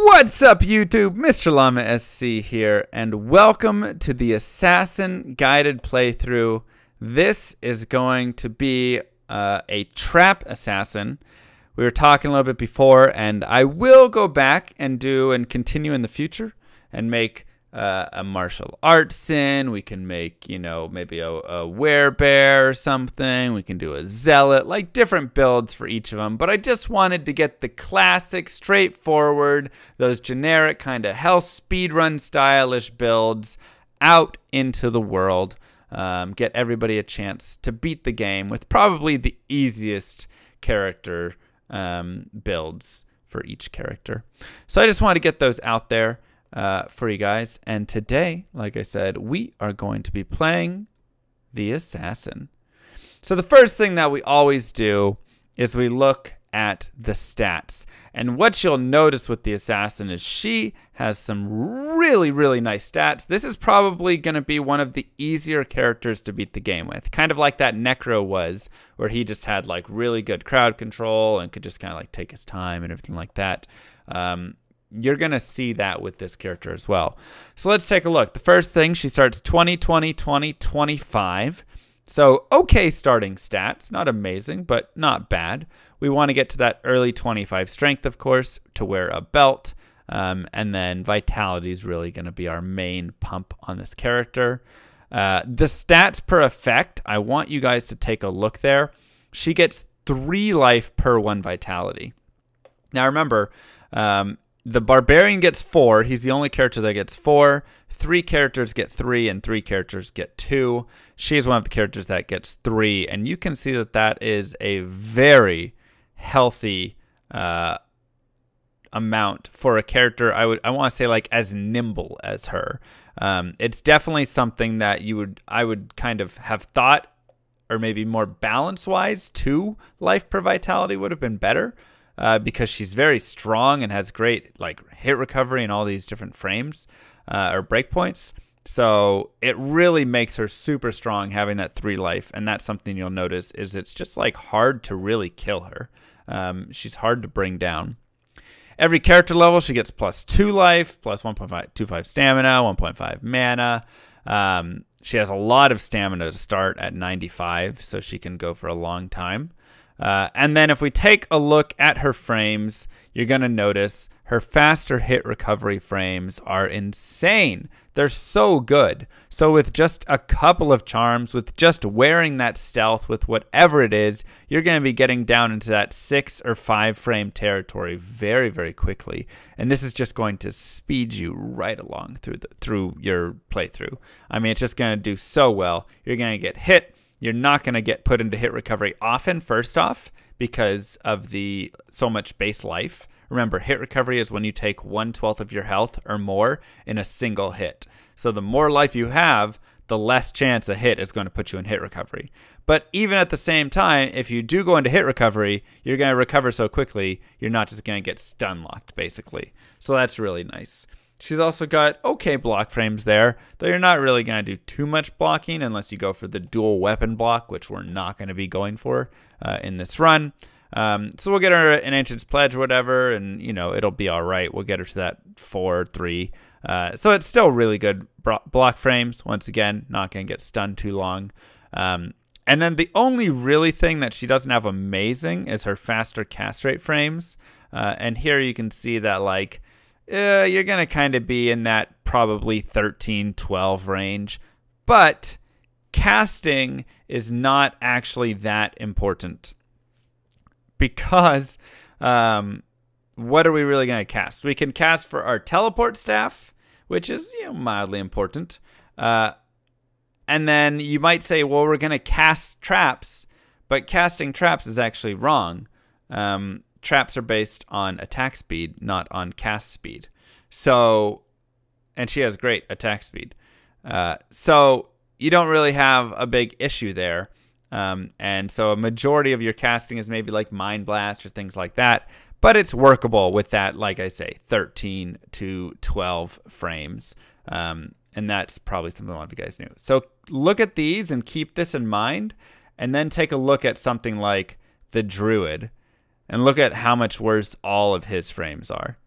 What's up, YouTube? Mr. Llama SC here, and welcome to the Assassin Guided Playthrough. This is going to be a trap assassin. We were talking a little bit before, and I will go back and do and continue in the future and make a martial arts sin. We can make, maybe a werebear or something. We can do a zealot, like different builds for each of them. But I just wanted to get the classic, straightforward, those generic kind of health speedrun stylish builds out into the world. Get everybody a chance to beat the game with probably the easiest character builds for each character. So I just wanted to get those out there for you guys. And today, like I said, we are going to be playing the Assassin. So the first thing that we always do is we look at the stats. And what you'll notice with the Assassin is she has some really, really nice stats. This is probably going to be one of the easier characters to beat the game with. Kind of like that Necro was, where he just had like really good crowd control and could just kind of like take his time and everything like that. You're going to see that with this character as well. So let's take a look. The first thing, she starts 20, 20, 20, 25. So okay starting stats. Not amazing, but not bad. We want to get to that early 25 strength, of course, to wear a belt. And then vitality is really going to be our main pump on this character. The stats per effect, I want you guys to take a look there. She gets 3 life per 1 vitality. Now remember, the Barbarian gets 4. He's the only character that gets 4. 3 characters get 3, and 3 characters get 2. She is one of the characters that gets 3, and you can see that that is a very healthy amount for a character. I want to say like as nimble as her. It's definitely something that I would kind of have thought, or maybe more balance-wise, 2 life per vitality would have been better. Because she's very strong and has great like hit recovery and all these different frames or breakpoints. So it really makes her super strong having that 3 life. And that's something you'll notice is it's just like hard to really kill her. She's hard to bring down. Every character level she gets plus 2 life, plus 1.25 stamina, 1.5 mana. She has a lot of stamina to start at 95, so she can go for a long time. And then if we take a look at her frames, you're going to notice her faster hit recovery frames are insane. They're so good. So with just a couple of charms, with just wearing that stealth, with whatever it is, you're going to be getting down into that 6 or 5 frame territory very, very quickly. And this is just going to speed you right along through your playthrough. I mean, it's just going to do so well. You're going to get hit. You're not going to get put into hit recovery often, first off, because of the so much base life. Remember, hit recovery is when you take 1/12 of your health or more in a single hit. So the more life you have, the less chance a hit is going to put you in hit recovery. But even at the same time, if you do go into hit recovery, you're going to recover so quickly, you're not just going to get stun locked, basically. So that's really nice. She's also got okay block frames there, though you're not really going to do too much blocking unless you go for the dual weapon block, which we're not going to be going for in this run. So we'll get her an Ancient's Pledge or whatever, and it'll be all right. We'll get her to that 4-3. So it's still really good block frames. Once again, not going to get stunned too long. And then the only really thing that she doesn't have amazing is her faster cast rate frames. And here you can see that like, you're going to kind of be in that probably 13-12 range. But casting is not actually that important. Because what are we really going to cast? We can cast for our teleport staff, which is mildly important. And then you might say, well, we're going to cast traps. But casting traps is actually wrong. Traps are based on attack speed, not on cast speed. So, and she has great attack speed. So you don't really have a big issue there. And so a majority of your casting is maybe like Mind Blast or things like that. But it's workable with that, like I say, 13 to 12 frames. And that's probably something a lot of you guys knew. So look at these and keep this in mind. And then take a look at something like the Druid. And look at how much worse all of his frames are.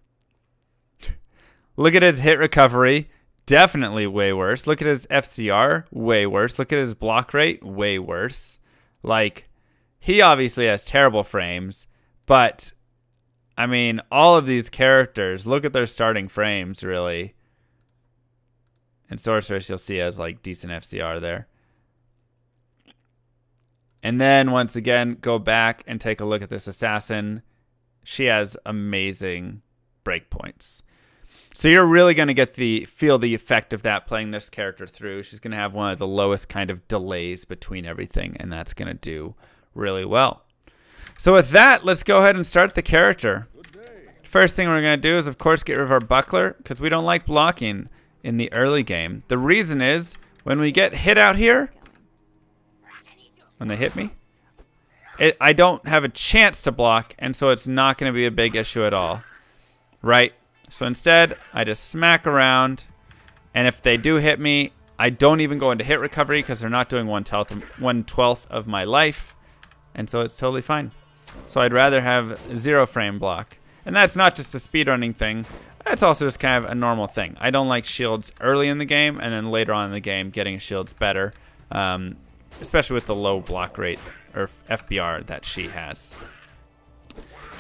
Look at his hit recovery. Definitely way worse. Look at his FCR. Way worse. Look at his block rate. Way worse. Like, he obviously has terrible frames, but I mean, all of these characters, look at their starting frames, really. And Sorceress, you'll see, has like decent FCR there. And then once again, go back and take a look at this assassin. She has amazing breakpoints. So you're really going to feel the effect of that playing this character through. She's going to have one of the lowest kind of delays between everything, and that's going to do really well. So with that, let's go ahead and start the character. First thing we're going to do is, of course, get rid of our buckler, because we don't like blocking in the early game. The reason is, when we get hit out here, when they hit me, I don't have a chance to block, and so it's not going to be a big issue at all. Right? So instead, I just smack around, and if they do hit me, I don't even go into hit recovery because they're not doing 1/12 of my life, and so it's totally fine. So I'd rather have 0 frame block. And that's not just a speedrunning thing. That's also just kind of a normal thing. I don't like shields early in the game, and then later on in the game, getting shields better, especially with the low block rate or FBR that she has.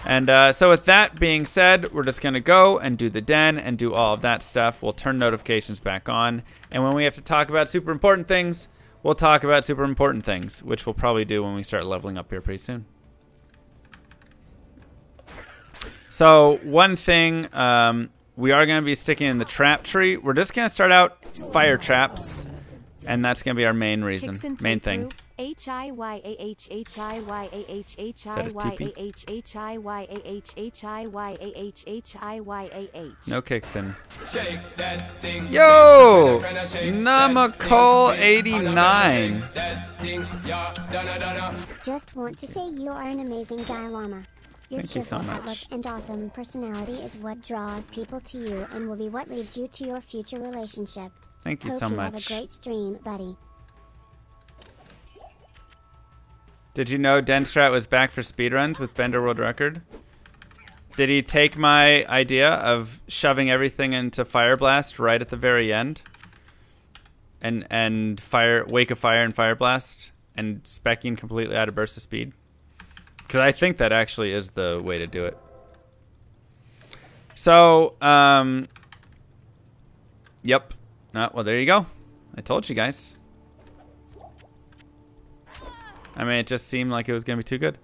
And so with that being said, we're just going to go and do the den and do all of that stuff. We'll turn notifications back on. And when we have to talk about super important things, we'll talk about super important things, which we'll probably do when we start leveling up here pretty soon. So one thing, we are going to be sticking in the trap tree. We're just going to start out fire traps, and that's going to be our main thing. No kicks in. Yo! Namakol89. Just want to say you are an amazing guy, Llama. Your cheerful outlook and awesome personality is what draws people to you and will be what leads you to your future relationship. Thank you so much. Have a great stream, buddy. Did you know Denstrat was back for speedruns with Bender World Record? Did he take my idea of shoving everything into Fire Blast right at the very end? And Wake of Fire and Fire Blast and speccing completely out of burst of speed? Because I think that actually is the way to do it. So, yep. Well, there you go. I told you guys. I mean, it just seemed like it was going to be too good.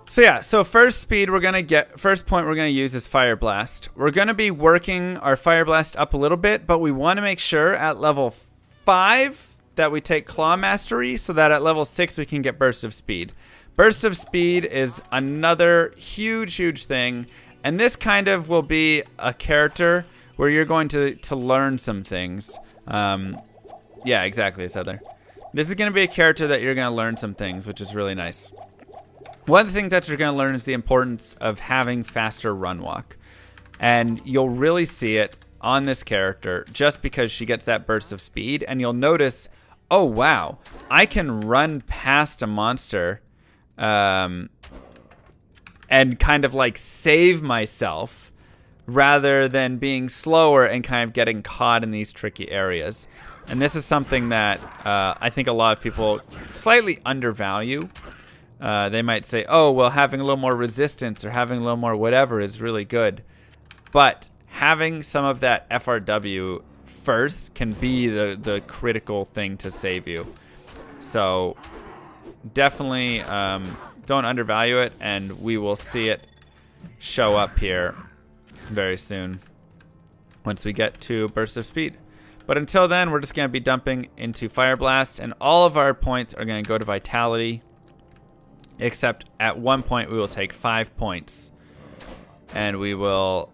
So yeah, so first point we're going to use is Fire Blast. We're going to be working our Fire Blast up a little bit, but we want to make sure at level 5 that we take Claw Mastery so that at level 6 we can get Burst of Speed. Burst of Speed is another huge thing, and this kind of will be a character where you're going to learn some things. Yeah, exactly, I said there. This is going to be a character that you're going to learn some things, which is really nice. One of the things that you're going to learn is the importance of having faster run walk. And you'll really see it on this character just because she gets that burst of speed. And you'll notice, oh, wow, I can run past a monster and kind of like save myself rather than being slower and kind of getting caught in these tricky areas. And this is something that I think a lot of people slightly undervalue. They might say, oh, well, having a little more resistance or having a little more whatever is really good. But having some of that FRW first can be the critical thing to save you. So definitely don't undervalue it, and we will see it show up here very soon once we get to Burst of Speed. But until then, we're just going to be dumping into Fire Blast, and all of our points are going to go to Vitality, except at one point we will take 5 points, and we will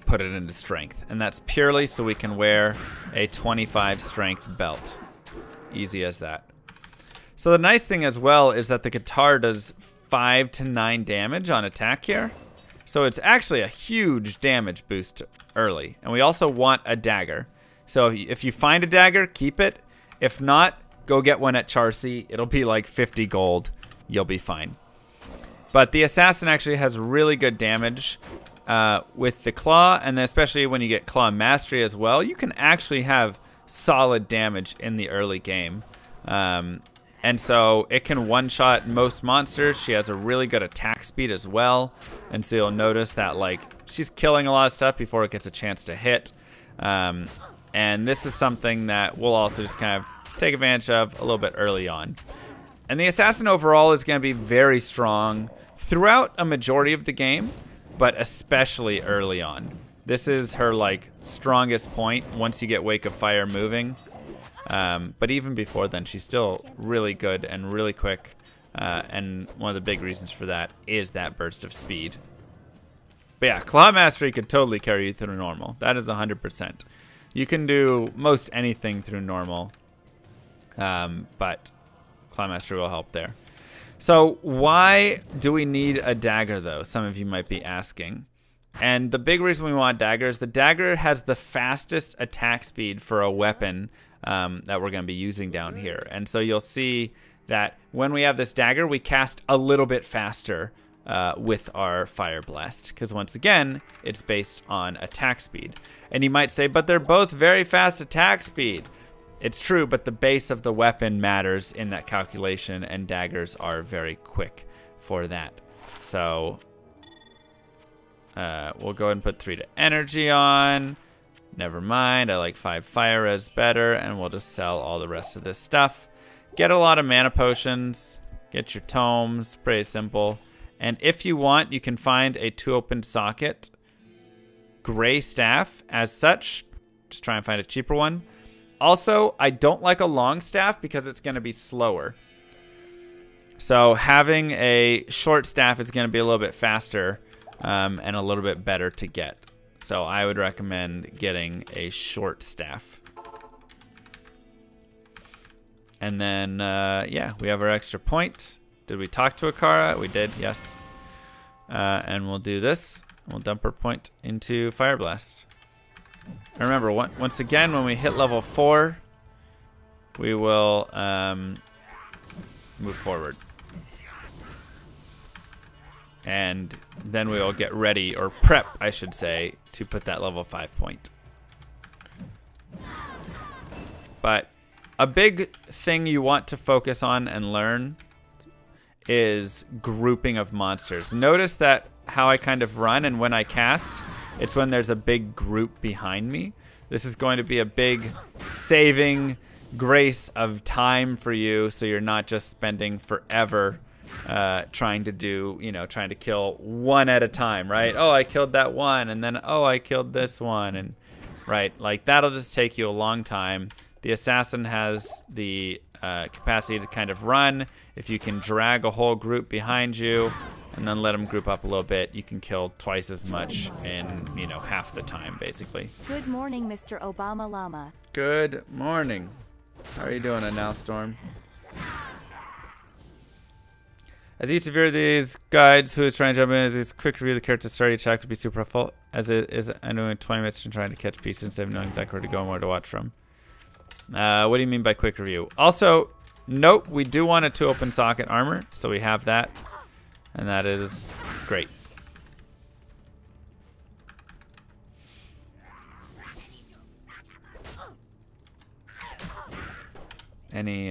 put it into Strength. And that's purely so we can wear a 25 Strength belt. Easy as that. So the nice thing as well is that the guitar does 5 to 9 damage on attack here. So it's actually a huge damage boost early. And we also want a dagger. So if you find a dagger, keep it. If not, go get one at Charcy. It'll be like 50 gold. You'll be fine. But the assassin actually has really good damage. with the claw, and then especially when you get claw mastery as well, you can actually have solid damage in the early game. And so it can one-shot most monsters. She has a really good attack speed as well. And so you'll notice that like she's killing a lot of stuff before it gets a chance to hit. And this is something that we'll also just kind of take advantage of a little bit early on. And the assassin overall is going to be very strong throughout a majority of the game, but especially early on. This is her like strongest point once you get Wake of Fire moving. But even before then, she's still really good and really quick. And one of the big reasons for that is that burst of speed. But yeah, Claw Mastery could totally carry you through normal. That is 100%. You can do most anything through normal. But Claw Mastery will help there. So why do we need a dagger though? Some of you might be asking. And the big reason we want dagger is the dagger has the fastest attack speed for a weapon that we're going to be using down here. And so you'll see that when we have this dagger, we cast a little bit faster with our Fire Blast. Because once again, it's based on attack speed. And you might say, but they're both very fast attack speed. It's true, but the base of the weapon matters in that calculation, and daggers are very quick for that. So we'll go ahead and put 3 to energy on. Never mind, I like 5 fire res better, and we'll just sell all the rest of this stuff. Get a lot of mana potions, get your tomes, pretty simple. And if you want, you can find a 2-open socket gray staff as such. Just try and find a cheaper one. Also, I don't like a long staff because it's going to be slower. So having a short staff is going to be a little bit faster and a little bit better to get. So I would recommend getting a short staff. And then, yeah, we have our extra point. Did we talk to Akara? We did, yes. And we'll do this. We'll dump our point into Fire Blast. And remember, once again, when we hit level 4, we will move forward. And then we will get ready, or prep, I should say, to put that level 5 point. But a big thing you want to focus on and learn is grouping of monsters. Notice that how I kind of run, and when I cast, it's when there's a big group behind me. This is going to be a big saving grace of time for you, so you're not just spending forever trying to kill one at a time, right? Oh, I killed that one, and then, oh, I killed this one, and right, like that'll just take you a long time. The assassin has the capacity to kind of run. If you can drag a whole group behind you and then let them group up a little bit, you can kill twice as much in, half the time, basically. Good morning, Mr. Obama Llama. Good morning. How are you doing, Now Storm? As each of these guides who is trying to jump in, as this quick review of the character start each act would be super helpful, as it is I know in 20 minutes to trying to catch pieces instead of knowing exactly where to go and where to watch from. What do you mean by quick review? Also, note we do want a 2-open socket armor, so we have that, and that is great. Any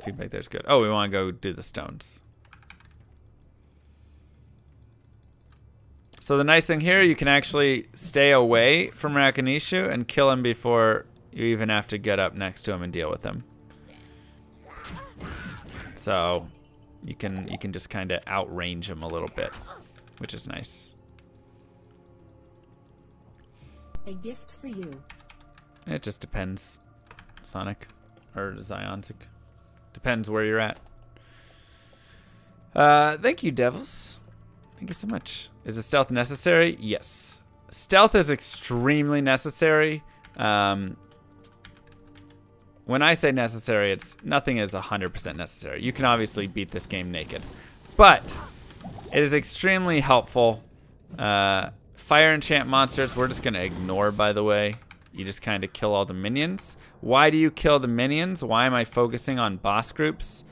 feedback there is good. Oh, we want to go do the stones. So the nice thing here, you can actually stay away from Rakanishu and kill him before you even have to get up next to him and deal with him. So you can just kind of outrange him a little bit, which is nice. A gift for you. It just depends, Sonic or Ziontic. Depends where you're at. Thank you, Devils. Thank you so much. Is the stealth necessary? Yes. Stealth is extremely necessary. When I say necessary, it's nothing is 100% necessary. You can obviously beat this game naked, but it is extremely helpful. Fire enchant monsters, we're just going to ignore, by the way. You just kind of kill all the minions. Why do you kill the minions? Why am I focusing on boss groups?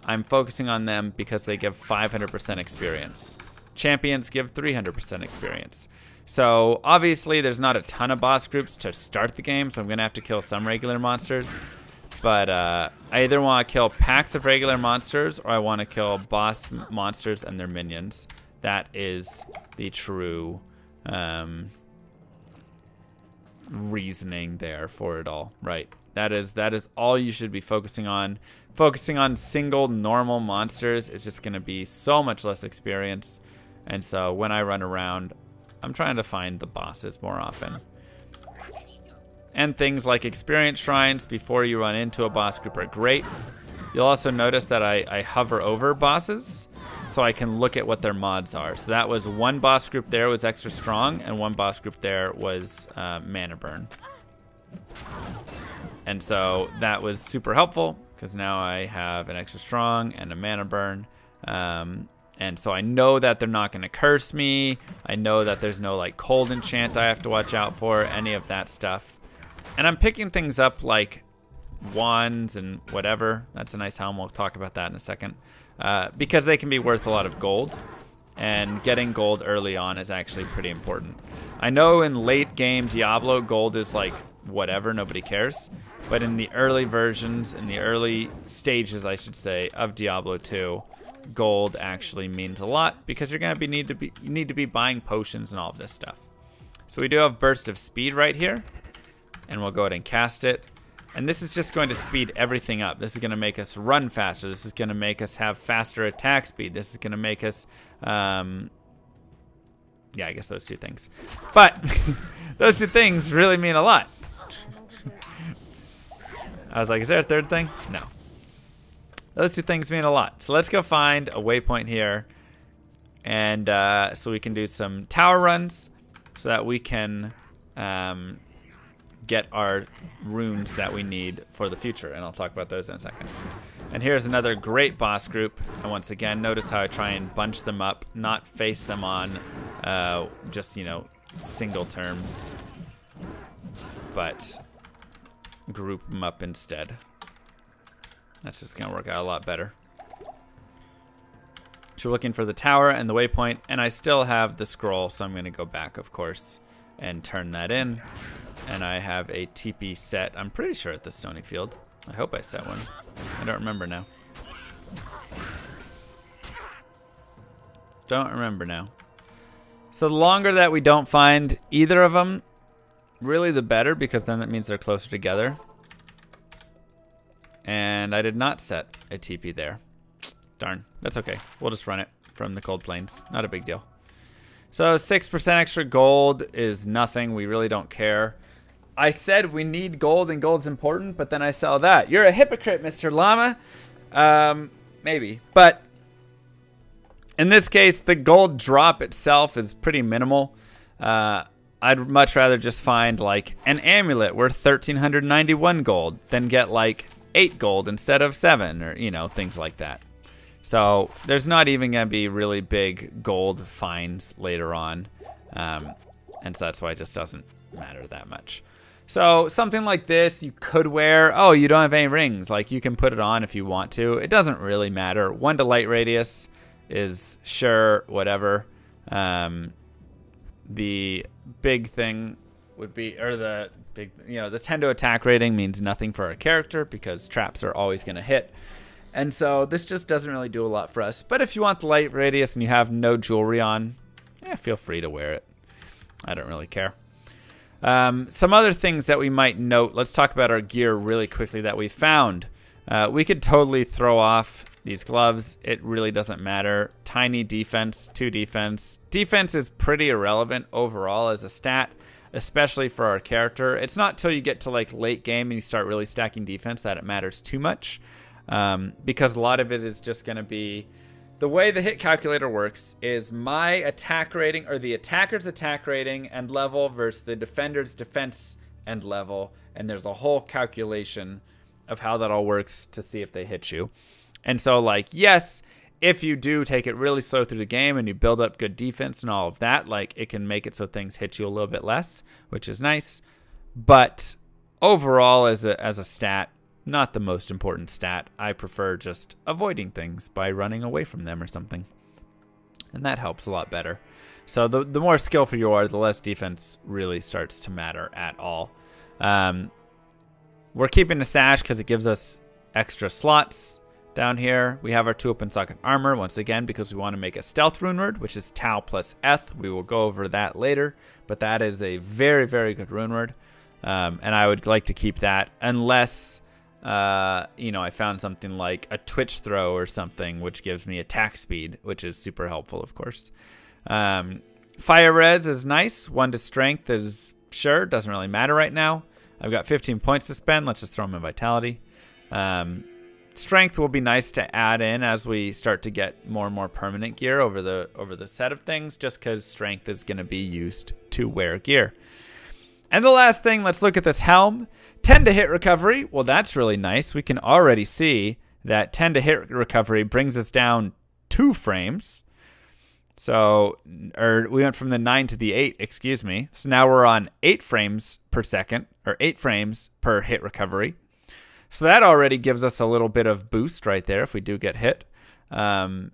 I'm focusing on them because they give 500% experience. Champions give 300% experience. So obviously there's not a ton of boss groups to start the game, so I'm going to have to kill some regular monsters. But I either want to kill packs of regular monsters or I want to kill boss monsters and their minions. That is the true reasoning there for it all, right? That is all you should be focusing on. Focusing on single normal monsters is just going to be so much less experience. And so when I run around, I'm trying to find the bosses more often. And things like experience shrines before you run into a boss group are great. You'll also notice that I hover over bosses so I can look at what their mods are. So that was one boss group there was extra strong, and one boss group there was mana burn. And so that was super helpful because now I have an extra strong and a mana burn. And so I know that they're not going to curse me. I know that there's no like cold enchant I have to watch out for, any of that stuff. And I'm picking things up like wands and whatever. That's a nice helm. We'll talk about that in a second. Because they can be worth a lot of gold. And getting gold early on is actually pretty important. I know in late game Diablo, gold is like whatever, nobody cares. But in the early versions, in the early stages, I should say, of Diablo 2, gold actually means a lot because you're gonna need to be buying potions and all of this stuff. So we do have burst of speed right here, and we'll go ahead and cast it. And this is just going to speed everything up. This is going to make us run faster. This is going to make us have faster attack speed. This is going to make us, yeah, I guess those two things. But those two things really mean a lot. I was like, is there a third thing? No. Those two things mean a lot. So let's go find a waypoint here. And so we can do some tower runs so that we can get our runes that we need for the future, and I'll talk about those in a second. And here's another great boss group, and once again, notice how I try and bunch them up, not face them on just, you know, single terms, but group them up instead. That's just gonna work out a lot better. So we're looking for the tower and the waypoint, and I still have the scroll, so I'm gonna go back, of course, and turn that in. And I have a TP set, I'm pretty sure at the Stony Field. I hope I set one. I don't remember now. Don't remember now. So the longer that we don't find either of them, really the better, because then that means they're closer together. And I did not set a TP there. Darn, that's okay. We'll just run it from the Cold Plains. Not a big deal. So 6% extra gold is nothing. We really don't care. I said we need gold and gold's important, but then I saw that. You're a hypocrite, Mr. Llama. Maybe. But in this case, the gold drop itself is pretty minimal. I'd much rather just find like an amulet worth 1,391 gold than get like 8 gold instead of 7, or, you know, things like that. So there's not even going to be really big gold finds later on. And so that's why it just doesn't matter that much. So something like this you could wear. Oh, you don't have any rings. Like, you can put it on if you want to. It doesn't really matter. 1 to light radius is sure, whatever. The big thing would be, or the big, you know, the 10 to attack rating means nothing for our character because traps are always going to hit. And so this just doesn't really do a lot for us. But if you want the light radius and you have no jewelry on, yeah, feel free to wear it. I don't really care. Some other things that we might note. Let's talk about our gear really quickly that we found. We could totally throw off these gloves. It really doesn't matter. Tiny defense, 2 defense. Defense is pretty irrelevant overall as a stat, especially for our character. It's not till you get to like late game and you start really stacking defense that it matters too much. Because a lot of it is just going to be, the way the hit calculator works is my attack rating, or the attacker's attack rating and level versus the defender's defense and level, and there's a whole calculation of how that all works to see if they hit you. And so, like, yes, if you do take it really slow through the game and you build up good defense and all of that, like, it can make it so things hit you a little bit less, which is nice. But overall, as a stat, not the most important stat. I prefer just avoiding things by running away from them or something. And that helps a lot better. So the more skillful you are, the less defense really starts to matter at all. We're keeping the sash because it gives us extra slots. Down here, we have our 2 open socket armor, once again, because we want to make a stealth rune word, which is Tau plus Eth. We will go over that later, but that is a very, very good rune word. And I would like to keep that unless, you know, I found something like a twitch throw or something, which gives me attack speed, which is super helpful, of course. Fire res is nice. 1 to strength is sure, doesn't really matter right now. I've got 15 points to spend. Let's just throw them in vitality. Strength will be nice to add in as we start to get more and more permanent gear over the set of things, just because strength is going to be used to wear gear. And the last thing, let's look at this helm. 10 to hit recovery. Well, that's really nice. We can already see that 10 to hit recovery brings us down 2 frames. So, or we went from the 9 to the 8, excuse me. So now we're on 8 frames per second, or 8 frames per hit recovery. So that already gives us a little bit of boost right there if we do get hit. And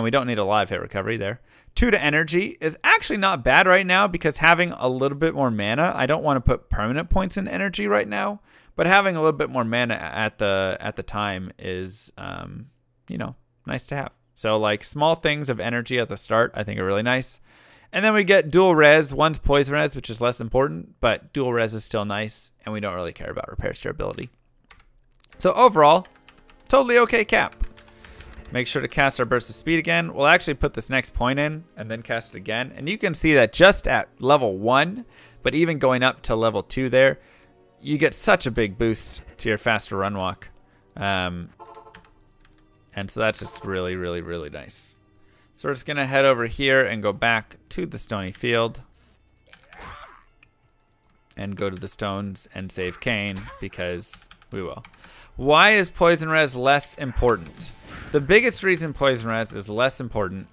we don't need a live hit recovery there. 2 to energy is actually not bad right now because having a little bit more mana, I don't want to put permanent points in energy right now, but having a little bit more mana at the time is, you know, nice to have. So like small things of energy at the start, I think are really nice. And then we get dual res. 1's poison res, which is less important, but dual res is still nice, and we don't really care about repair durability. So overall, totally okay cap. Make sure to cast our burst of speed again. We'll actually put this next point in and then cast it again. And you can see that just at level 1, but even going up to level 2 there, you get such a big boost to your faster run walk. And so that's just really, really, really nice. So we're just going to head over here and go back to the stony field. And go to the stones and save Cain because we will. Why is poison res less important? The biggest reason poison res is less important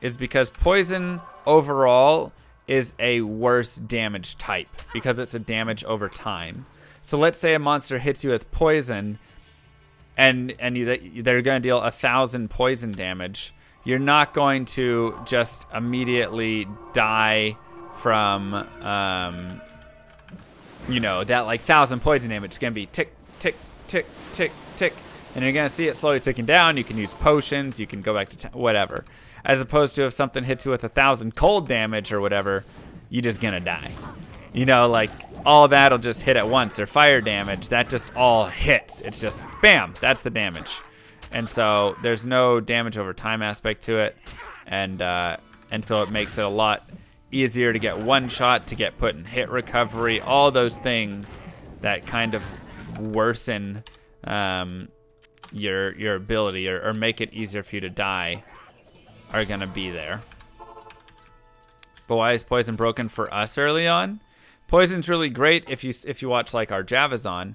is because poison overall is a worse damage type because it's a damage over time. So let's say a monster hits you with poison and they're going to deal 1,000 poison damage. You're not going to just immediately die from, you know, that like 1,000 poison damage. It's going to be tick, tick, tick, tick, tick. And you're going to see it slowly ticking down. You can use potions. You can go back to whatever. As opposed to if something hits you with 1,000 cold damage or whatever, you're just going to die. You know, like all that'll just hit at once. Or fire damage, that just all hits. It's just bam, that's the damage. And so there's no damage over time aspect to it. And so it makes it a lot easier to get one shot, to get put in hit recovery, all those things that kind of worsen your ability or make it easier for you to die are gonna be there. But why is poison broken for us early on? Poison's really great if you watch like our Javazon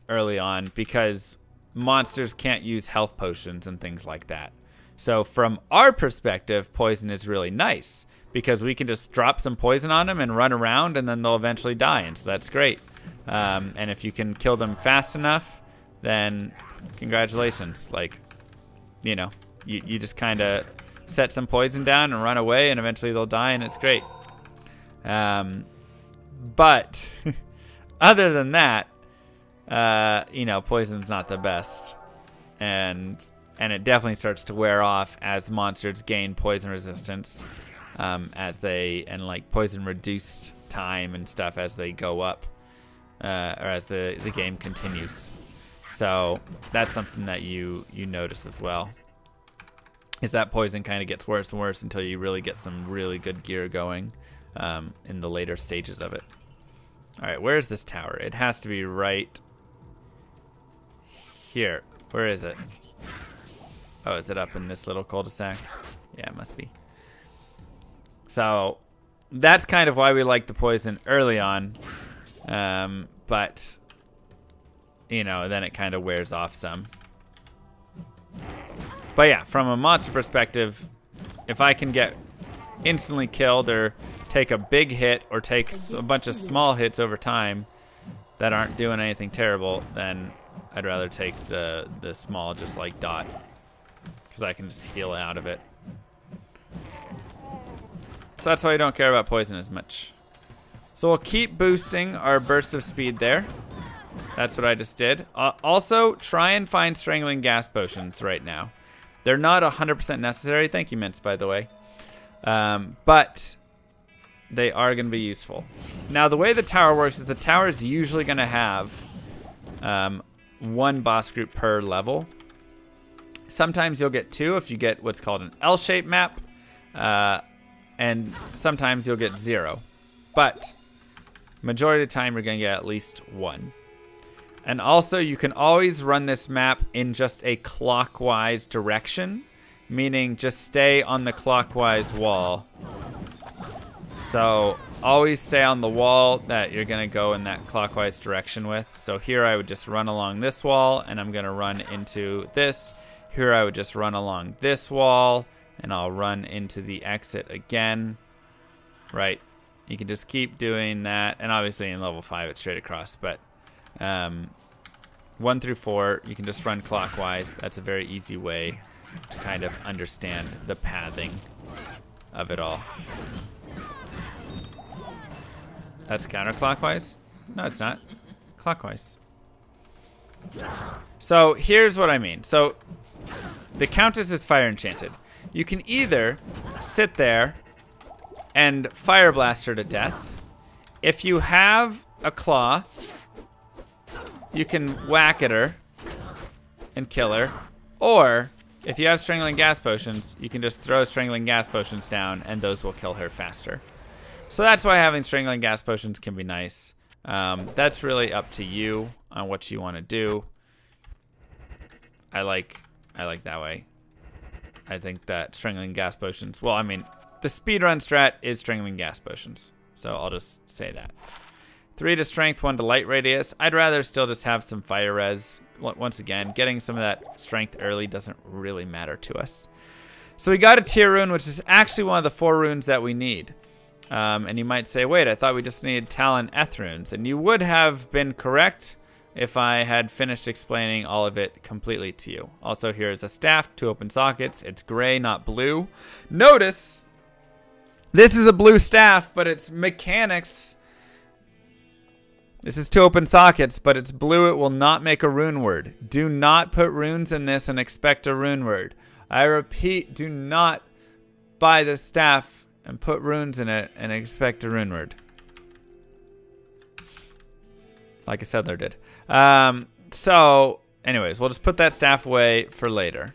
early on because monsters can't use health potions and things like that. So from our perspective, poison is really nice because we can just drop some poison on them and run around and then they'll eventually die, and so that's great. And if you can kill them fast enough, then congratulations. Like, you know, you just kind of set some poison down and run away and eventually they'll die and it's great. But other than that, you know, poison's not the best. And it definitely starts to wear off as monsters gain poison resistance, and like poison reduced time and stuff as they go up, or as the game continues. So that's something that you notice as well, is that poison kind of gets worse and worse until you really get some really good gear going in the later stages of it. All right, where is this tower? It has to be right here. Where is it? Oh, is it up in this little cul-de-sac? Yeah, it must be. So that's kind of why we like the poison early on, but you know, then it kind of wears off some. But yeah, from a monster perspective, if I can get instantly killed or take a big hit or take a bunch of small hits over time that aren't doing anything terrible, then I'd rather take the small, just like dot, because I can just heal out of it. So that's why we don't care about poison as much. So we'll keep boosting our burst of speed there. That's what I just did. Also, try and find strangling gas potions right now. They're not 100% necessary. Thank you, Mints, by the way. But they are going to be useful. Now, the way the tower works is the tower is usually going to have one boss group per level. Sometimes you'll get two if you get what's called an L-shaped map. And sometimes you'll get 0. But majority of the time, you're going to get at least 1. And also, you can always run this map in just a clockwise direction, meaning just stay on the clockwise wall. So always stay on the wall that you're going to go in that clockwise direction with. So here I would just run along this wall, and I'm going to run into this. Here I would just run along this wall, and I'll run into the exit again. Right. You can just keep doing that. And obviously in level 5, it's straight across. But 1 through 4, you can just run clockwise. That's a very easy way to kind of understand the pathing of it all. That's counterclockwise? No, it's not. Clockwise. So here's what I mean. So the Countess is fire enchanted. You can either sit there and fire blast her to death. If you have a claw, you can whack at her and kill her. Or if you have strangling gas potions, you can just throw strangling gas potions down and those will kill her faster. So that's why having strangling gas potions can be nice. That's really up to you on what you want to do. I like that way. I think that strangling gas potions, well, I mean, the speedrun strat is strangling gas potions. So I'll just say that. 3 to strength, 1 to light radius. I'd rather still just have some fire res. Once again, getting some of that strength early doesn't really matter to us. So we got a tier rune, which is actually one of the 4 runes that we need. And you might say, wait, I thought we just needed Talon Eth runes. And you would have been correct if I had finished explaining all of it completely to you. Also, here's a staff, 2 open sockets. It's gray, not blue. Notice, this is a blue staff, but its mechanics. This is 2 open sockets, but it's blue. It will not make a rune word. Do not put runes in this and expect a rune word. I repeat, do not buy this staff and put runes in it and expect a rune word. Like I said, there did. So, anyways, we'll just put that staff away for later.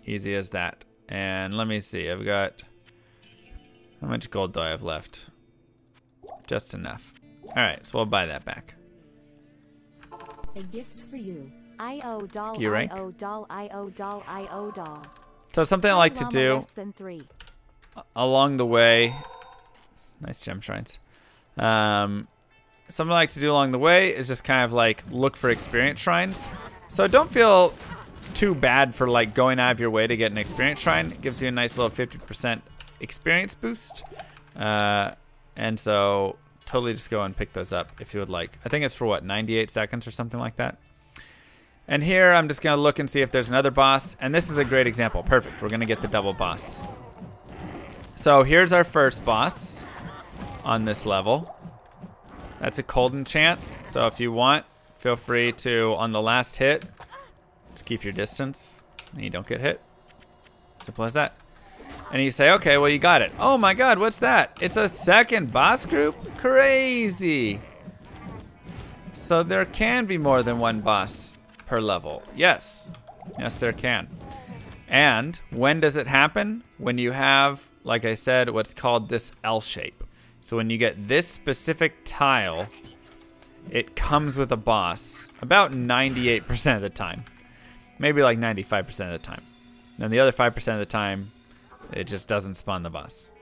Easy as that. And let me see. I've got... How much gold do I have left? Just enough. Alright, so we'll buy that back. A gift for you. I-O doll, You rank? I-O doll, I-O doll, I-O doll. So something I like to do Less than 3. along the way... Nice gem shrines. Something I like to do along the way is just kind of like look for experience shrines. So don't feel too bad for like going out of your way to get an experience shrine. It gives you a nice little 50% experience boost. And so totally just go and pick those up if you would like. I think it's for what, 98 seconds or something like that. And here I'm just gonna look and see if there's another boss. And this is a great example. Perfect, we're gonna get the double boss. So here's our first boss on this level. That's a cold enchant, so if you want, feel free to, on the last hit, just keep your distance, and you don't get hit. Simple as that. And you say, okay, well, you got it. Oh my god, what's that? It's a second boss group? Crazy. So there can be more than one boss per level. Yes. Yes, there can. And when does it happen? When you have, like I said, what's called this L shape. So when you get this specific tile, it comes with a boss about 98% of the time. Maybe like 95% of the time. And the other 5% of the time, it just doesn't spawn the boss.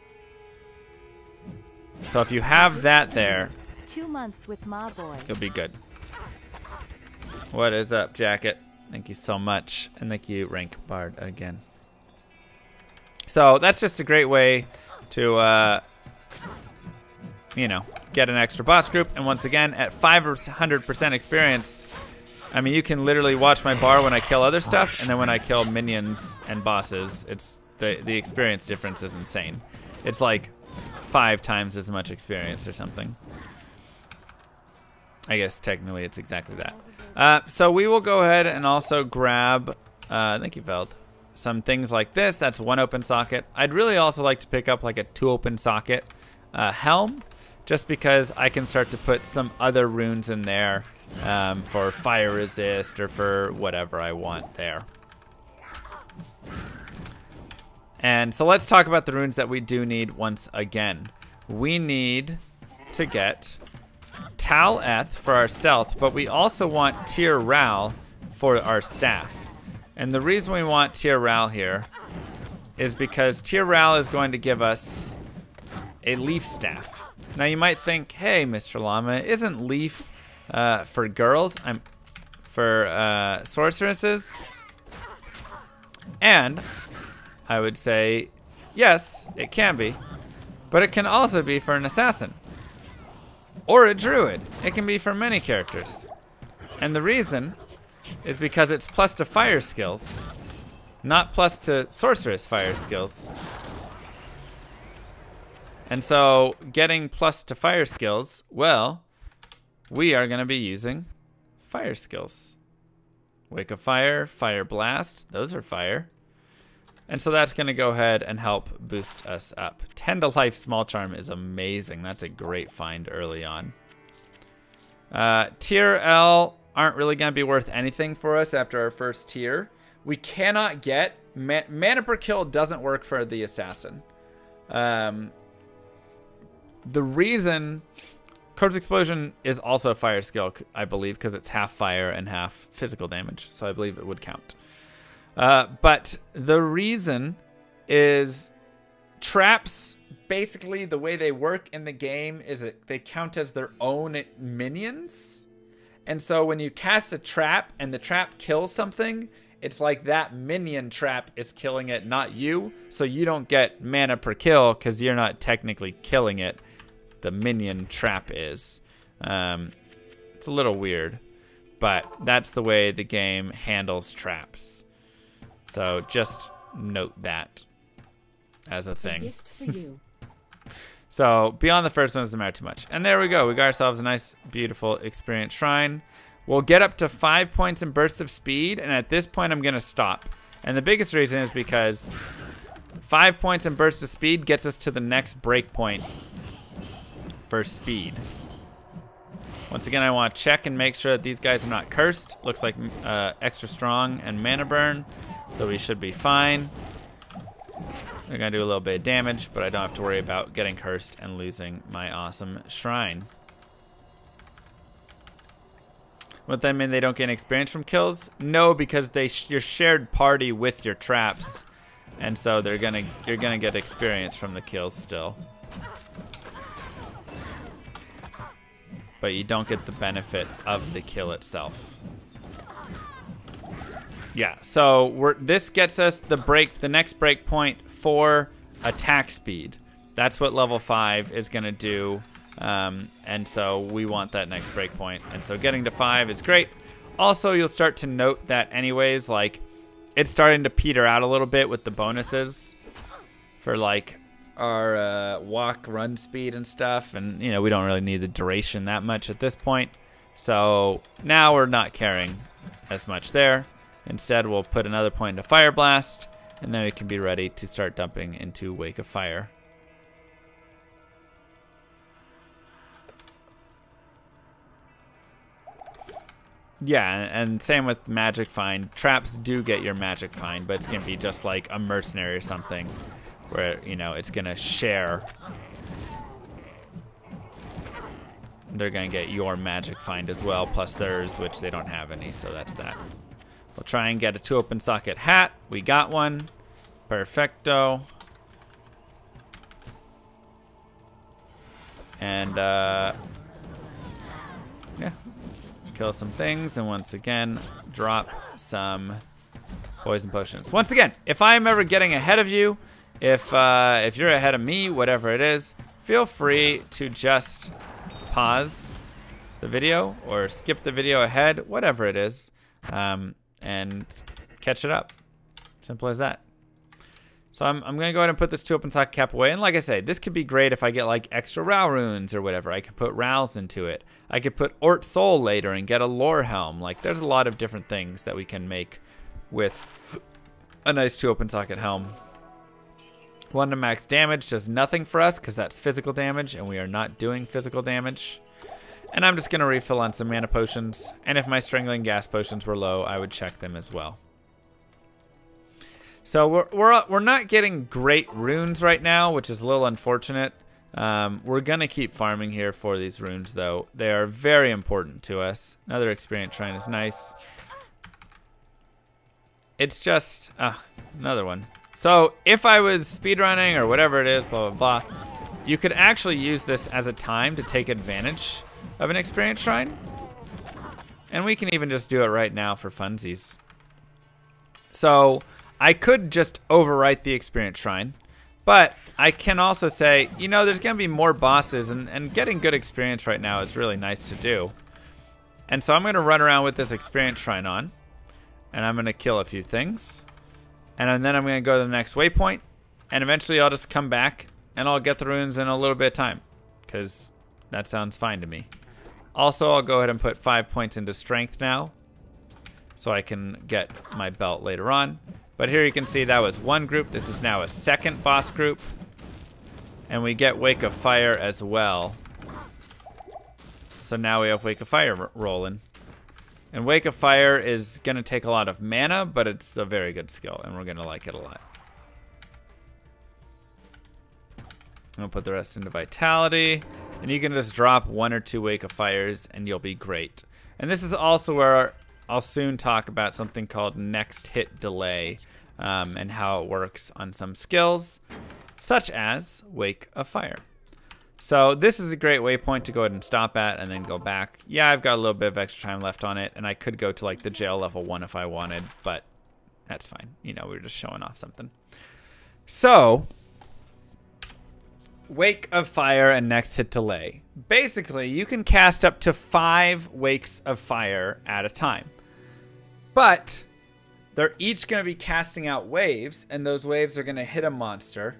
So if you have that there, 2 months with my boy. you'll be good. What is up, Jacket? Thank you so much. And thank you, Rank Bard, again. So that's just a great way to... you know, get an extra boss group. And once again, at 500% experience, I mean, you can literally watch my bar when I kill other stuff, and then when I kill minions and bosses, it's the experience difference is insane. It's like 5 times as much experience or something. I guess technically it's exactly that. So we will go ahead and also grab, thank you, Veld, some things like this. That's 1 open socket. I'd really also like to pick up like a 2 open socket helm, just because I can start to put some other runes in there for fire resist or for whatever I want there. And so let's talk about the runes that we do need once again. We need to get Tal Eth for our stealth, but we also want Tir Ral for our staff. And the reason we want Tir Ral here is because Tir Ral is going to give us a leaf staff. Now you might think, hey, Mr. Llama, isn't leaf for girls? I'm for sorceresses? And I would say, yes, it can be, but it can also be for an assassin or a druid. It can be for many characters. And the reason is because it's plus to fire skills, not plus to sorceress fire skills. And so getting plus to fire skills, well, we are going to be using fire skills. Wake of Fire, Fire Blast, those are fire. And so that's going to go ahead and help boost us up. 10 to life small charm is amazing. That's a great find early on. Tier L aren't really going to be worth anything for us after our first tier. We cannot get... mana per kill doesn't work for the assassin. The reason... Corpse Explosion is also a fire skill, I believe, because it's half fire and half physical damage. So I believe it would count. But the reason is traps, basically the way they work in the game is that they count as their own minions. And so when you cast a trap and the trap kills something, it's like that minion trap is killing it, not you. So you don't get mana per kill because you're not technically killing it. The minion trap is. It's a little weird, but that's the way the game handles traps. So just note that as a thing. Gift for you. So beyond the first one doesn't matter too much. And there we go. We got ourselves a nice, beautiful experience shrine. We'll get up to 5 points in burst of speed. And at this point, I'm going to stop. And the biggest reason is because 5 points in burst of speed gets us to the next breakpoint for speed. Once again, I want to check and make sure that these guys are not cursed. Looks like extra strong and mana burn. So we should be fine. We're going to do a little bit of damage, but I don't have to worry about getting cursed and losing my awesome shrine. Would that mean they don't gain experience from kills? No, because you're shared party with your traps. And so you're going to get experience from the kills still. But you don't get the benefit of the kill itself. Yeah, so this gets us the next break point for attack speed. That's what level 5 is going to do. And so we want that next break point. And so getting to 5 is great. Also, you'll start to note that anyways, like, it's starting to peter out a little bit with the bonuses for, like, our walk, run speed and stuff. And, you know, we don't really need the duration that much at this point. So now we're not caring as much there. Instead, we'll put another point into Fire Blast, and then we can be ready to start dumping into Wake of Fire. Yeah, and same with Magic Find. Traps do get your Magic Find, but it's going to be just like a mercenary or something where, you know, it's going to share. They're going to get your Magic Find as well, plus theirs, which they don't have any, so that's that. We'll try and get a 2 open socket hat. We got one. Perfecto. And, yeah. Kill some things, and once again, drop some poison potions. Once again, if I'm ever getting ahead of you, if you're ahead of me, whatever it is, feel free to just pause the video or skip the video ahead, whatever it is. And catch it up. Simple as that. So I'm going to go ahead and put this 2 open socket cap away. And like I say, this could be great if I get like extra Rao runes or whatever. I could put Raos into it. I could put Ort Soul later and get a lore helm. Like there's a lot of different things that we can make with a nice 2 open socket helm. 1 to max damage does nothing for us because that's physical damage and we are not doing physical damage. And I'm just going to refill on some mana potions. And if my strangling gas potions were low, I would check them as well. So we're not getting great runes right now, which is a little unfortunate. We're going to keep farming here for these runes, though. They are very important to us. Another experience shrine is nice. It's just... another one. So if I was speedrunning or whatever it is, blah, blah, blah, you could actually use this as a time to take advantage of an experience shrine. And we can even just do it right now for funsies. So... I could just overwrite the experience shrine, but I can also say, you know, there's going to be more bosses, and getting good experience right now is really nice to do. And so I'm going to run around with this experience shrine on, and I'm going to kill a few things. And then I'm going to go to the next waypoint, and eventually I'll just come back, and I'll get the runes in a little bit of time, because that sounds fine to me. Also, I'll go ahead and put 5 points into strength now, so I can get my belt later on. But here you can see that was one group. This is now a second boss group. And we get Wake of Fire as well. So now we have Wake of Fire rolling. And Wake of Fire is going to take a lot of mana, but it's a very good skill, and we're going to like it a lot. I'll put the rest into Vitality. And you can just drop 1 or 2 Wake of Fires, and you'll be great. And this is also where... I'll soon talk about something called next hit delay and how it works on some skills, such as Wake of Fire. So this is a great waypoint to go ahead and stop at and then go back. Yeah, I've got a little bit of extra time left on it, and I could go to like the jail level 1 if I wanted, but that's fine. You know, we were just showing off something. So, Wake of Fire and next hit delay. Basically, you can cast up to 5 Wakes of Fire at a time. But they're each going to be casting out waves, and those waves are going to hit a monster.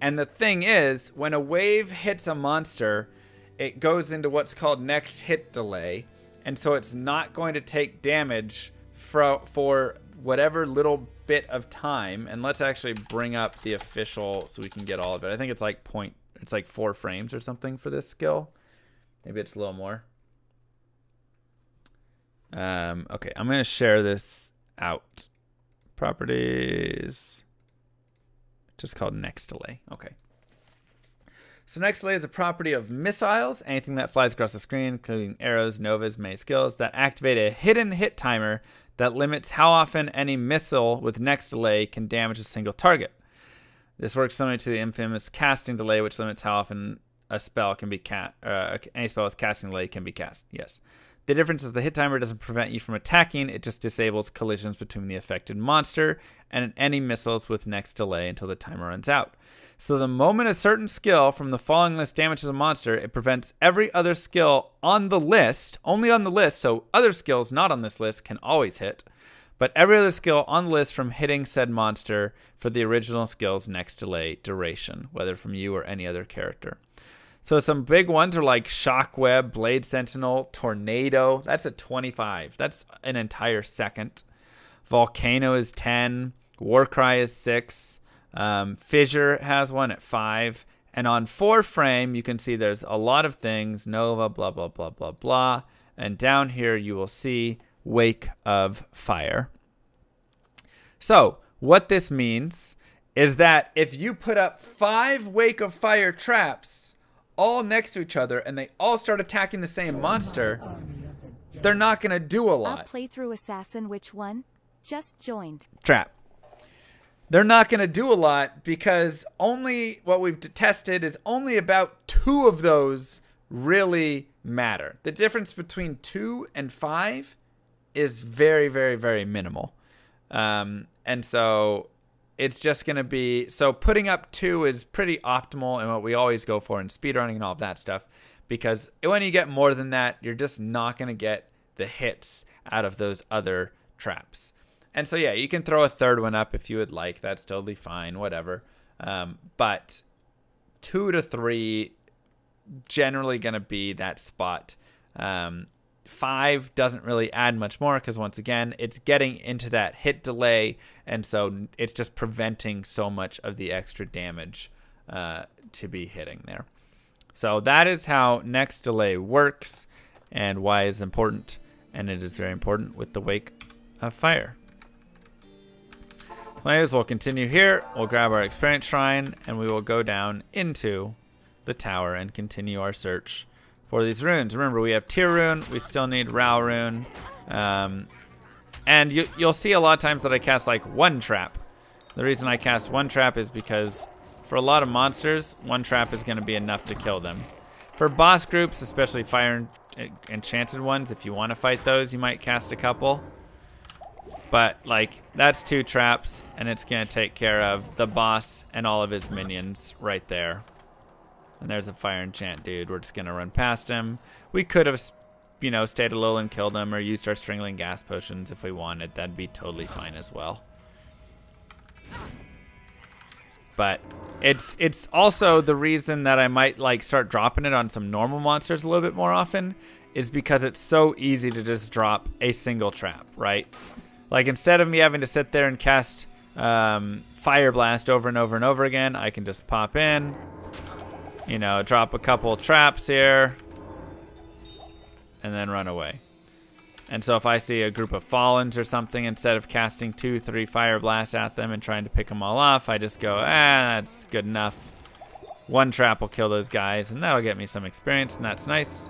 And the thing is, when a wave hits a monster, it goes into what's called next hit delay. And so it's not going to take damage for whatever little bit of time. And let's actually bring up the official so we can get all of it. I think it's like it's like 4 frames or something for this skill. Maybe it's a little more. Okay, I'm going to share this out. Properties. Just called next delay. Okay. So next delay is a property of missiles. Anything that flies across the screen, including arrows, novas, melee skills, that activate a hidden hit timer that limits how often any missile with next delay can damage a single target. This works similar to the infamous casting delay, which limits how often a spell can be any spell with casting delay can be cast. Yes. The difference is the hit timer doesn't prevent you from attacking, it just disables collisions between the affected monster and any missiles with next delay until the timer runs out. So the moment a certain skill from the following list damages a monster, it prevents every other skill on the list, only on the list, so other skills not on this list can always hit, but every other skill on the list from hitting said monster for the original skill's next delay duration, whether from you or any other character. So some big ones are like Shockweb, Blade Sentinel, Tornado. That's a 25. That's an entire second. Volcano is 10. Warcry is 6. Fissure has one at 5. And on 4 frame, you can see there's a lot of things. Nova, blah, blah, blah, blah, blah. And down here, you will see Wake of Fire. So what this means is that if you put up 5 Wake of Fire traps all next to each other and they all start attacking the same monster, they're not going to do a lot. Playthrough assassin, which one? Just joined. Trap. They're not going to do a lot because only what we've tested is only about 2 of those really matter. The difference between 2 and 5 is very, very, very minimal. And so it's just going to be, so putting up 2 is pretty optimal and what we always go for in speedrunning and all of that stuff, because when you get more than that, you're just not going to get the hits out of those other traps. And so, yeah, you can throw a third one up if you would like. That's totally fine, whatever. But 2 to 3, generally going to be that spot. 5 doesn't really add much more because, once again, it's getting into that hit delay. And so it's just preventing so much of the extra damage to be hitting there. So that is how next delay works and why it's important. And it is very important with the Wake of Fire. Anyways, we'll continue here. We'll grab our experience shrine and we will go down into the tower and continue our search for these runes. Remember, we have Tear Rune. We still need Ral Rune. And you'll see a lot of times that I cast like 1 trap. The reason I cast 1 trap is because for a lot of monsters, 1 trap is going to be enough to kill them. For boss groups, especially fire enchanted ones, if you want to fight those, you might cast a couple. But like, that's 2 traps, and it's going to take care of the boss and all of his minions right there. And there's a fire enchant dude. We're just going to run past him. We could have, you know, stayed a little and killed him or used our Strangling Gas potions if we wanted. That'd be totally fine as well. But it's also the reason that I might like start dropping it on some normal monsters a little bit more often is because it's so easy to just drop a single trap, right? Like, instead of me having to sit there and cast Fire Blast over and over and over again, I can just pop in, you know, drop a couple traps here, and then run away. And so if I see a group of Fallens or something, instead of casting 2, 3 Fire Blasts at them and trying to pick them all off, I just go, that's good enough. 1 trap will kill those guys, and that'll get me some experience, and that's nice.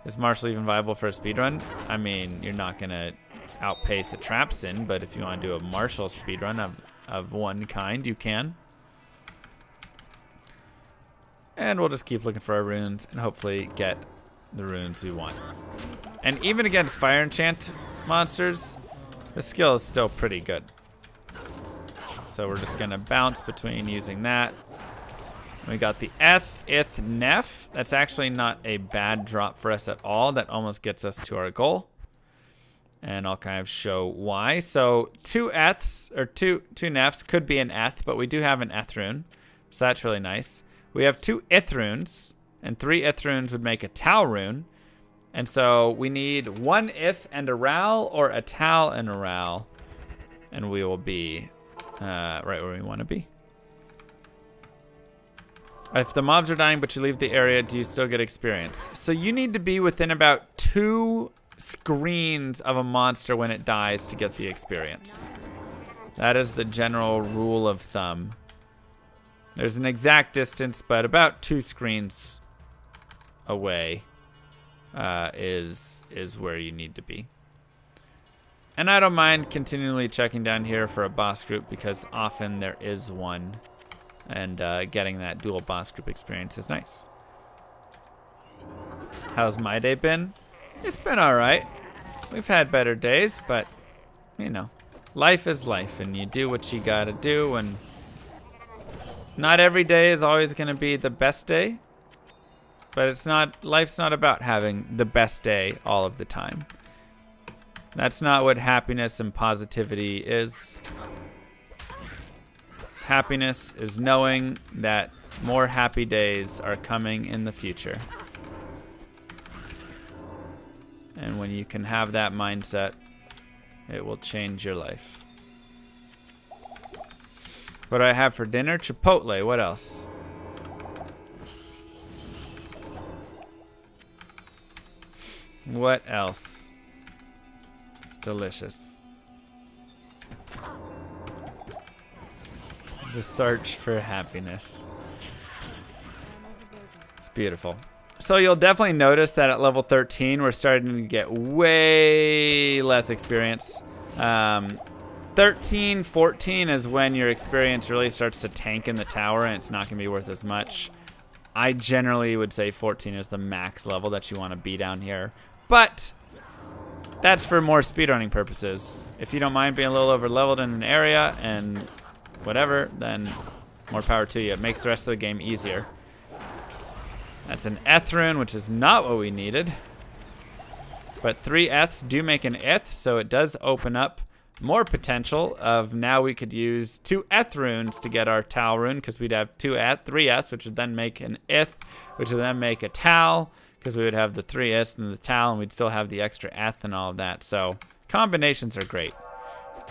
Is Marshall even viable for a speedrun? I mean, you're not going to outpace a trap sin, but if you want to do a Marshall speedrun of one kind, you can. And we'll just keep looking for our runes and hopefully get the runes we want. And even against fire enchant monsters, the skill is still pretty good. So we're just gonna bounce between using that. We got the Ith Nef. That's actually not a bad drop for us at all. That almost gets us to our goal. And I'll kind of show why. So 2 Eths, or two Nefs could be an Eth, but we do have an Eth rune. So that's really nice. We have 2 Ith runes, and 3 Ith runes would make a Tal rune. And so we need 1 Ith and a Ral, or a Tal and a Ral. And we will be right where we want to be. If the mobs are dying but you leave the area, do you still get experience? So you need to be within about 2 screens of a monster when it dies to get the experience. That is the general rule of thumb. There's an exact distance, but about 2 screens away is where you need to be. And I don't mind continually checking down here for a boss group because often there is one, and getting that dual boss group experience is nice. How's my day been? It's been alright. We've had better days, but, you know, life is life, and you do what you gotta do, and not every day is always gonna be the best day, but life's not about having the best day all of the time. That's not what happiness and positivity is. Happiness is knowing that more happy days are coming in the future. And when you can have that mindset, it will change your life. What do I have for dinner? Chipotle. What else? What else? It's delicious. The search for happiness. It's beautiful. So you'll definitely notice that at level 13, we're starting to get way less experience. 13, 14 is when your experience really starts to tank in the tower and it's not going to be worth as much. I generally would say 14 is the max level that you want to be down here. But that's for more speedrunning purposes. If you don't mind being a little over leveled in an area and whatever, then more power to you. It makes the rest of the game easier. That's an Eth rune, which is not what we needed. But 3 Eths do make an Ith, so it does open up more potential of now we could use 2 eth runes to get our tal rune, because we'd have 2 eth, 3 eths, which would then make an ith, which would then make a tal, because we would have the 3 eths and the tal, and we'd still have the extra eth and all of that. So combinations are great.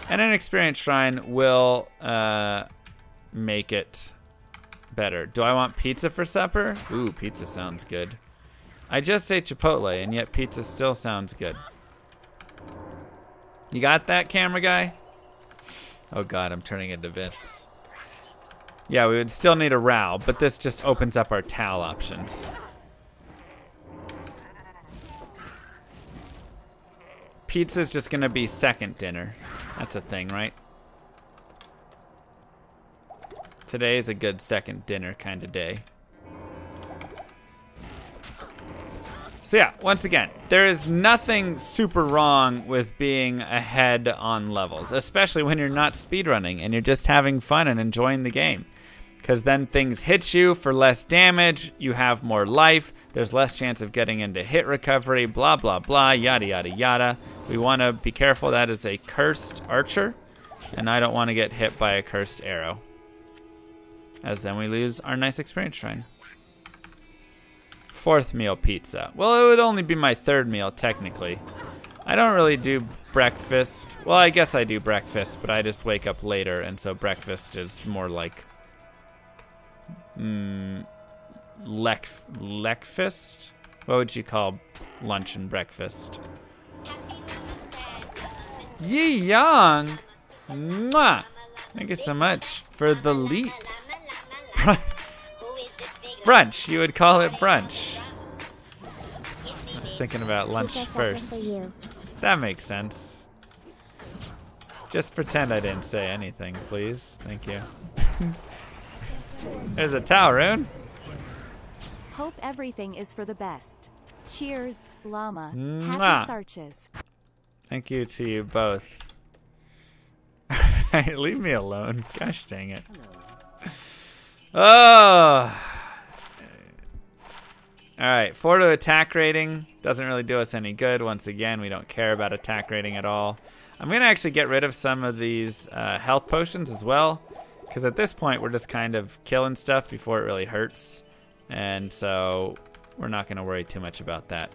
And an experience shrine will make it better. Do I want pizza for supper? Ooh, pizza sounds good. I just ate Chipotle, and yet pizza still sounds good. You got that, camera guy? Oh God, I'm turning into Vince. Yeah, we would still need a row, but this just opens up our tal options. Pizza's just gonna be second dinner. That's a thing, right? Today is a good second dinner kind of day. So yeah, once again, there is nothing super wrong with being ahead on levels, especially when you're not speedrunning and you're just having fun and enjoying the game. Because then things hit you for less damage, you have more life, there's less chance of getting into hit recovery, blah, blah, blah, yada, yada, yada. We want to be careful. That is a cursed archer, and I don't want to get hit by a cursed arrow, as then we lose our nice experience shrine. 4th meal pizza. Well, it would only be my 3rd meal, technically. I don't really do breakfast. Well, I guess I do breakfast, but I just wake up later, and so breakfast is more like lekfist? What would you call lunch and breakfast? Yi Yang! Mwah! Thank you so much for the leet. Brunch, you would call it brunch. I was thinking about lunch first. That makes sense. Just pretend I didn't say anything, please. Thank you. There's a tal rune. Hope everything is for the best. Cheers, llama. Mwah. Happy Sarches. Thank you to you both. Leave me alone. Gosh dang it. Oh. Alright, 4 to attack rating. Doesn't really do us any good. Once again, we don't care about attack rating at all. I'm going to actually get rid of some of these health potions as well. Because at this point, we're just kind of killing stuff before it really hurts. And so, we're not going to worry too much about that.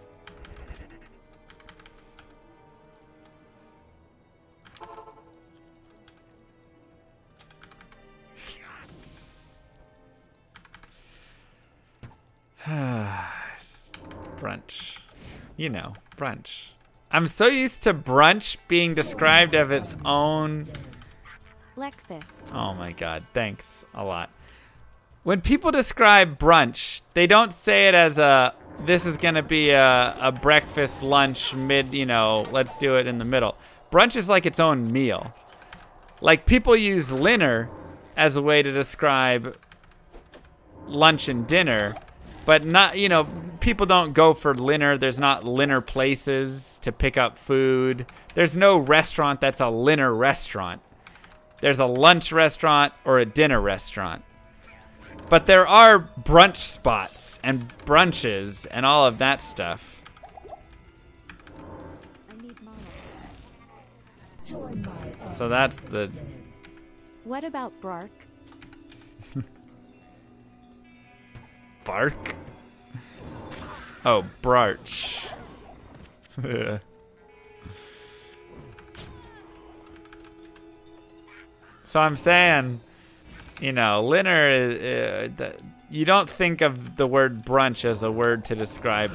Brunch. You know, brunch. I'm so used to brunch being described as its own... Lekfist. Oh my God, thanks a lot. When people describe brunch, they don't say it as a, this is gonna be a breakfast, lunch, mid, you know, let's do it in the middle. Brunch is like its own meal. Like people use dinner as a way to describe lunch and dinner, but not, you know, people don't go for dinner. There's not dinner places to pick up food. There's no restaurant that's a dinner restaurant. There's a lunch restaurant or a dinner restaurant. But there are brunch spots and brunches and all of that stuff. So that's the... What about Bark? Bark? Oh, Brarch. So I'm saying, you know, dinner, you don't think of the word brunch as a word to describe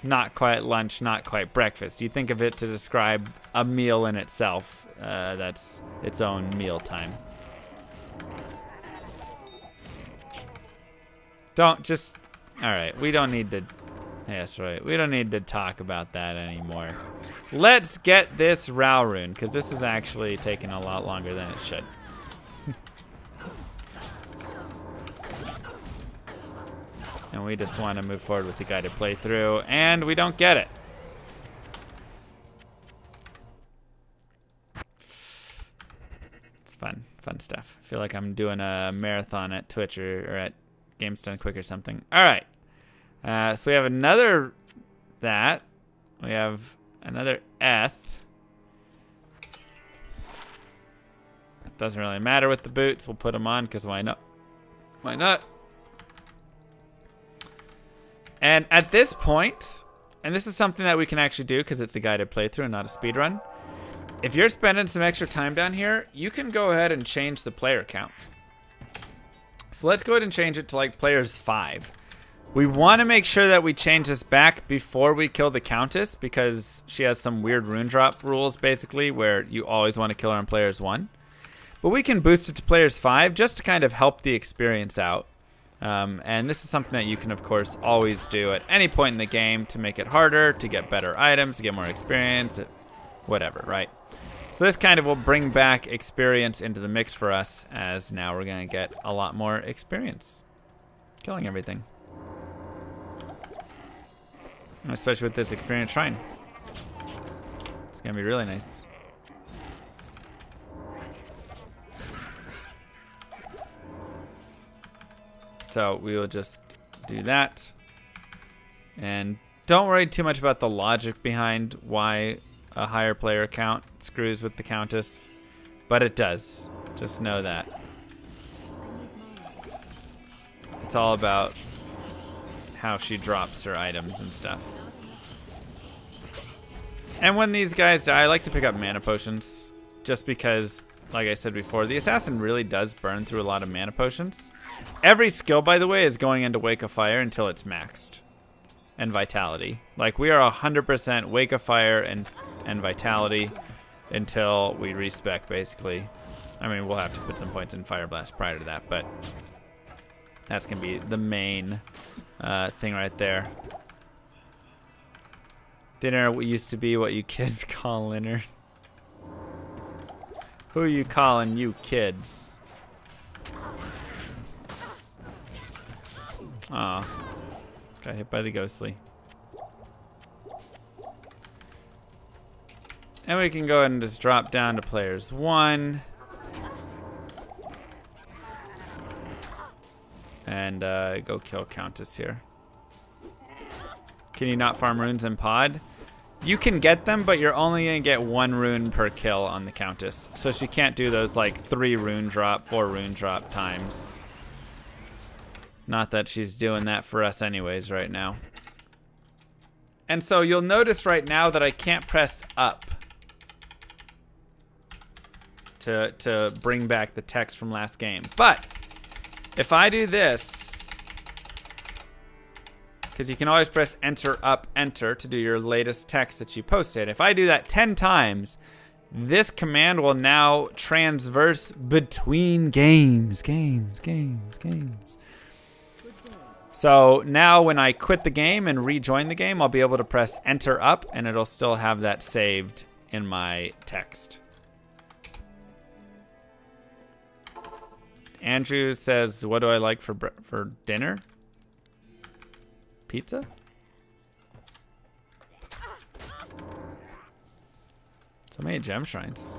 not quite lunch, not quite breakfast. You think of it to describe a meal in itself that's its own meal time. Don't just, all right, we don't need to, yes, right. We don't need to talk about that anymore. Let's get this Rao rune, because this is actually taking a lot longer than it should. And we just want to move forward with the guided playthrough, and we don't get it. It's fun, fun stuff. I feel like I'm doing a marathon at Twitch or at Games Done Quick or something. All right, so we have another that. We have another eth. Doesn't really matter with the boots. We'll put them on because why not? Why not? And at this point, and this is something that we can actually do because it's a guided playthrough and not a speed run. If you're spending some extra time down here, you can go ahead and change the player count. So let's go ahead and change it to like players 5. We want to make sure that we change this back before we kill the Countess because she has some weird rune drop rules basically where you always want to kill her on players 1. But we can boost it to players 5 just to kind of help the experience out. And this is something that you can, of course, always do at any point in the game to make it harder, to get better items, to get more experience, whatever, right? So this kind of will bring back experience into the mix for us as now we're going to get a lot more experience killing everything. Especially with this experience shrine. It's going to be really nice. So we will just do that. And don't worry too much about the logic behind why a higher player count screws with the Countess. But it does. Just know that. It's all about how she drops her items and stuff. And when these guys die, I like to pick up mana potions. Just because, like I said before, the assassin really does burn through a lot of mana potions. Every skill, by the way, is going into Wake of Fire until it's maxed. And Vitality. Like, we are 100% Wake of Fire and Vitality until we respec, basically. I mean, we'll have to put some points in Fire Blast prior to that, but that's going to be the main thing right there. Dinner used to be what you kids call dinner. Who you calling you kids? Aw. Got hit by the ghostly. And we can go ahead and just drop down to players 1. And go kill Countess here. Can you not farm runes in pod? You can get them, but you're only going to get 1 rune per kill on the Countess. So she can't do those like 3 rune drop, 4 rune drop times. Not that she's doing that for us anyways right now. And so you'll notice right now that I can't press up to bring back the text from last game. But if I do this, because you can always press enter up enter to do your latest text that you posted. If I do that 10 times, this command will now transverse between games. So now when I quit the game and rejoin the game, I'll be able to press enter up and it'll still have that saved in my text. Andrew says, what do I like for dinner? Pizza? So many gem shrines.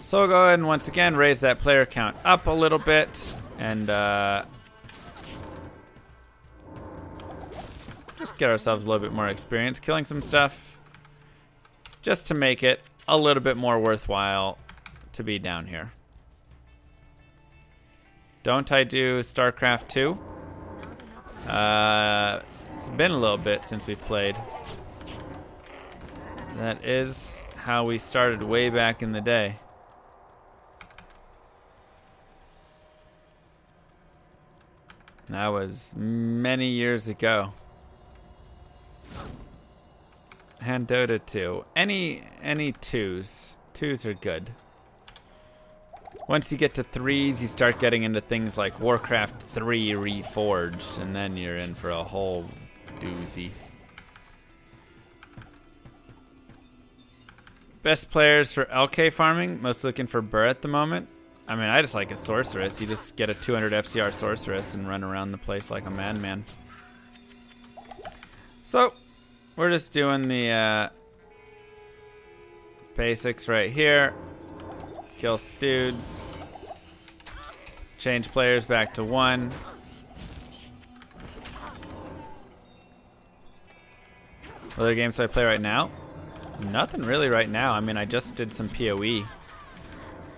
So we'll go ahead and once again raise that player count up a little bit and just get ourselves a little bit more experience killing some stuff just to make it a little bit more worthwhile to be down here. Don't I do StarCraft 2? It's been a little bit since we've played. That is how we started way back in the day. That was many years ago. And Dota 2. Any 2s. 2s are good. Once you get to 3s, you start getting into things like Warcraft 3 Reforged, and then you're in for a whole doozy. Best players for LK farming, most looking for Burr at the moment. I mean, I just like a sorceress. You just get a 200 FCR sorceress and run around the place like a madman. So, we're just doing the basics right here. Kill dudes. Change players back to 1. What other games do I play right now? Nothing really right now. I mean, I just did some PoE.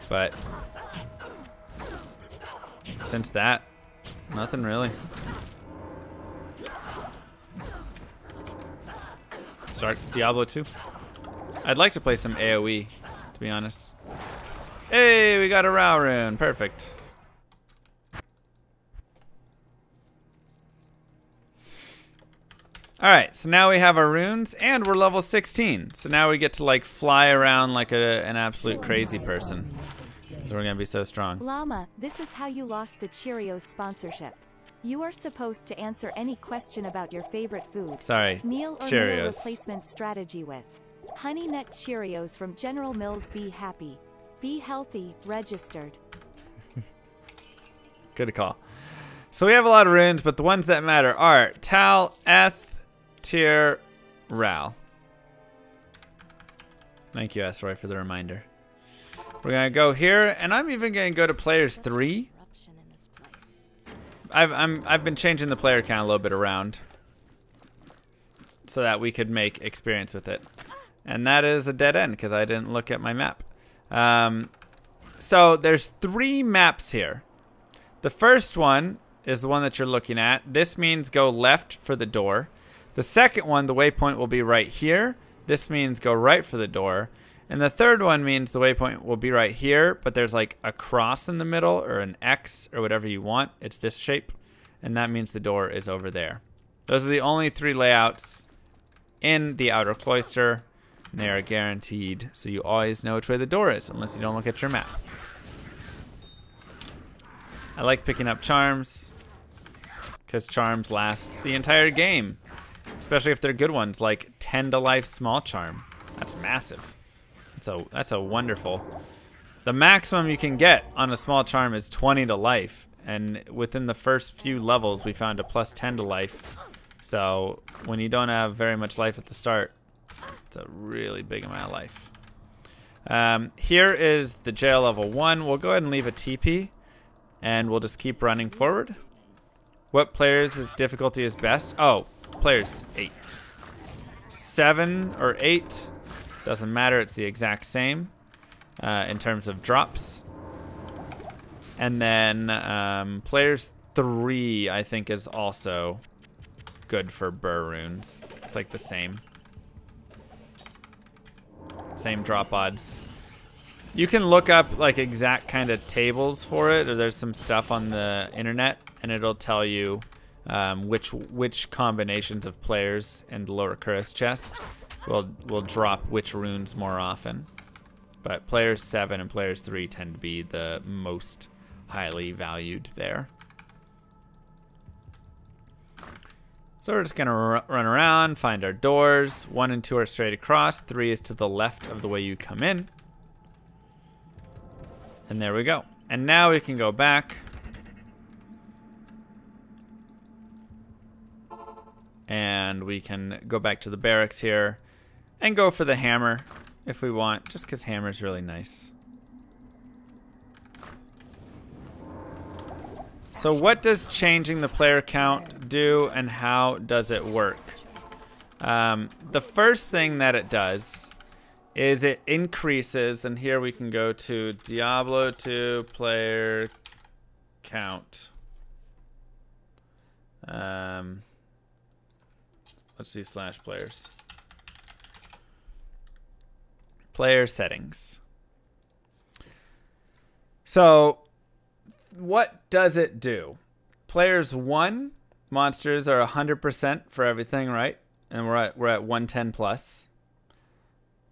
But since that, nothing really. Start Diablo 2. I'd like to play some AoE, to be honest. Hey, we got a Rao rune. Perfect. Alright, so now we have our runes, and we're level 16. So now we get to, like, fly around like an absolute crazy person. So we're gonna be so strong. Llama, this is how you lost the Cheerios sponsorship. You are supposed to answer any question about your favorite food. Sorry, Meal or Cheerios. meal replacement strategy with Honey Nut Cheerios from General Mills. Be happy. Be healthy. Registered. Good call. So we have a lot of runes, but the ones that matter are Tal, Eth, Tyr, Ral. Thank you, Esroy, for the reminder. We're gonna go here, and I'm even gonna go to players 3. I've been changing the player count a little bit around so that we could make experience with it, and that is a dead end because I didn't look at my map. So there's 3 maps here. The first one is the one that you're looking at. This means go left for the door. The second one, the waypoint will be right here. This means go right for the door. And the third one means the waypoint will be right here, but there's like a cross in the middle or an X or whatever you want. It's this shape, and that means the door is over there. Those are the only 3 layouts in the outer cloister, and they are guaranteed, so you always know which way the door is, unless you don't look at your map. I like picking up charms, because charms last the entire game. Especially if they're good ones, like 10 to life small charm. That's massive. That's a wonderful. The maximum you can get on a small charm is 20 to life. And within the first few levels, we found a plus 10 to life. So when you don't have very much life at the start, it's a really big amount of life. Here is the jail level 1. We'll go ahead and leave a TP. And we'll just keep running forward. What players' difficulty is best? Oh. Players 8. 7 or 8 doesn't matter, it's the exact same in terms of drops. And then players 3 I think is also good for burr runes. It's like the same drop odds. You can look up like exact kind of tables for it, or there's some stuff on the internet and it'll tell you which combinations of players in the lower Curse chest will drop which runes more often. But players 7 and players 3 tend to be the most highly valued there. So we're just gonna run around, find our doors. 1 and 2 are straight across. 3 is to the left of the way you come in. And there we go. And now we can go back. And we can go back to the barracks here and go for the hammer if we want, just because hammer's really nice. So what does changing the player count do, and how does it work? The first thing that it does is it increases, and here we can go to Diablo 2 player count. Let's see /players. Player settings. So what does it do? Players 1 monsters are 100% for everything, right? And we're at 110 plus.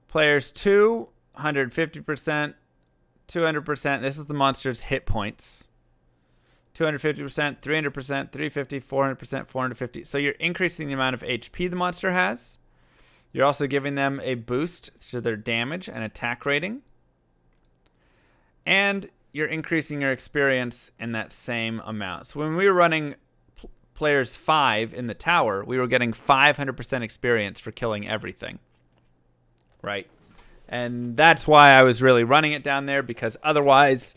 Players 2, 150%, 200%. This is the monster's hit points. 250%, 300%, 350, 400%, 450. So you're increasing the amount of HP the monster has. You're also giving them a boost to their damage and attack rating. And you're increasing your experience in that same amount. So when we were running players 5 in the tower, we were getting 500% experience for killing everything. Right? And that's why I was really running it down there, because otherwise,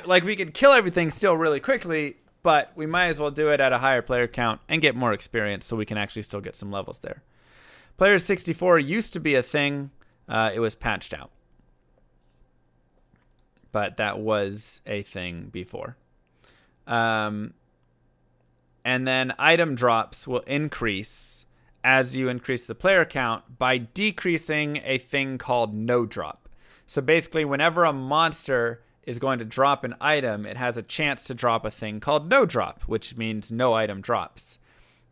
like, we could kill everything still really quickly, but we might as well do it at a higher player count and get more experience so we can actually still get some levels there. Player 64 used to be a thing. It was patched out. but that was a thing before. And then item drops will increase as you increase the player count by decreasing a thing called no drop. So basically, whenever a monster is going to drop an item, it has a chance to drop a thing called no drop, which means no item drops.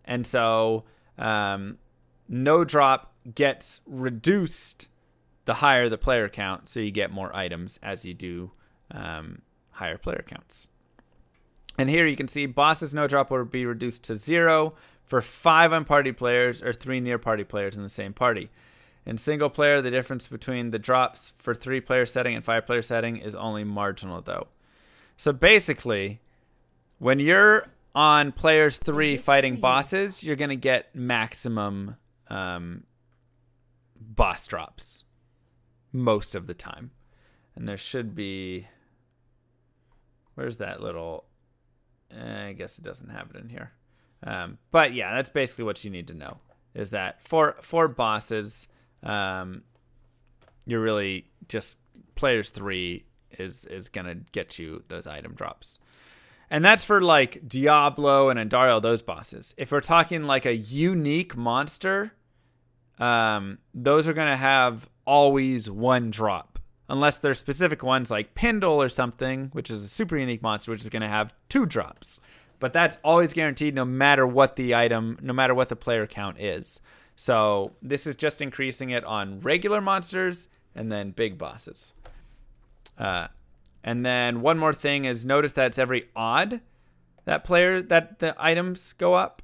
And so no drop gets reduced the higher the player count, so you get more items as you do higher player counts. And here you can see bosses no drop will be reduced to 0 for 5 unparty players or 3 near party players in the same party. In single player, the difference between the drops for 3-player setting and 5-player setting is only marginal, though. So basically, when you're on players 3 fighting bosses, you're going to get maximum boss drops most of the time. And there should be... Where's that little... I guess it doesn't have it in here. But yeah, that's basically what you need to know, is that for bosses, you're really just players 3 is going to get you those item drops. And that's for like Diablo and Andariel, those bosses. If we're talking like a unique monster, those are going to have always 1 drop. Unless there's specific ones like Pindle or something, which is a super unique monster, which is going to have 2 drops. But that's always guaranteed no matter what the item, no matter what the player count is. So this is just increasing it on regular monsters and then big bosses. And then one more thing is notice that it's every odd that the items go up.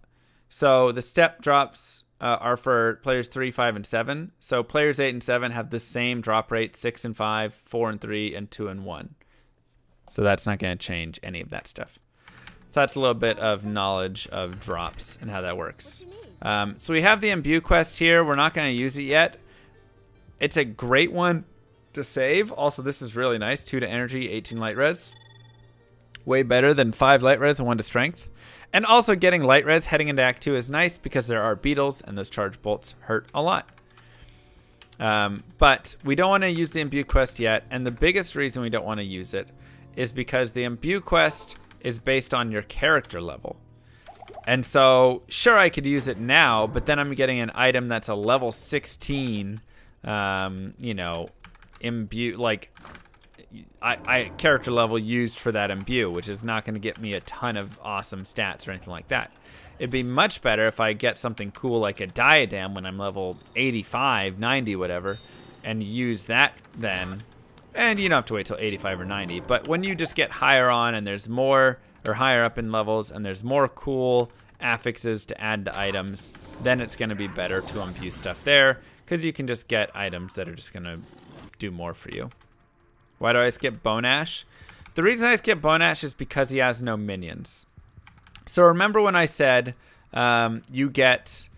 So the step drops are for players 3, 5, and 7. So players 8 and 7 have the same drop rate, 6 and 5, 4 and 3, and 2 and 1. So that's not going to change any of that stuff. So that's a little bit of knowledge of drops and how that works. So we have the Imbue quest here. We're not going to use it yet. It's a great one to save. Also, this is really nice. 2 to energy, 18 light res. Way better than 5 light res and 1 to strength. And also getting light res heading into Act 2 is nice because there are beetles and those charge bolts hurt a lot. But we don't want to use the Imbue quest yet. And the biggest reason we don't want to use it is because the Imbue quest is based on your character level. And so, sure, I could use it now, but then I'm getting an item that's a level 16, you know, imbue, like, I character level used for that imbue, which is not going to get me a ton of awesome stats or anything like that. It'd be much better if I get something cool like a diadem when I'm level 85, 90, whatever, and use that then. And you don't have to wait till 85 or 90, but when you just get higher on and there's more, or higher up in levels, and there's more cool affixes to add to items, then it's going to be better to imbue stuff there, because you can just get items that are just going to do more for you. Why do I skip Bone Ash? The reason I skip Bone Ash is because he has no minions. So remember when I said you get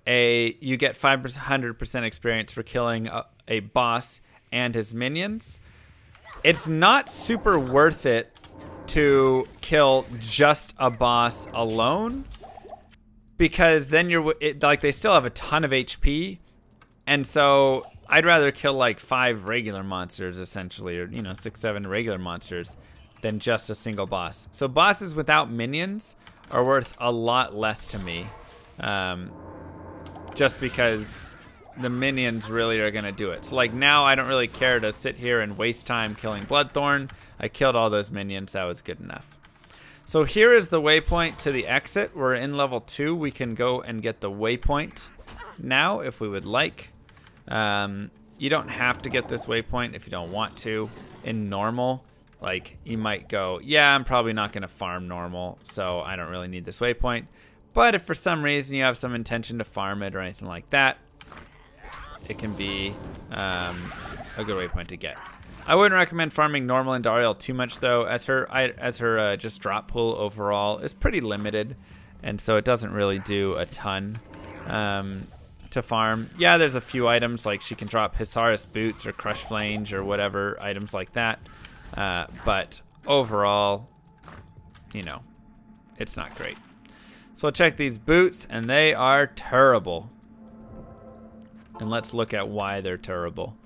500% experience for killing a boss and his minions? It's not super worth it to kill just a boss alone, because then like they still have a ton of HP, and so I'd rather kill like 5 regular monsters essentially, or 6, 7 regular monsters than just a single boss. So bosses without minions are worth a lot less to me, just because the minions really are gonna do it. So like now I don't really care to sit here and waste time killing Bloodthorn. I killed all those minions, that was good enough. So here is the waypoint to the exit. We're in level 2. We can go and get the waypoint now if we would like. You don't have to get this waypoint if you don't want to. In normal, like you might go, yeah, I'm probably not gonna farm normal, so I don't really need this waypoint. But if for some reason you have some intention to farm it or anything like that, it can be a good waypoint to get. I wouldn't recommend farming normal and Andariel too much though, as her just drop pool overall is pretty limited, and so it doesn't really do a ton to farm. Yeah, there's a few items like she can drop Hisaris boots or Crush Flange or whatever items like that, but overall, it's not great. So let's check these boots, and they are terrible. And let's look at why they're terrible.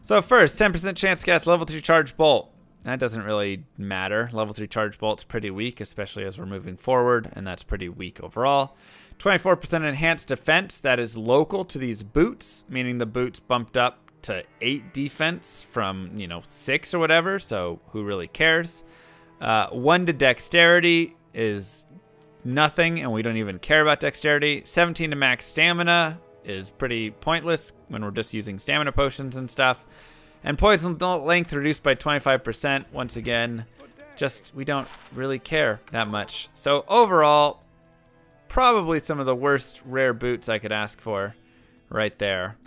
So first, 10% chance to cast level 3 charge bolt. that doesn't really matter. Level 3 charge bolt's pretty weak, especially as we're moving forward, and that's pretty weak overall. 24% enhanced defense, that is local to these boots, meaning the boots bumped up to 8 defense from, you know, 6 or whatever, so who really cares? 1 to dexterity is nothing, and we don't even care about dexterity. 17 to max stamina is pretty pointless when we're just using stamina potions and stuff. And poison length reduced by 25%. Once again, just we don't really care that much. So overall, probably some of the worst rare boots I could ask for right there.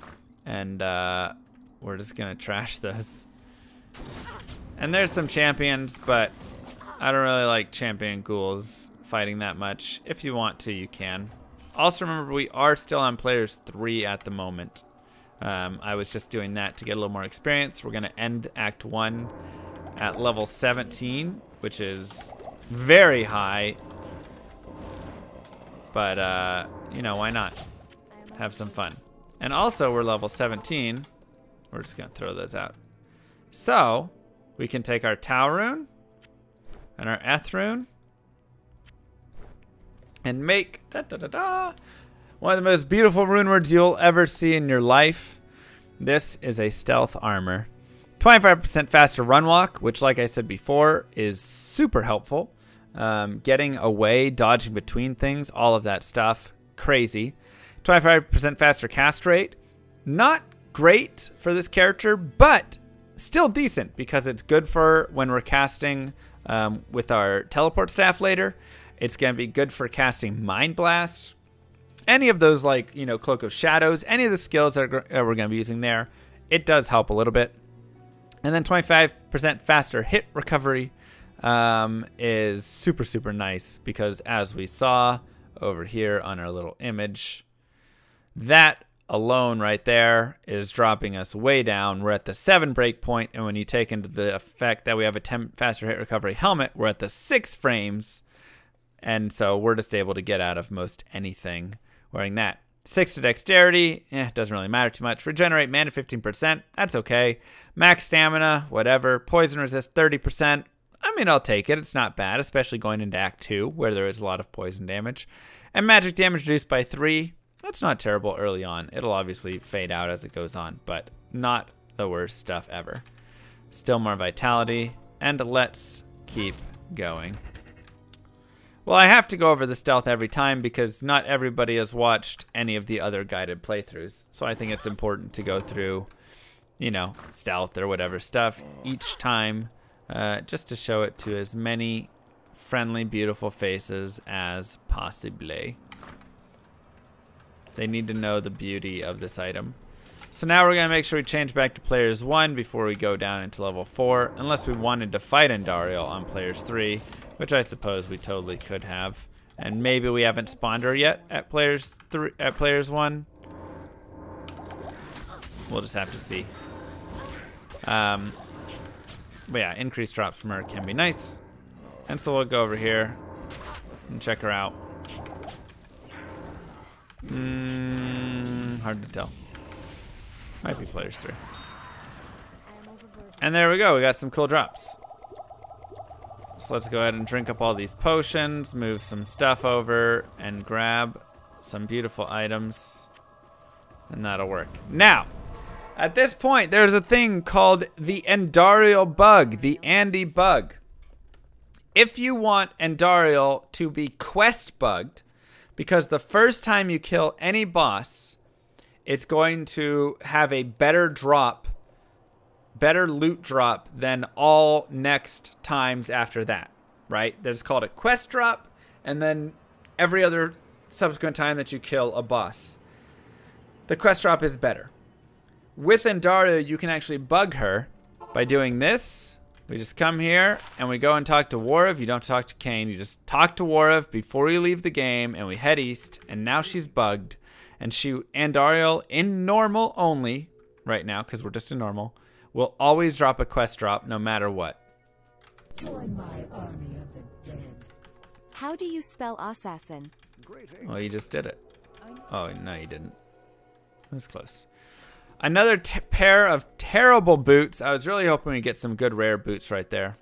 And we're just going to trash those. And there's some champions, but I don't really like champion ghouls fighting that much. If you want to, you can. Also remember, we are still on players 3 at the moment. I was just doing that to get a little more experience. We're going to end Act 1 at level 17, which is very high. But, you know, why not? Have some fun. And also, we're level 17. We're just going to throw those out. So, we can take our Tau rune and our Eth rune and make one of the most beautiful rune words you'll ever see in your life. This is a stealth armor. 25% faster run walk, which, like I said before, is super helpful. Getting away, dodging between things, all of that stuff, crazy. 25% faster cast rate. Not great for this character, but still decent because it's good for when we're casting with our teleport staff later. It's going to be good for casting Mind Blast. Any of those, like, you know, Cloak of Shadows, any of the skills that we're going to be using there, it does help a little bit. And then 25% faster hit recovery is super, super nice because as we saw over here on our little image, that alone right there is dropping us way down. We're at the 7 breakpoint, and when you take into the effect that we have a 10 faster hit recovery helmet, we're at the 6 frames. And so we're just able to get out of most anything wearing that. 6 to dexterity, doesn't really matter too much. Regenerate mana 15%, that's okay. Max stamina, whatever. Poison resist 30%. I mean, I'll take it. It's not bad, especially going into Act 2 where there is a lot of poison damage. And magic damage reduced by 3. That's not terrible early on. It'll obviously fade out as it goes on, but not the worst stuff ever. Still more vitality, and let's keep going. Well, I have to go over the stealth every time because not everybody has watched any of the other guided playthroughs. So I think it's important to go through, you know, stealth or whatever stuff each time just to show it to as many friendly, beautiful faces as possible. They need to know the beauty of this item. So now we're going to make sure we change back to players 1 before we go down into level 4, unless we wanted to fight Andariel on players 3, which I suppose we totally could have. And maybe we haven't spawned her yet at players 1. We'll just have to see. But yeah, increased drops from her can be nice. And so we'll go over here and check her out. Hard to tell. Might be players 3. And there we go. We got some cool drops. So let's go ahead and drink up all these potions, move some stuff over, and grab some beautiful items. And that'll work. Now, at this point, there's a thing called the Andariel bug, the Andy bug. If you want Andariel to be quest bugged, because the first time you kill any boss, it's going to have a better drop, better loot drop than all next times after that, right? There's called a quest drop, and then every other subsequent time that you kill a boss, the quest drop is better. With Andariel, you can actually bug her by doing this. We just come here and we go and talk to Warav. You don't talk to Kain. You just talk to Warav before you leave the game, and we head east. And now she's bugged, and Andariel in normal only right now, because we're just in normal, will always drop a quest drop no matter what. Join my army of the dead. How do you spell assassin? Well, you just did it. Oh, no, you didn't. It was close. Another pair of terrible boots. I was really hoping we'd get some good rare boots right there.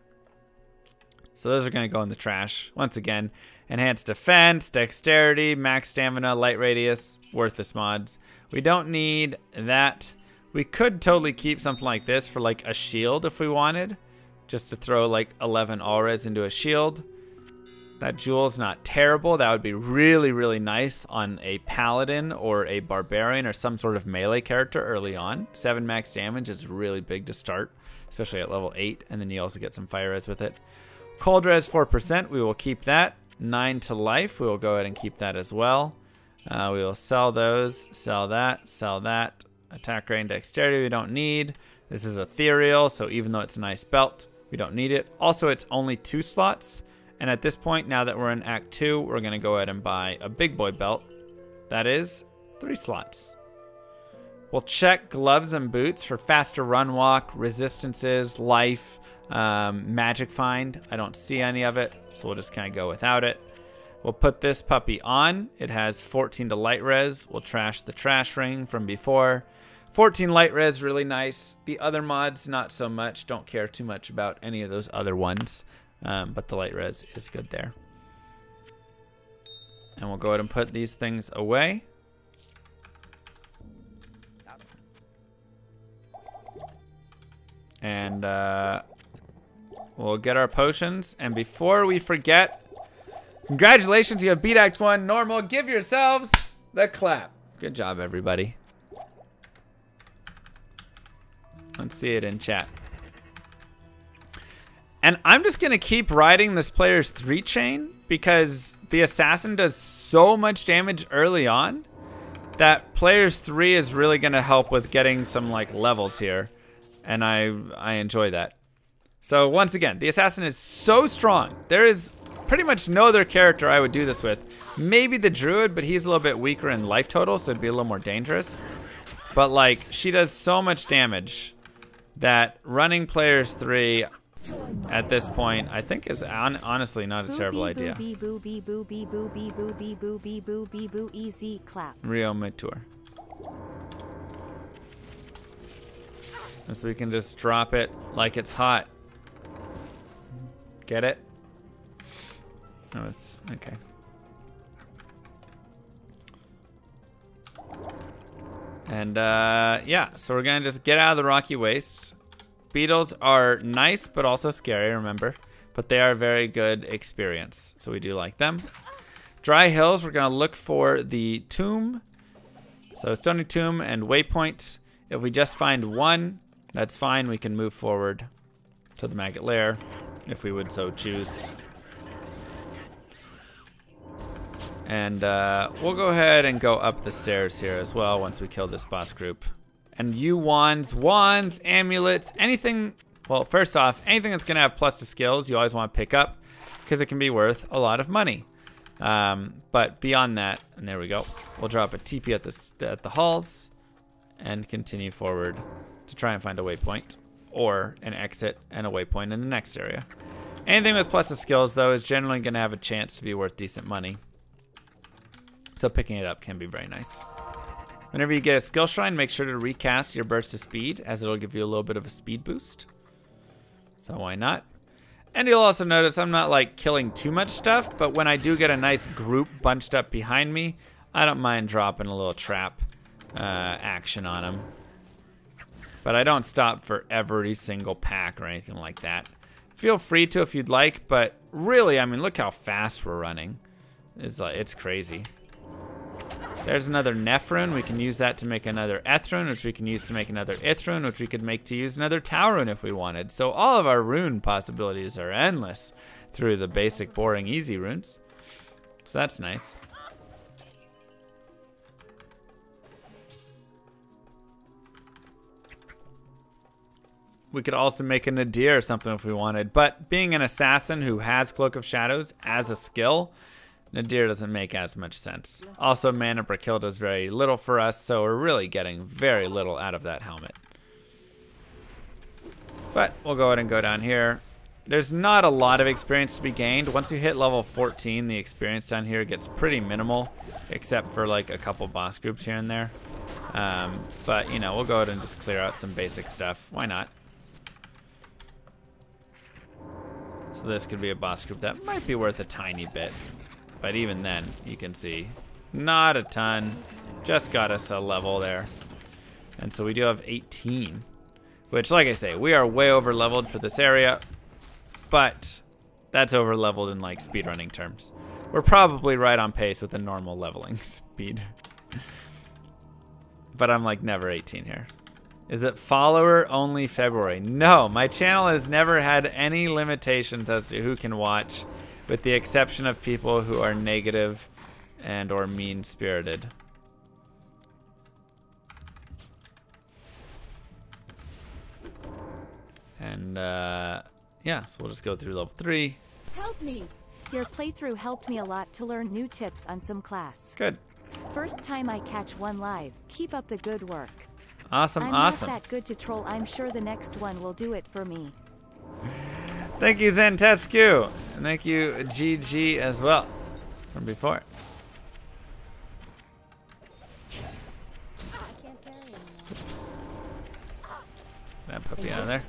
So those are going to go in the trash. Once again, enhanced defense, dexterity, max stamina, light radius, worthless mods. We don't need that. We could totally keep something like this for like a shield if we wanted. Just to throw like 11 all-reds into a shield. That jewel's not terrible. That would be really, really nice on a paladin or a barbarian or some sort of melee character early on. 7 max damage is really big to start, especially at level 8. And then you also get some fire res with it. Cold res 4%, we will keep that. 9 to life, we will go ahead and keep that as well. We will sell those, sell that, sell that. Attack rate and dexterity we don't need. This is ethereal, so even though it's a nice belt, we don't need it. Also, it's only 2 slots. And at this point, now that we're in Act 2, we're going to go ahead and buy a big boy belt. That is 3 slots. We'll check gloves and boots for faster run walk, resistances, life, magic find. I don't see any of it, so we'll just kind of go without it. We'll put this puppy on. It has 14 to light res. We'll trash the trash ring from before. 14 light res, really nice. The other mods, not so much. Don't care too much about any of those other ones. But the light res is good there. And we'll go ahead and put these things away. And we'll get our potions. And before we forget, congratulations, you have beat Act 1 normal. Give yourselves the clap. Good job, everybody. Let's see it in chat. And I'm just going to keep riding this player's 3 chain because the assassin does so much damage early on that player's 3 is really going to help with getting some like levels here. And I enjoy that. So once again, the assassin is so strong. There is pretty much no other character I would do this with. Maybe the druid, but he's a little bit weaker in life total, so it'd be a little more dangerous. But like, she does so much damage that running players 3 at this point, I think is honestly not a terrible idea. Easy clap. Rio Mature. So we can just drop it like it's hot. Get it? Oh, it's okay. And yeah, so we're gonna just get out of the rocky waste. Beetles are nice, but also scary, remember. But they are a very good experience, so we do like them. Dry hills, we're gonna look for the tomb. So Stony Tomb and Waypoint. If we just find one, that's fine. We can move forward to the Maggot Lair, if we would so choose. And we'll go ahead and go up the stairs here as well once we kill this boss group. And you wands, amulets, anything, well, first off, anything that's gonna have plus to skills, you always wanna pick up because it can be worth a lot of money. But beyond that, and there we go, we'll drop a TP at the halls and continue forward to try and find a waypoint or an exit and a waypoint in the next area. Anything with plus to skills though is generally gonna have a chance to be worth decent money. So picking it up can be very nice. Whenever you get a skill shrine, make sure to recast your burst of speed, as it'll give you a little bit of a speed boost. So why not? And you'll also notice I'm not like killing too much stuff, but when I do get a nice group bunched up behind me, I don't mind dropping a little trap action on them. But I don't stop for every single pack or anything like that. Feel free to if you'd like, but really, I mean, look how fast we're running. It's crazy. There's another Neph rune. We can use that to make another Eth rune, which we can use to make another Ith rune, which we could make to use another Tau rune if we wanted. So all of our rune possibilities are endless through the basic, boring, easy runes. So that's nice. We could also make a Nadir or something if we wanted. But being an assassin who has Cloak of Shadows as a skill, Nadir doesn't make as much sense. Also, mana per kill does very little for us, so we're really getting very little out of that helmet. But we'll go ahead and go down here. There's not a lot of experience to be gained. Once you hit level 14, the experience down here gets pretty minimal, except for like a couple boss groups here and there. But, you know, we'll go ahead and just clear out some basic stuff. Why not? So this could be a boss group that might be worth a tiny bit. But even then, you can see, not a ton. Just got us a level there. And so we do have 18. Which, like I say, we are way over leveled for this area. But that's over leveled in like speedrunning terms. We're probably right on pace with the normal leveling speed. But I'm like never 18 here. Is it follower only February? No, my channel has never had any limitations as to who can watch, with the exception of people who are negative and or mean-spirited. And yeah, so we'll just go through level 3. Help me! Your playthrough helped me a lot to learn new tips on some class. Good. First time I catch one live. Keep up the good work. Awesome, I'm awesome. not that good to troll. I'm sure the next one will do it for me. Thank you, Zentescu. And thank you, GG, as well, from before. Oops. That puppy out of there.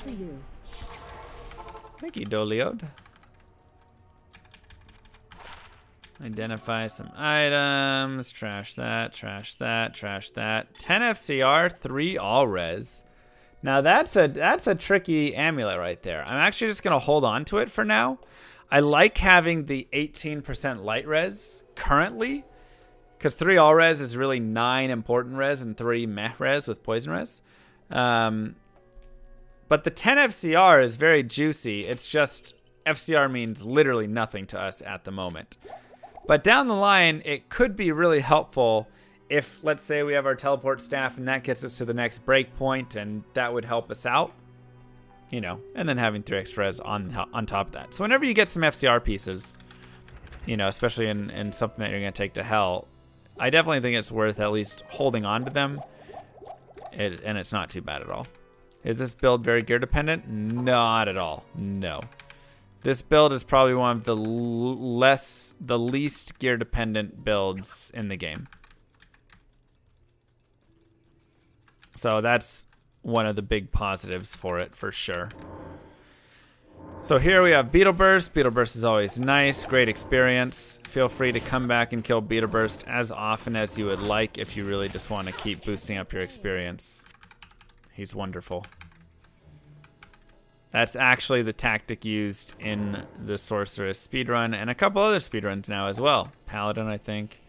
Thank you, Doliod. Identify some items. Trash that, trash that, trash that. 10 FCR, 3 all res. Now that's a tricky amulet right there. I'm actually just gonna hold on to it for now. I like having the 18% light res currently, because 3 all res is really 9 important res and 3 meh res with poison res. But the 10 FCR is very juicy. It's just FCR means literally nothing to us at the moment. But down the line, it could be really helpful if, let's say, we have our teleport staff and that gets us to the next breakpoint, and that would help us out, you know, and then having 3 extra res on top of that. So whenever you get some FCR pieces, you know, especially in something that you're going to take to hell, I definitely think it's worth at least holding on to them, and it's not too bad at all. Is this build very gear dependent? Not at all. No. This build is probably one of the least gear dependent builds in the game. So that's one of the big positives for it, for sure. So here we have Beetle Burst. Beetle Burst is always nice, great experience. Feel free to come back and kill Beetle Burst as often as you would like if you really just want to keep boosting up your experience. He's wonderful. That's actually the tactic used in the Sorceress speedrun and a couple other speedruns now as well. Paladin, I think.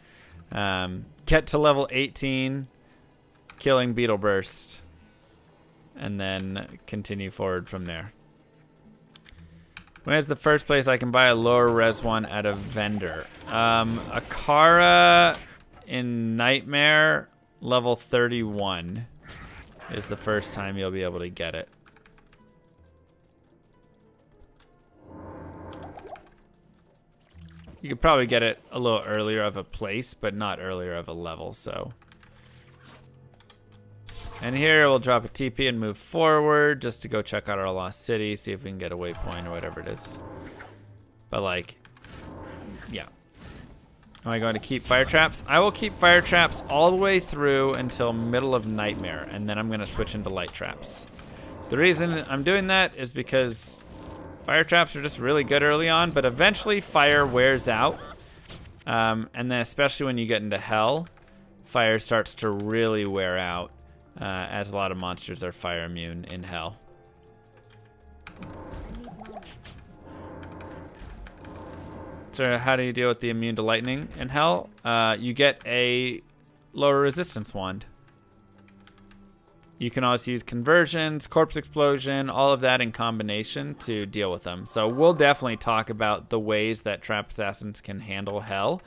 Get to level 18, killing Beetle Burst, and then continue forward from there. Where's the first place I can buy a lower res one at a vendor? Akara in Nightmare, level 31 is the first time you'll be able to get it. You could probably get it a little earlier of a place, but not earlier of a level, so. And here we'll drop a TP and move forward just to go check out our lost city, see if we can get a waypoint or whatever it is. But like, yeah. Am I going to keep fire traps? I will keep fire traps all the way through until middle of Nightmare, and then I'm going to switch into light traps. The reason I'm doing that is because fire traps are just really good early on, but eventually fire wears out. And then especially when you get into hell, fire starts to really wear out, as a lot of monsters are fire immune in hell. So how do you deal with the immune to lightning in hell? You get a lower resistance wand. You can also use conversions, corpse explosion, all of that in combination to deal with them. So we'll definitely talk about the ways that trap assassins can handle hell.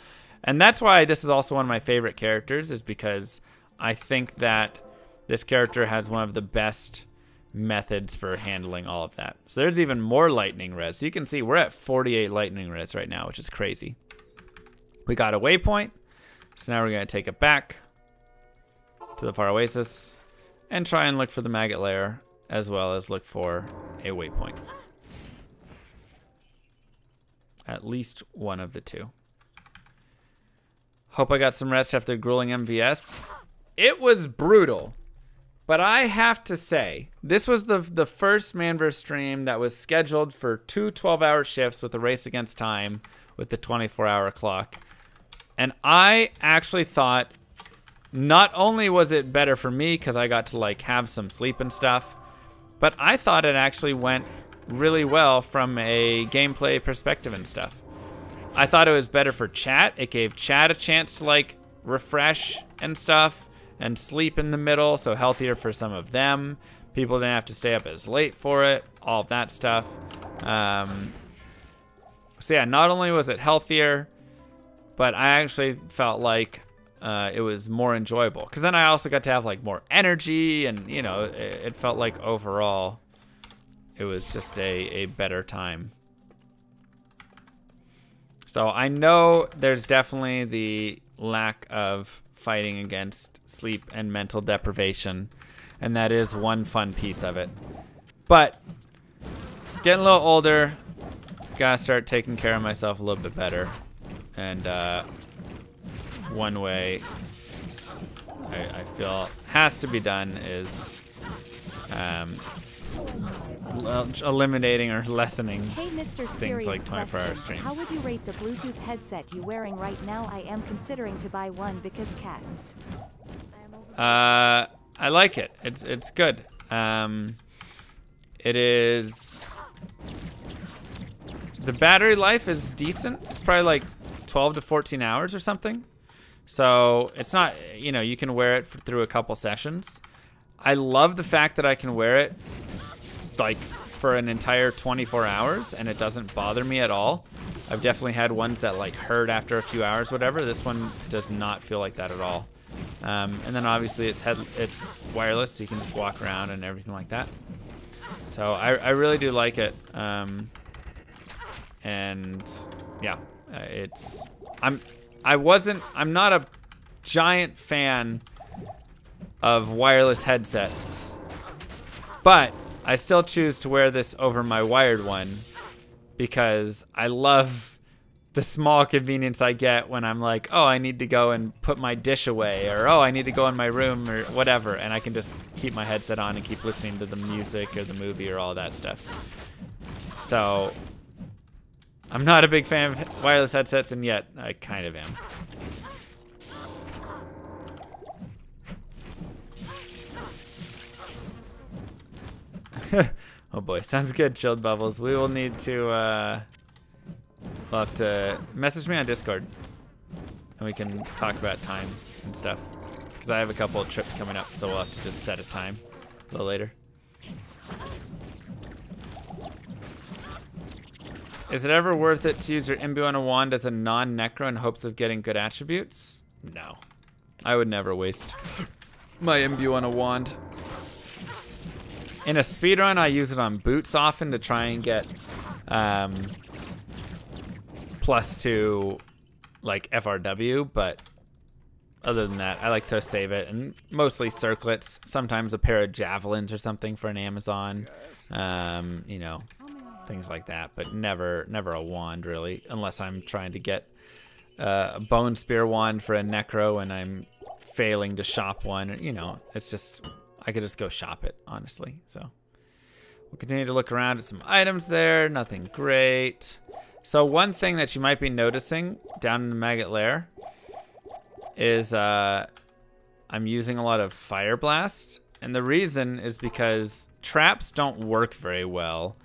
And that's why this is also one of my favorite characters, is because I think that this character has one of the best methods for handling all of that. So there's even more lightning res. So you can see we're at 48 lightning res right now, which is crazy. We got a waypoint. So now we're going to take it back to the Far Oasis and try and look for the maggot lair, as well as look for a waypoint. At least one of the two. Hope I got some rest after grueling MVS. it was brutal. But I have to say, this was the first Manverse stream that was scheduled for 2 12-hour shifts with a race against time with the 24-hour clock. And I actually thought not only was it better for me because I got to like have some sleep and stuff, but I thought it actually went really well from a gameplay perspective and stuff. I thought it was better for chat. It gave chat a chance to like refresh and stuff and sleep in the middle, so healthier for some of them. People didn't have to stay up as late for it, all of that stuff. So yeah, not only was it healthier, but I actually felt like it was more enjoyable. Because then I also got to have like more energy, and you know, it felt like overall it was just a better time. So I know there's definitely the lack of fighting against sleep and mental deprivation, and that is one fun piece of it. But getting a little older, gotta start taking care of myself a little bit better. And one way I feel has to be done is eliminating or lessening things like 24-hour streams. How would you rate the Bluetooth headset you're wearing right now? I am considering to buy one because cats. I like it. It's good. It is. The battery life is decent. It's probably like 12 to 14 hours or something. So it's not, you know, you can wear it through a couple sessions. I love the fact that I can wear it like for an entire 24 hours and it doesn't bother me at all. I've definitely had ones that like hurt after a few hours, whatever. This one does not feel like that at all. And then obviously it's wireless, so you can just walk around and everything like that. So I really do like it. And yeah, I'm not a giant fan of wireless headsets, but I still choose to wear this over my wired one because I love the small convenience I get when I'm like, oh, I need to go and put my dish away, or oh, I need to go in my room or whatever, and I can just keep my headset on and keep listening to the music or the movie or all that stuff. So I'm not a big fan of wireless headsets, and yet I kind of am. Oh boy, sounds good, Chilled Bubbles. We will need to, we'll have to message me on Discord, and we can talk about times and stuff. Because I have a couple of trips coming up, so we'll have to just set a time a little later. Is it ever worth it to use your imbue on a wand as a non-necro in hopes of getting good attributes? No. I would never waste my imbue on a wand. In a speedrun, I use it on boots often to try and get +2 like FRW, but other than that, I like to save it, and mostly circlets, sometimes a pair of javelins or something for an Amazon, you know, things like that, but never a wand really, unless I'm trying to get a bone spear wand for a necro and I'm failing to shop one. You know, it's just, I could just go shop it, honestly. So we'll continue to look around at some items there. Nothing great. So one thing that you might be noticing down in the maggot lair is I'm using a lot of fire blast, and the reason is because traps don't work very well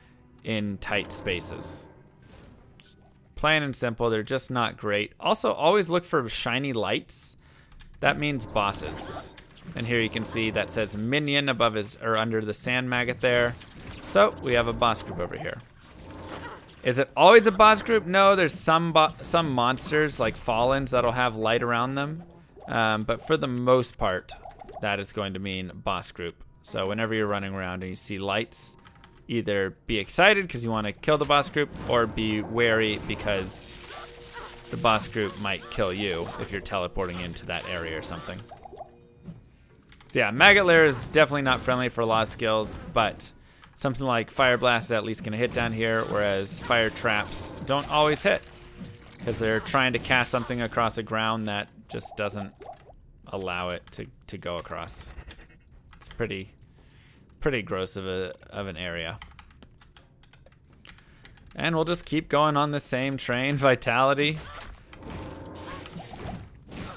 in tight spaces. Plain and simple, they're just not great. Also, always look for shiny lights. That means bosses. And here you can see that says minion above his, or under the sand maggot there. So we have a boss group over here. Is it always a boss group? No, there's some monsters like Fallens that'll have light around them. But for the most part, that is going to mean boss group. So whenever you're running around and you see lights, either be excited because you want to kill the boss group, or be wary because the boss group might kill you if you're teleporting into that area or something. So yeah, Maggot Lair is definitely not friendly for a lot of skills, but something like Fire Blast is at least going to hit down here, whereas Fire Traps don't always hit because they're trying to cast something across the ground that just doesn't allow it to go across. It's pretty gross of an area. And we'll just keep going on the same train. Vitality.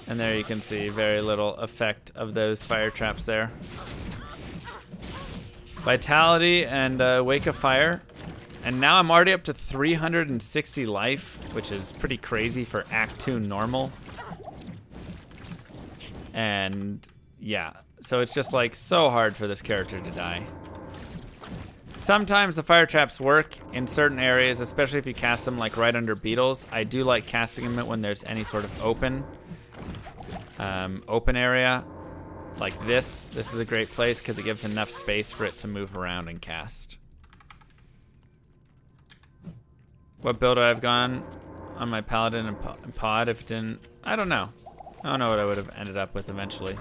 And there you can see very little effect of those fire traps there. Vitality and Wake of Fire. And now I'm already up to 360 life, which is pretty crazy for Act 2 normal. And yeah, so it's just like so hard for this character to die. Sometimes the fire traps work in certain areas, especially if you cast them like right under beetles. I do like casting them when there's any sort of open area like this. This is a great place because it gives enough space for it to move around and cast. What build I've gone on my paladin and pod if it didn't, I don't know. I don't know what I would have ended up with eventually.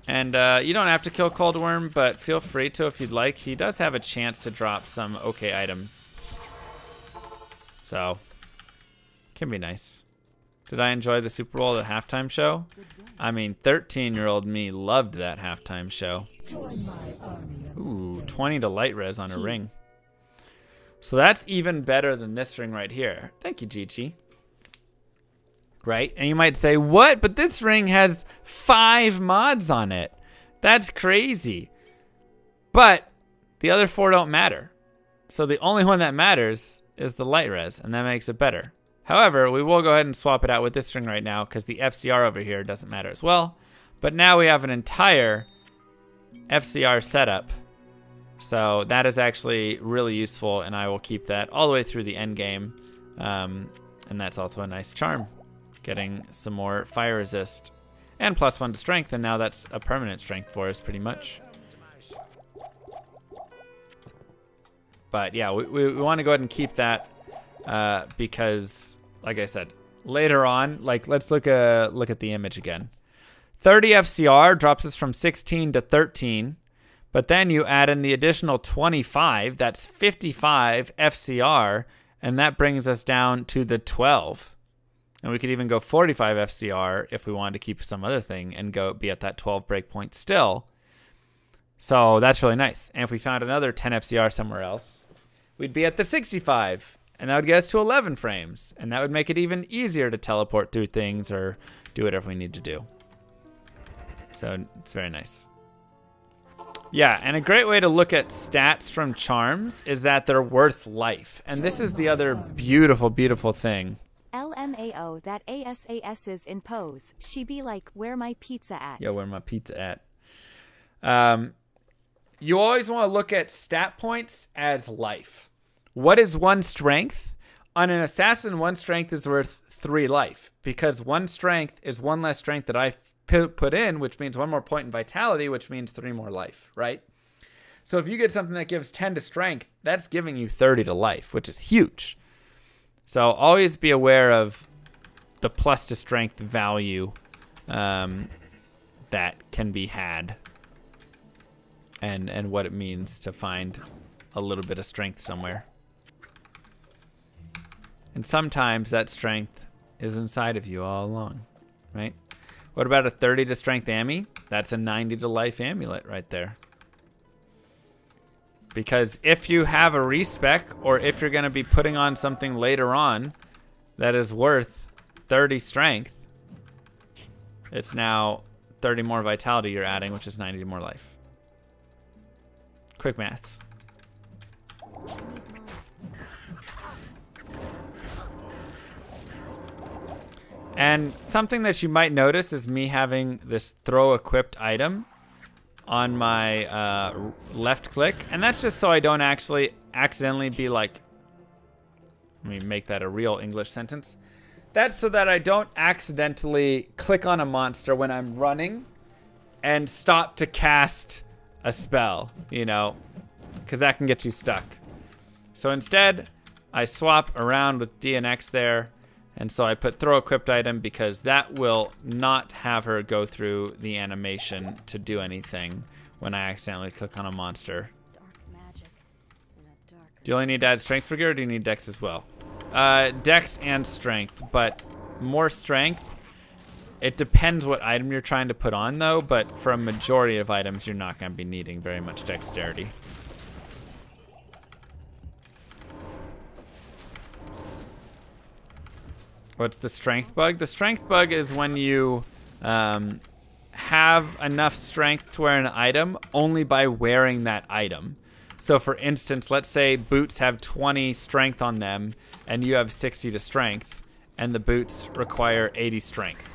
And you don't have to kill Cold Worm, but feel free to if you'd like. He does have a chance to drop some okay items. So, can be nice. Did I enjoy the Super Bowl, the halftime show? I mean, 13-year-old me loved that halftime show. Ooh, 20 to light res on a ring. So that's even better than this ring right here. Thank you, Gigi. Right? And you might say, what? But this ring has 5 mods on it. That's crazy. But the other 4 don't matter. So the only one that matters is the light res, and that makes it better. However, we will go ahead and swap it out with this ring right now because the FCR over here doesn't matter as well. But now we have an entire FCR setup. So that is actually really useful, and I will keep that all the way through the end game. And that's also a nice charm. Getting some more fire resist and +1 to strength, and now that's a permanent strength for us pretty much. But yeah, we want to go ahead and keep that because, like I said, later on, like let's look at the image again. 30 FCR drops us from 16 to 13, but then you add in the additional 25, that's 55 FCR, and that brings us down to the 12. And we could even go 45 FCR if we wanted to keep some other thing and go be at that 12 breakpoint still. So that's really nice. And if we found another 10 FCR somewhere else, we'd be at the 65. And that would get us to 11 frames. And that would make it even easier to teleport through things or do whatever we need to do. So it's very nice. Yeah, and a great way to look at stats from charms is that they're worth life. And this is the other beautiful, beautiful thing. LMAO that ASAS's in pose. She be like, where my pizza at? Yeah, where my pizza at. You always want to look at stat points as life. What is 1 strength? On an assassin, 1 strength is worth 3 life because 1 strength is 1 less strength that I put in, which means 1 more point in vitality, which means 3 more life, right? So if you get something that gives 10 to strength, that's giving you 30 to life, which is huge. So always be aware of the plus to strength value that can be had and what it means to find a little bit of strength somewhere. And sometimes that strength is inside of you all along, right? What about a 30 to strength Ami? That's a 90 to life amulet right there. Because if you have a respec, or if you're going to be putting on something later on that is worth 30 strength, it's now 30 more vitality you're adding, which is 90 more life. Quick maths. And something that you might notice is me having this throw equipped item on my left click, and that's just so I don't actually accidentally be like, let me make that a real English sentence. That's so that I don't accidentally click on a monster when I'm running and stop to cast a spell, you know, because that can get you stuck. So instead, I swap around with D and X there, and so I put throw equipped item because that will not have her go through the animation to do anything when I accidentally click on a monster. Do you only need to add strength for gear, or do you need dex as well? Dex and strength, but more strength. It depends what item you're trying to put on, though, but for a majority of items, you're not going to be needing very much dexterity. What's the strength bug? The strength bug is when you have enough strength to wear an item only by wearing that item. So for instance, let's say boots have 20 strength on them and you have 60 to strength, and the boots require 80 strength.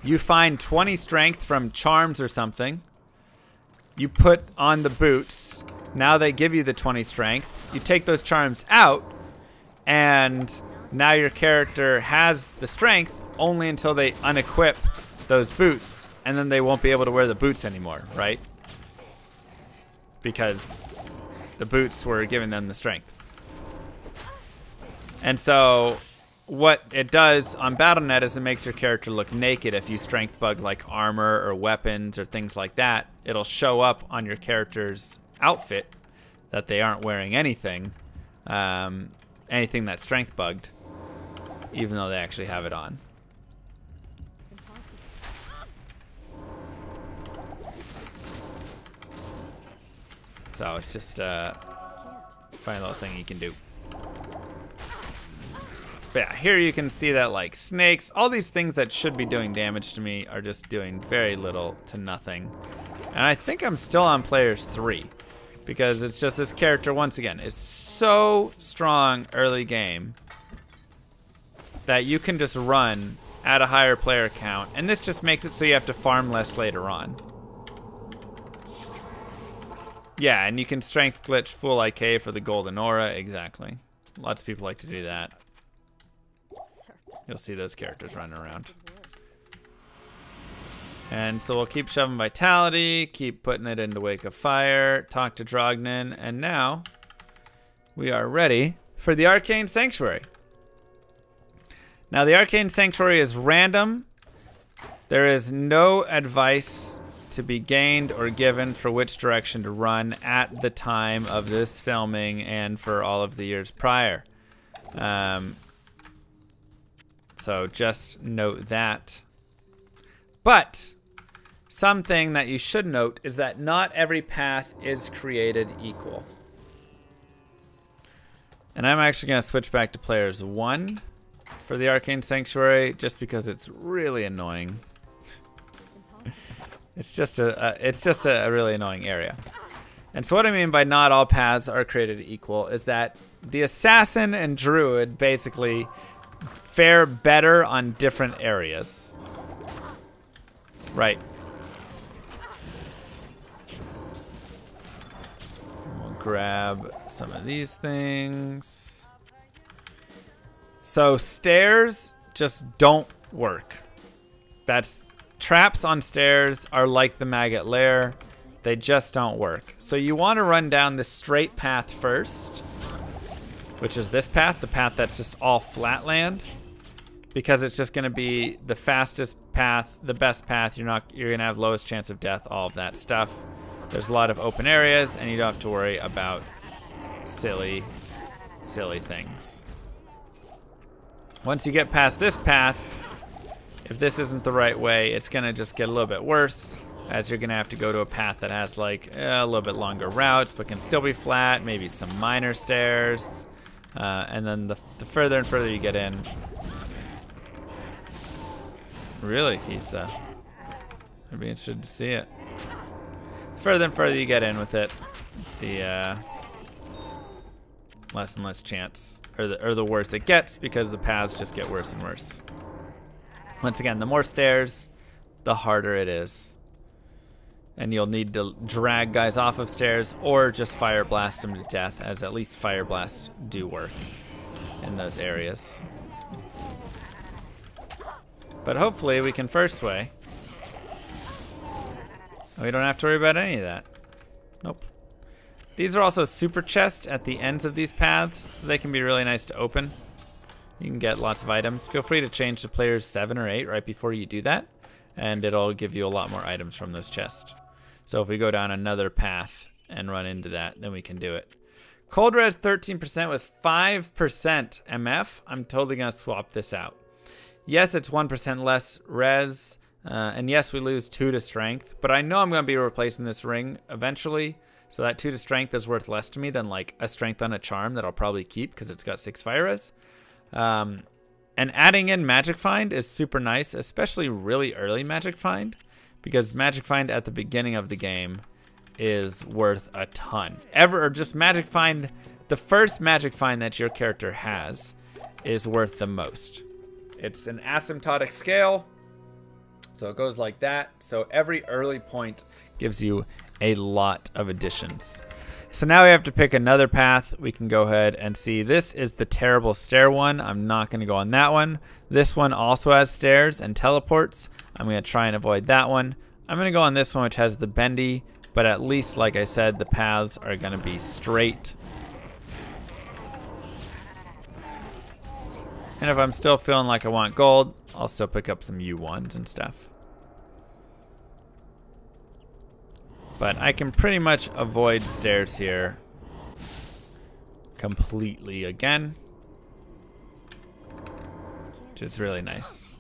You find 20 strength from charms or something. You put on the boots. Now they give you the 20 strength. You take those charms out, and now your character has the strength only until they unequip those boots, and then they won't be able to wear the boots anymore, right? Because the boots were giving them the strength. And so what it does on BattleNet is it makes your character look naked. If you strength bug like armor or weapons or things like that, it'll show up on your character's outfit that they aren't wearing anything, anything that's strength bugged, even though they actually have it on. So it's just a funny little thing you can do. But yeah, here you can see that like snakes, all these things that should be doing damage to me are just doing very little to nothing. And I think I'm still on players 3 because it's just this character, once again, is so strong early game that you can just run at a higher player count. And this just makes it so you have to farm less later on. Yeah, and you can strength glitch full IK for the golden aura, exactly. Lots of people like to do that. You'll see those characters running around. And so we'll keep shoving vitality, keep putting it into Wake of Fire, talk to Drognin, and now we are ready for the Arcane Sanctuary. Now the Arcane Sanctuary is random. There is no advice to be gained or given for which direction to run at the time of this filming and for all of the years prior. So just note that. But something that you should note is that not every path is created equal. And I'm actually going to switch back to players 1 for the Arcane Sanctuary just because it's really annoying. It's just a really annoying area. And so what I mean by not all paths are created equal is that the assassin and druid basically fare better on different areas. Right. We'll grab some of these things. So stairs just don't work. Traps on stairs are like the maggot lair. They just don't work. So you want to run down the straight path first, which is this path, the path that's just all flat land, because it's just going to be the fastest path, the best path. You're going to have lowest chance of death, all of that stuff. There's a lot of open areas, and you don't have to worry about silly things. Once you get past this path, if this isn't the right way, it's going to just get a little bit worse, as you're going to have to go to a path that has like a little bit longer routes, but can still be flat, maybe some minor stairs. And then the further and further you get in. Really, Kisa. I'd be interested to see it. The further and further you get in with it, the less and less chance, or the worse it gets, because the paths just get worse and worse. Once again, the more stairs, the harder it is. And you'll need to drag guys off of stairs or just fire blast them to death, as at least fire blasts do work in those areas. But hopefully we can first way. We don't have to worry about any of that. Nope. These are also super chests at the ends of these paths, so they can be really nice to open. You can get lots of items. Feel free to change to players 7 or 8 right before you do that, and it'll give you a lot more items from those chests. So if we go down another path and run into that, then we can do it. Cold res 13% with 5% MF. I'm totally gonna swap this out. Yes, it's 1% less res, and yes, we lose 2 to strength, but I know I'm going to be replacing this ring eventually, so that 2 to strength is worth less to me than like a strength on a charm that I'll probably keep because it's got 6 fire res. And adding in Magic Find is super nice, especially really early Magic Find, because Magic Find at the beginning of the game is worth a ton. Or just Magic Find, the first Magic Find that your character has is worth the most. It's an asymptotic scale, so it goes like that. So every early point gives you a lot of additions. So now we have to pick another path. We can go ahead and see this is the terrible stair one. I'm not going to go on that one. This one also has stairs and teleports. I'm going to try and avoid that one. I'm going to go on this one, which has the bendy, but at least, like I said, the paths are going to be straight. And if I'm still feeling like I want gold, I'll still pick up some U1s and stuff. But I can pretty much avoid stairs here completely again, which is really nice.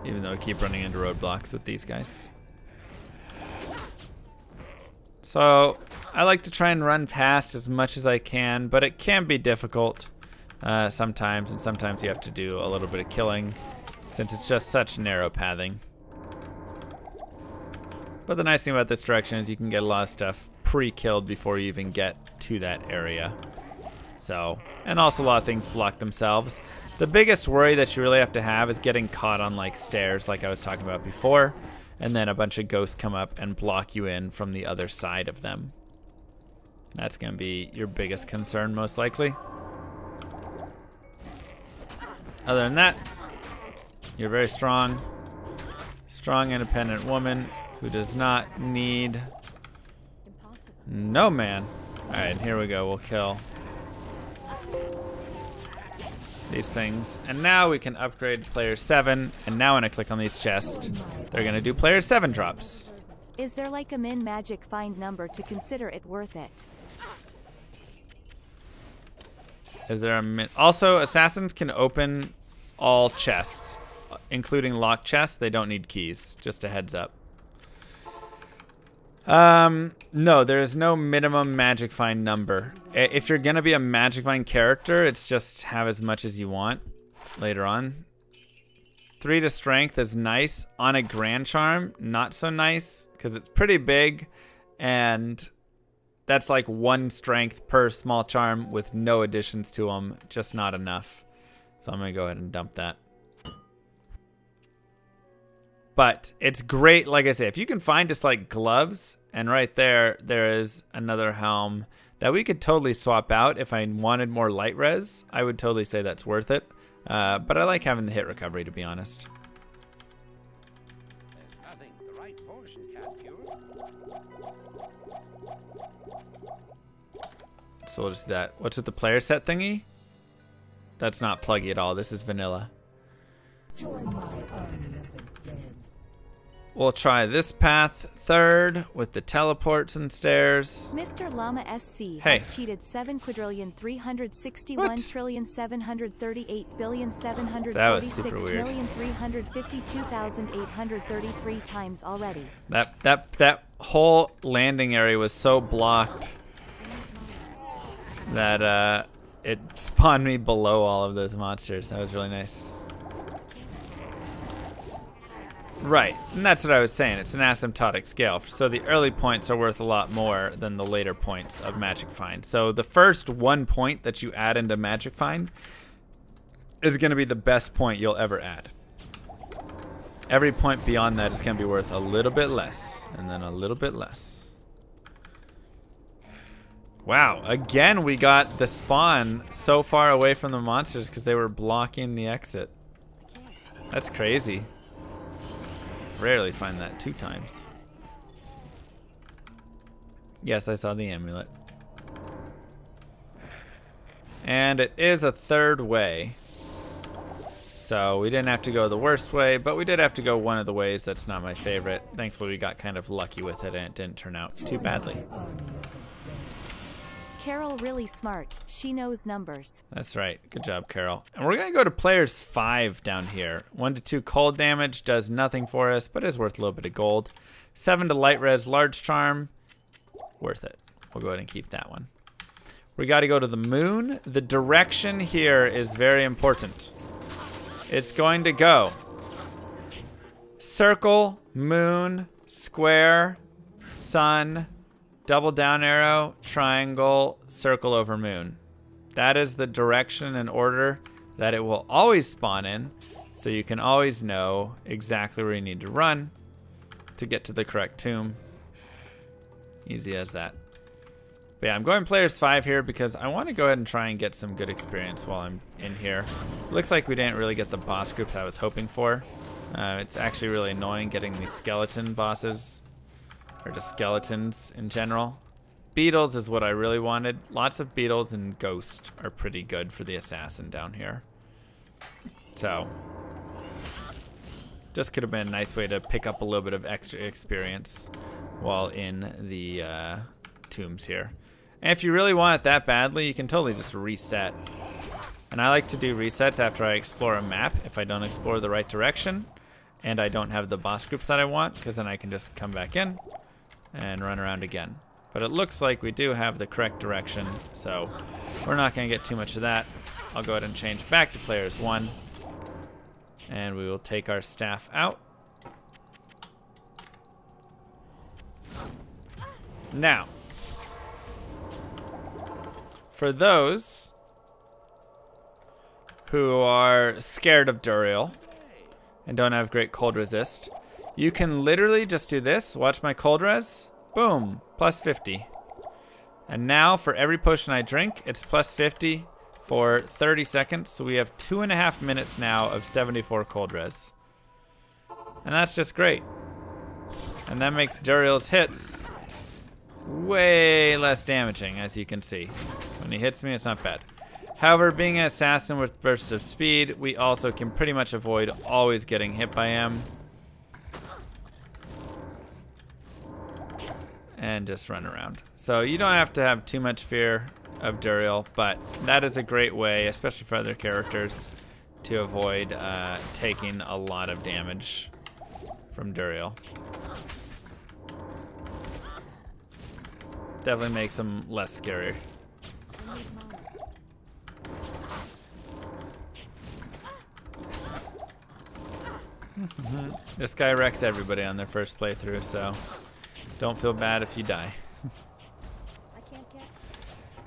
Even though I keep running into roadblocks with these guys. So I like to try and run fast as much as I can, but it can be difficult. Sometimes, and sometimes you have to do a little bit of killing since it's just such narrow pathing. But the nice thing about this direction is you can get a lot of stuff pre-killed before you even get to that area. So, and also a lot of things block themselves. The biggest worry that you really have to have is getting caught on like stairs like I was talking about before, and then a bunch of ghosts come up and block you in from the other side of them. That's going to be your biggest concern most likely. Other than that, you're very strong. Strong, independent woman who does not need no man. Alright, here we go. We'll kill these things. And now we can upgrade to player 7. And now when I click on these chests, they're going to do player 7 drops. Is there like a min magic find number to consider it worth it? Is there a min? Also, assassins can open all chests, including locked chests. They don't need keys. Just a heads up. No, there is no minimum magic find number. If you're gonna be a magic find character, it's just have as much as you want later on. 3 to strength is nice. On a grand charm, not so nice because it's pretty big, and that's like 1 strength per small charm with no additions to them. Just not enough. So I'm going to go ahead and dump that. But it's great, like I say, if you can find just like gloves, and right there, there is another helm that we could totally swap out. If I wanted more light res, I would totally say that's worth it. But I like having the hit recovery, to be honest. So we'll just do that. What's with the player set thingy? That's not pluggy at all. This is vanilla. Join my army of the dead. We'll try this path third with the teleports and stairs. Mr. Llama SC Hey. has cheated 7,361,738,746,353 That was super weird. times already. That whole landing area was so blocked that it spawned me below all of those monsters. That was really nice. Right, and that's what I was saying. It's an asymptotic scale. So the early points are worth a lot more than the later points of Magic Find. So the first 1 point that you add into Magic Find is going to be the best point you'll ever add. Every point beyond that is going to be worth a little bit less, and then a little bit less. Wow, again we got the spawn so far away from the monsters because they were blocking the exit. That's crazy. Rarely find that 2 times. Yes, I saw the amulet. And it is a third way. So we didn't have to go the worst way, but we did have to go one of the ways that's not my favorite. Thankfully we got kind of lucky with it and it didn't turn out too badly. Carol really smart. She knows numbers. That's right. Good job, Carol. And we're going to go to players 5 down here. 1 to 2 cold damage does nothing for us, but is worth a little bit of gold. 7 to light res large charm. Worth it. We'll go ahead and keep that one. We got to go to the moon. The direction here is very important. It's going to go circle, moon, square, sun, double down arrow, triangle, circle over moon. That is the direction and order that it will always spawn in, so you can always know exactly where you need to run to get to the correct tomb. Easy as that. But yeah, I'm going players 5 here because I want to go ahead and try and get some good experience while I'm in here. Looks like we didn't really get the boss groups I was hoping for. It's actually really annoying getting these skeleton bosses, or just skeletons in general. Beetles is what I really wanted. Lots of beetles and ghosts are pretty good for the assassin down here. So, just could have been a nice way to pick up a little bit of extra experience while in the tombs here. And if you really want it that badly, you can totally just reset. And I like to do resets after I explore a map if I don't explore the right direction and I don't have the boss groups that I want, because then I can just come back in and run around again. But it looks like we do have the correct direction, so we're not going to get too much of that. I'll go ahead and change back to players 1, and we will take our staff out. Now, for those who are scared of Duriel and don't have great cold resist, you can literally just do this. Watch my cold res. Boom, plus 50. And now for every potion I drink, it's plus 50 for 30 seconds. So we have 2.5 minutes now of 74 cold res. And that's just great. And that makes Duriel's hits way less damaging, as you can see. When he hits me, it's not bad. However, being an assassin with burst of speed, we also can pretty much avoid always getting hit by him. And just run around. So you don't have to have too much fear of Duriel, but that is a great way, especially for other characters, to avoid taking a lot of damage from Duriel. Definitely makes him less scary. This guy wrecks everybody on their first playthrough, so don't feel bad if you die.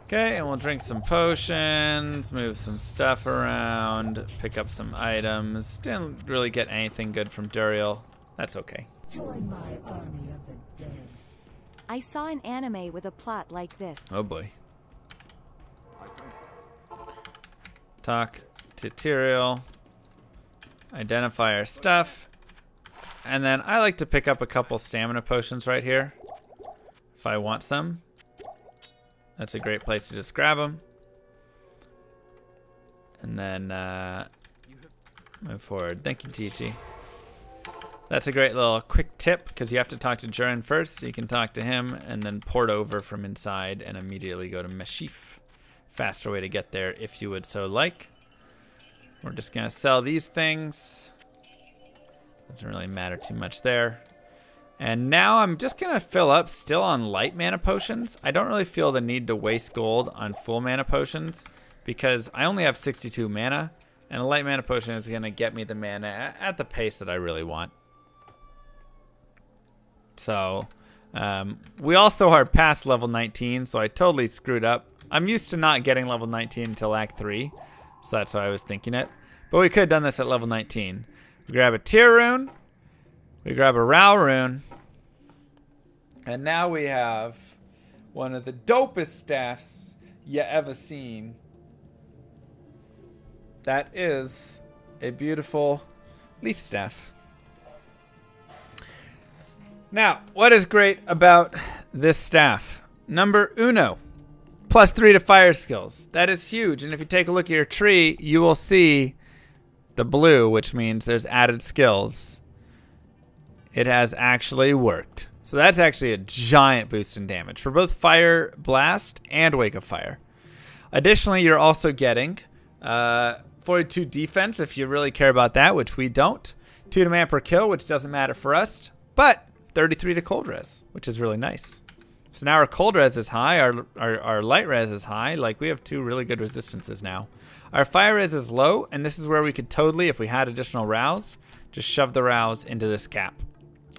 Okay, and we'll drink some potions, move some stuff around, pick up some items. Didn't really get anything good from Duriel. That's okay. Join my army of the dead. I saw an anime with a plot like this. Oh boy. Talk to Tyrael. Identify our stuff. And then I like to pick up a couple stamina potions right here if I want some. That's a great place to just grab them. And then move forward. Thank you, Chi-Chi. That's a great little quick tip, because you have to talk to Jurin first, so you can talk to him and then port over from inside and immediately go to Meshif. Faster way to get there if you would so like. We're just gonna sell these things. Doesn't really matter too much there. And now I'm just gonna fill up still on light mana potions. I don't really feel the need to waste gold on full mana potions because I only have 62 mana, and a light mana potion is gonna get me the mana at the pace that I really want. So we also are past level 19, so I totally screwed up. I'm used to not getting level 19 until Act 3, so that's why I was thinking it. But we could have done this at level 19. We grab a Tier rune, we grab a Rao rune, and now we have one of the dopest staffs you ever seen. That is a beautiful leaf staff. Now, what is great about this staff? Number uno, +3 to fire skills. That is huge. And if you take a look at your tree, you will see the blue, which means there's added skills. It has actually worked. So that's actually a giant boost in damage for both Fire Blast and Wake of Fire. Additionally, you're also getting 42 defense if you really care about that, which we don't. 2 to man per kill, which doesn't matter for us, but 33 to cold res, which is really nice. So now our cold res is high, our light res is high. Like, we have 2 really good resistances now. Our fire res is low, and this is where we could totally, if we had additional rouse, just shove the rouse into this cap.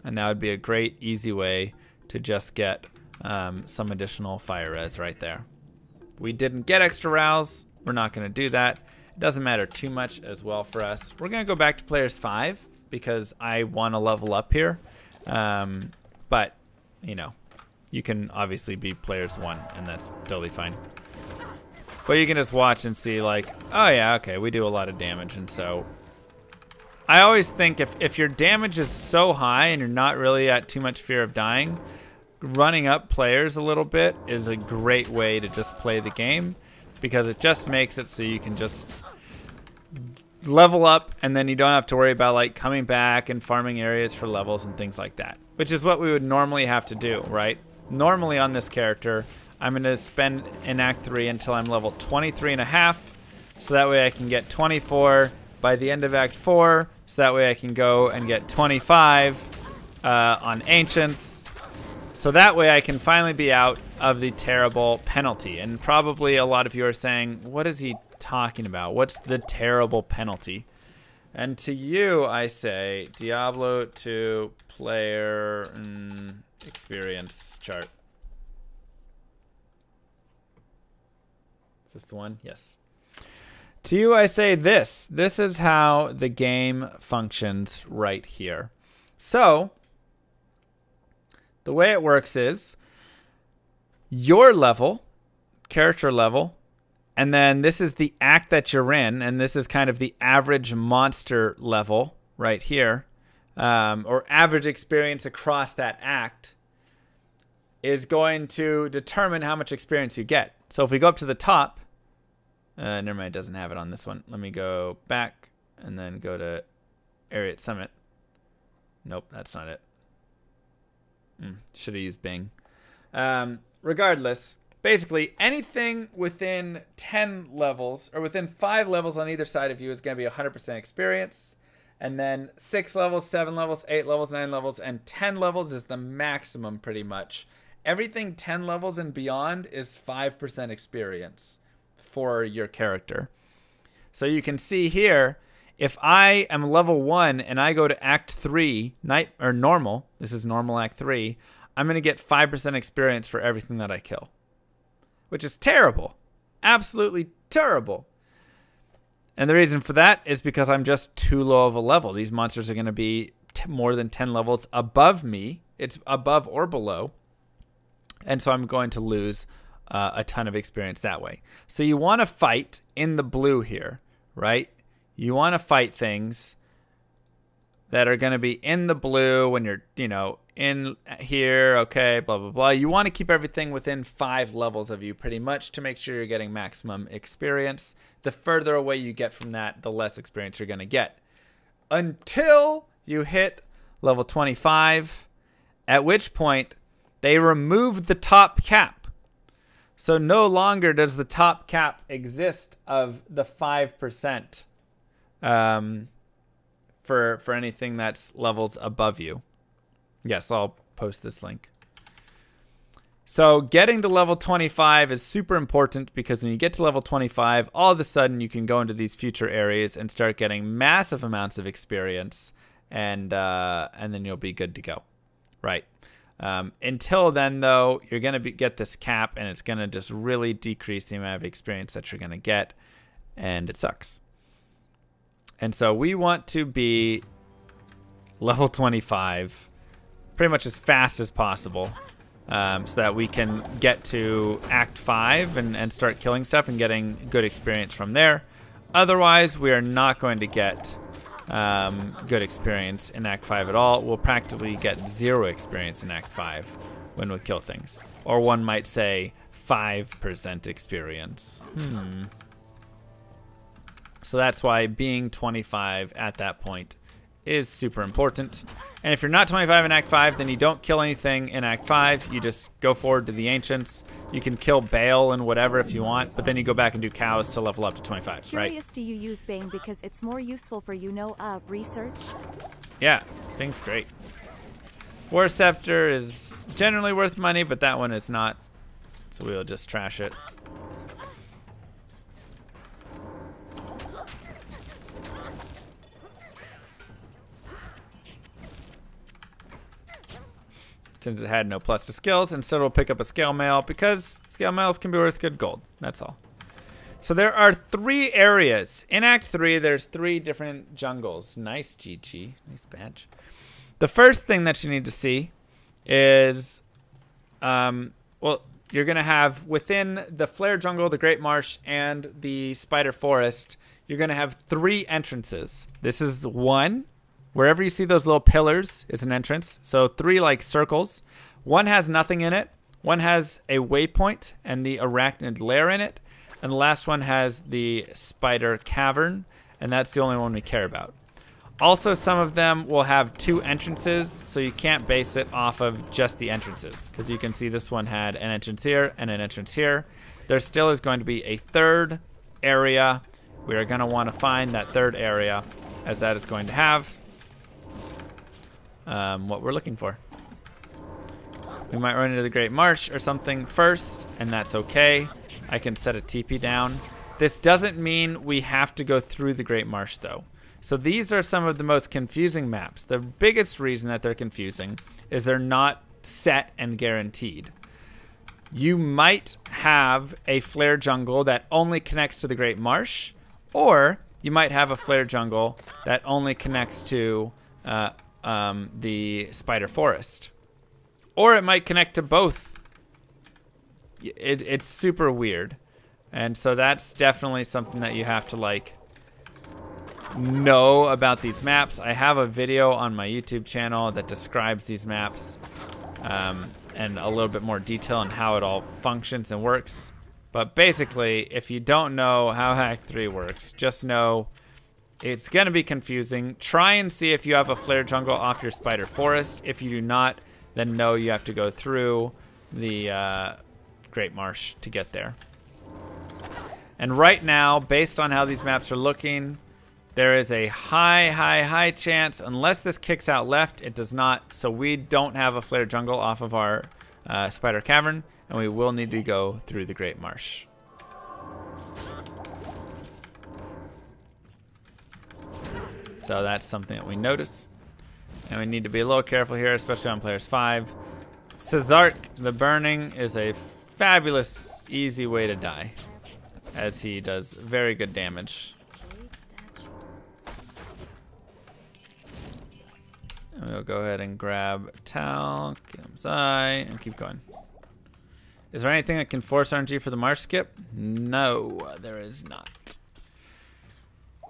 And that would be a great, easy way to just get some additional fire res right there. We didn't get extra rouse. We're not going to do that. It doesn't matter too much as well for us. We're going to go back to players 5 because I want to level up here. But, you know, you can obviously be players 1, and that's totally fine. But you can just watch and see, like, oh yeah, okay, we do a lot of damage. And so I always think if your damage is so high and you're not really at too much fear of dying, running up players a little bit is a great way to just play the game, because it just makes it so you can just level up, and then you don't have to worry about like coming back and farming areas for levels and things like that, which is what we would normally have to do, right? Normally on this character, I'm going to spend in Act 3 until I'm level 23.5, so that way I can get 24 by the end of Act 4, so that way I can go and get 25 on Ancients, so that way I can finally be out of the terrible penalty. And probably a lot of you are saying, what is he talking about? What's the terrible penalty? And to you, I say Diablo 2 player experience chart. Is this the one? Yes. To you, I say this. This is how the game functions right here. So the way it works is your level, character level, and then this is the act that you're in, and this is kind of the average monster level right here, or average experience across that act, is going to determine how much experience you get. So if we go up to the top, never mind, it doesn't have it on this one. Let me go back and then go to Ariat Summit. Nope, that's not it. Should have used Bing. Regardless, basically anything within 10 levels or within 5 levels on either side of you is going to be 100% experience. And then 6 levels, 7 levels, 8 levels, 9 levels, and 10 levels is the maximum pretty much. Everything 10 levels and beyond is 5% experience for your character. So you can see here, if I am level 1 and I go to Act 3, night or normal, this is normal Act 3, I'm going to get 5% experience for everything that I kill, which is terrible. Absolutely terrible. And the reason for that is because I'm just too low of a level. These monsters are going to be more than 10 levels above me. It's above or below. And so I'm going to lose a ton of experience that way. So you want to fight in the blue here, right? You want to fight things that are going to be in the blue when you're, you know, in here, okay, blah, blah, blah. You want to keep everything within 5 levels of you pretty much to make sure you're getting maximum experience. The further away you get from that, the less experience you're going to get. Until you hit level 25, at which point they remove the top cap. So no longer does the top cap exist of the 5% for anything that's levels above you. Yes, I'll post this link. So getting to level 25 is super important, because when you get to level 25, all of a sudden you can go into these future areas and start getting massive amounts of experience, and then you'll be good to go, right? Until then, though, you're going to get this cap, and it's going to just really decrease the amount of experience that you're going to get, and it sucks. And so we want to be level 25 pretty much as fast as possible, so that we can get to Act 5 and start killing stuff and getting good experience from there. Otherwise, we are not going to get good experience in Act 5 at all. We'll practically get 0 experience in Act 5 when we kill things. Or one might say 5% experience. So that's why being 25 at that point is super important. And if you're not 25 in Act 5, then you don't kill anything in Act 5. You just go forward to the Ancients. You can kill Bale and whatever if you want, but then you go back and do cows to level up to 25, right? Curious, do you use Bing because it's more useful for research? Yeah, Bing's great. War Scepter is generally worth money, but that one is not. So we'll just trash it. Since it had no plus to skills, instead we'll pick up a scale mail because scale mails can be worth good gold. That's all. So there are 3 areas. In Act 3, there's 3 different jungles. Nice, GG. Nice badge. The first thing that you need to see is, well, you're going to have within the Flare Jungle, the Great Marsh, and the Spider Forest, you're going to have 3 entrances. This is 1. Wherever you see those little pillars is an entrance. So 3 like circles. 1 has nothing in it. 1 has a waypoint and the arachnid lair in it. And the last one has the spider cavern. And that's the only one we care about. Also, some of them will have 2 entrances. So you can't base it off of just the entrances. Because you can see this one had an entrance here and an entrance here. There still is going to be a 3rd area. We are going to want to find that 3rd area, as that is going to have what we're looking for. We might run into the Great Marsh or something first, and that's okay. I can set a TP down. This doesn't mean we have to go through the Great Marsh, though. So these are some of the most confusing maps. The biggest reason that they're confusing is they're not set and guaranteed. You might have a Flare Jungle that only connects to the Great Marsh, or you might have a Flare Jungle that only connects to the Spider Forest. Or it might connect to both. It's super weird. And so that's definitely something that you have to like know about these maps. I have a video on my YouTube channel that describes these maps and a little bit more detail on how it all functions and works. But basically, if you don't know how Act 3 works, just know it's going to be confusing. Try and see if you have a Flare Jungle off your Spider Forest. If you do not, then know you have to go through the Great Marsh to get there. And right now, based on how these maps are looking, there is a high chance, unless this kicks out left, it does not. So we don't have a Flare Jungle off of our Spider Cavern, and we will need to go through the Great Marsh. So that's something that we notice. And we need to be a little careful here, especially on players 5. Cesark the Burning is a fabulous, easy way to die, as he does very good damage. And we'll go ahead and grab Tal, Zai, and keep going. Is there anything that can force RNG for the Marsh skip? No, there is not.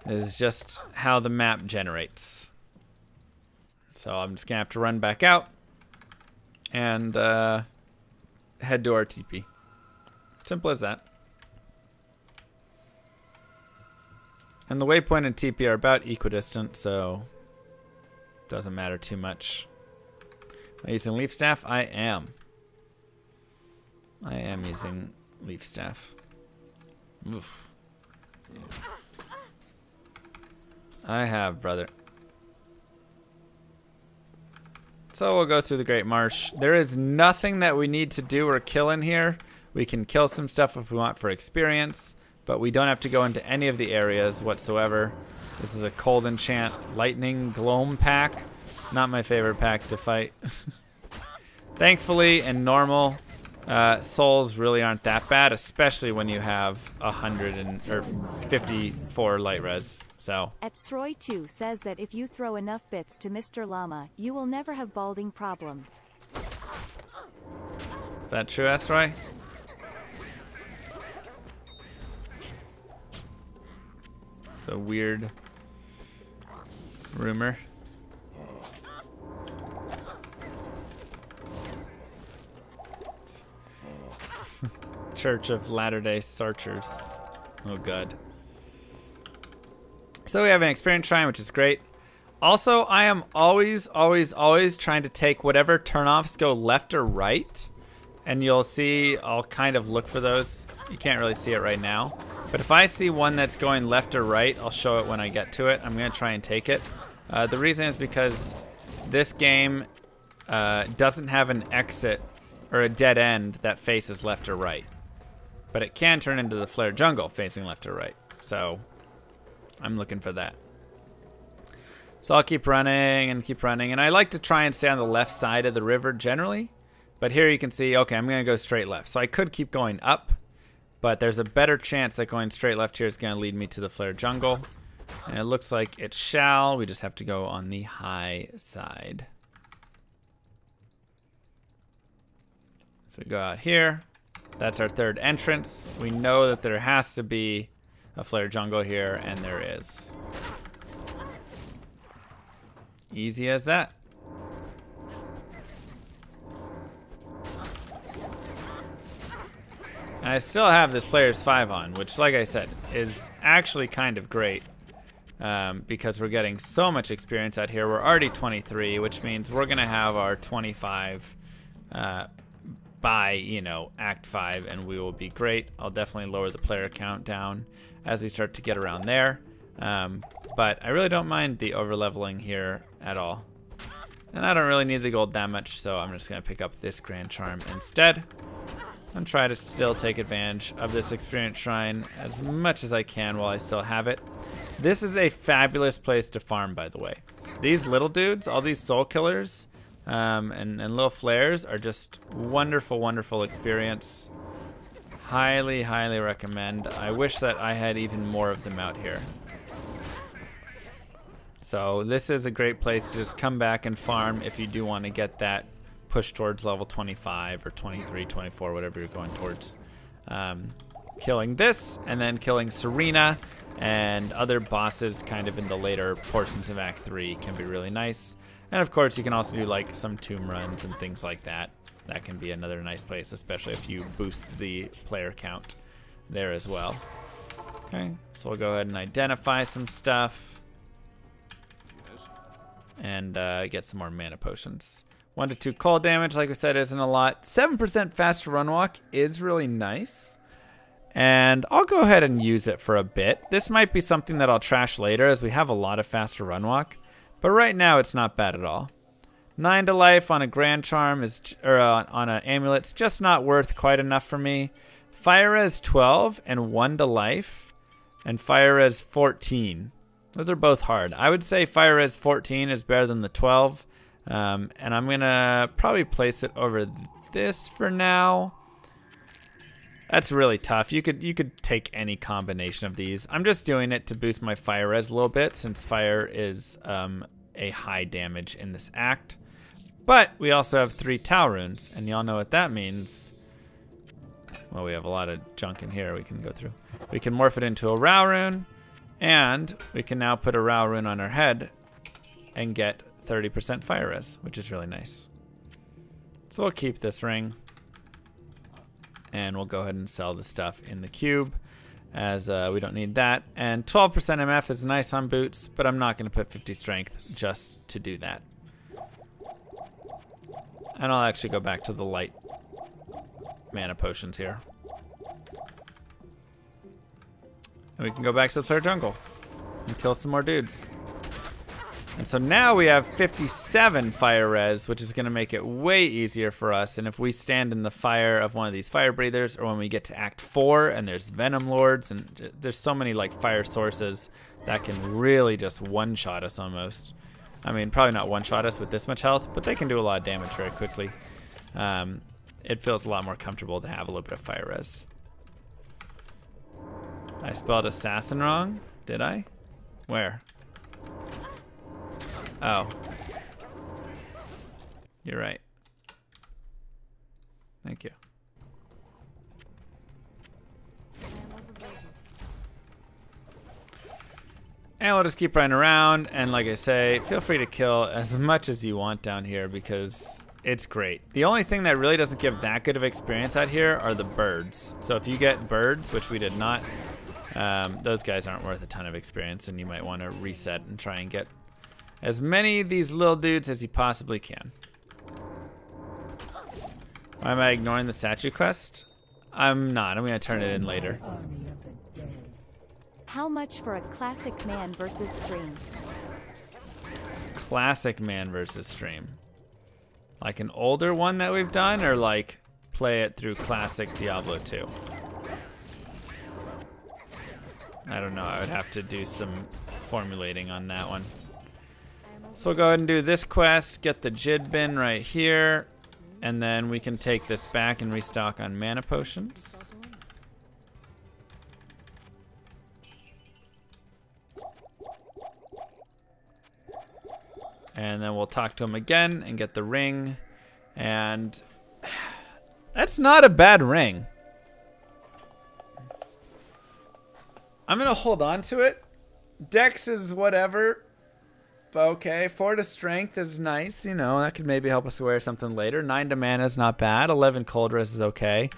It is just how the map generates. So I'm just gonna have to run back out and head to our TP. Simple as that. And the waypoint and TP are about equidistant, so doesn't matter too much. Am I using Leaf Staff? I am. I am using Leaf Staff. Oof. I have, brother. So we'll go through the Great Marsh. There is nothing that we need to do or kill in here. We can kill some stuff if we want for experience, but we don't have to go into any of the areas whatsoever. This is a cold enchant lightning gloam pack. Not my favorite pack to fight. Thankfully, in normal, souls really aren't that bad, especially when you have 54 light res. So At Sroy2 says that if you throw enough bits to Mr. Llama, you will never have balding problems. Is that true, Esroy? It's a weird rumor. Church of Latter-day Searchers. Oh god. So we have an experience shrine, which is great. Also, I am always trying to take whatever turnoffs go left or right. And you'll see, I'll kind of look for those. You can't really see it right now. But if I see one that's going left or right, I'll show it when I get to it. I'm going to try and take it. The reason is because this game doesn't have an exit or a dead end that faces left or right. But it can turn into the Flare Jungle facing left or right. So I'm looking for that. So I'll keep running and keep running. And I like to try and stay on the left side of the river generally. But here you can see, okay, I'm going to go straight left. So I could keep going up, but there's a better chance that going straight left here is going to lead me to the Flare Jungle. And it looks like it shall. We just have to go on the high side. So we go out here. That's our third entrance. We know that there has to be a Flare Jungle here, and there is. Easy as that. And I still have this player's 5 on, which, like I said, is actually kind of great because we're getting so much experience out here. We're already 23, which means we're going to have our 25 by, you know, Act 5, and we will be great. I'll definitely lower the player count down as we start to get around there. But I really don't mind the over-leveling here at all. And I don't really need the gold that much, so I'm just going to pick up this Grand Charm instead. And try to still take advantage of this experience shrine as much as I can while I still have it. This is a fabulous place to farm, by the way. These little dudes, all these soul killers and little flares are just wonderful, wonderful experience. Highly, highly recommend. I wish that I had even more of them out here. So this is a great place to just come back and farm if you do want to get that push towards level 25 or 23, 24, whatever you're going towards. Killing this and then killing Serena and other bosses kind of in the later portions of Act 3 can be really nice. And of course you can also do like some tomb runs and things like that. That can be another nice place, especially if you boost the player count there as well. Okay, so we'll go ahead and identify some stuff and get some more mana potions. 1 to 2 cold damage, like I said, isn't a lot. 7% faster run walk is really nice. And I'll go ahead and use it for a bit. This might be something that I'll trash later as we have a lot of faster run walk. But right now it's not bad at all. 9 to life on a Grand Charm is, or on an amulet's just not worth quite enough for me. Fire Res 12 and 1 to life. And Fire Res 14. Those are both hard. I would say Fire Res 14 is better than the 12. And I'm gonna probably place it over this for now. That's really tough. You could take any combination of these. I'm just doing it to boost my fire res a little bit since fire is a high damage in this act. But we also have 3 Tau runes, and y'all know what that means. Well, we have a lot of junk in here we can go through. We can morph it into a Rao rune, and we can now put a Rao rune on our head and get 30% fire res, which is really nice. So we'll keep this ring. And we'll go ahead and sell the stuff in the cube as we don't need that. And 12% MF is nice on boots, but I'm not going to put 50 strength just to do that. And I'll actually go back to the light mana potions here. And we can go back to the Flare Jungle and kill some more dudes. And so now we have 57 fire res, which is going to make it way easier for us. And if we stand in the fire of one of these fire breathers, or when we get to Act 4 and there's Venom Lords, and there's so many like fire sources that can really just one-shot us almost. I mean, probably not one-shot us with this much health, but they can do a lot of damage very quickly. It feels a lot more comfortable to have a little bit of fire res. I spelled assassin wrong, did I? Where? Oh. You're right. Thank you. And we'll just keep running around, and like I say, feel free to kill as much as you want down here because it's great. The only thing that really doesn't give that good of experience out here are the birds. So if you get birds, which we did not, those guys aren't worth a ton of experience, and you might want to reset and try and get as many of these little dudes as you possibly can. Why am I ignoring the statue quest? I'm not. I'm going to turn it in later. How much for a classic man versus stream? Classic man versus stream. Like an older one that we've done, or like play it through classic Diablo 2? I don't know. I would have to do some formulating on that one. So we'll go ahead and do this quest, get the Jid bin right here, and then we can take this back and restock on mana potions. And then we'll talk to him again and get the ring. And that's not a bad ring. I'm going to hold on to it. Dex is whatever. Okay, 4 to strength is nice. You know, that could maybe help us wear something later. 9 to mana is not bad. 11 cold res is okay.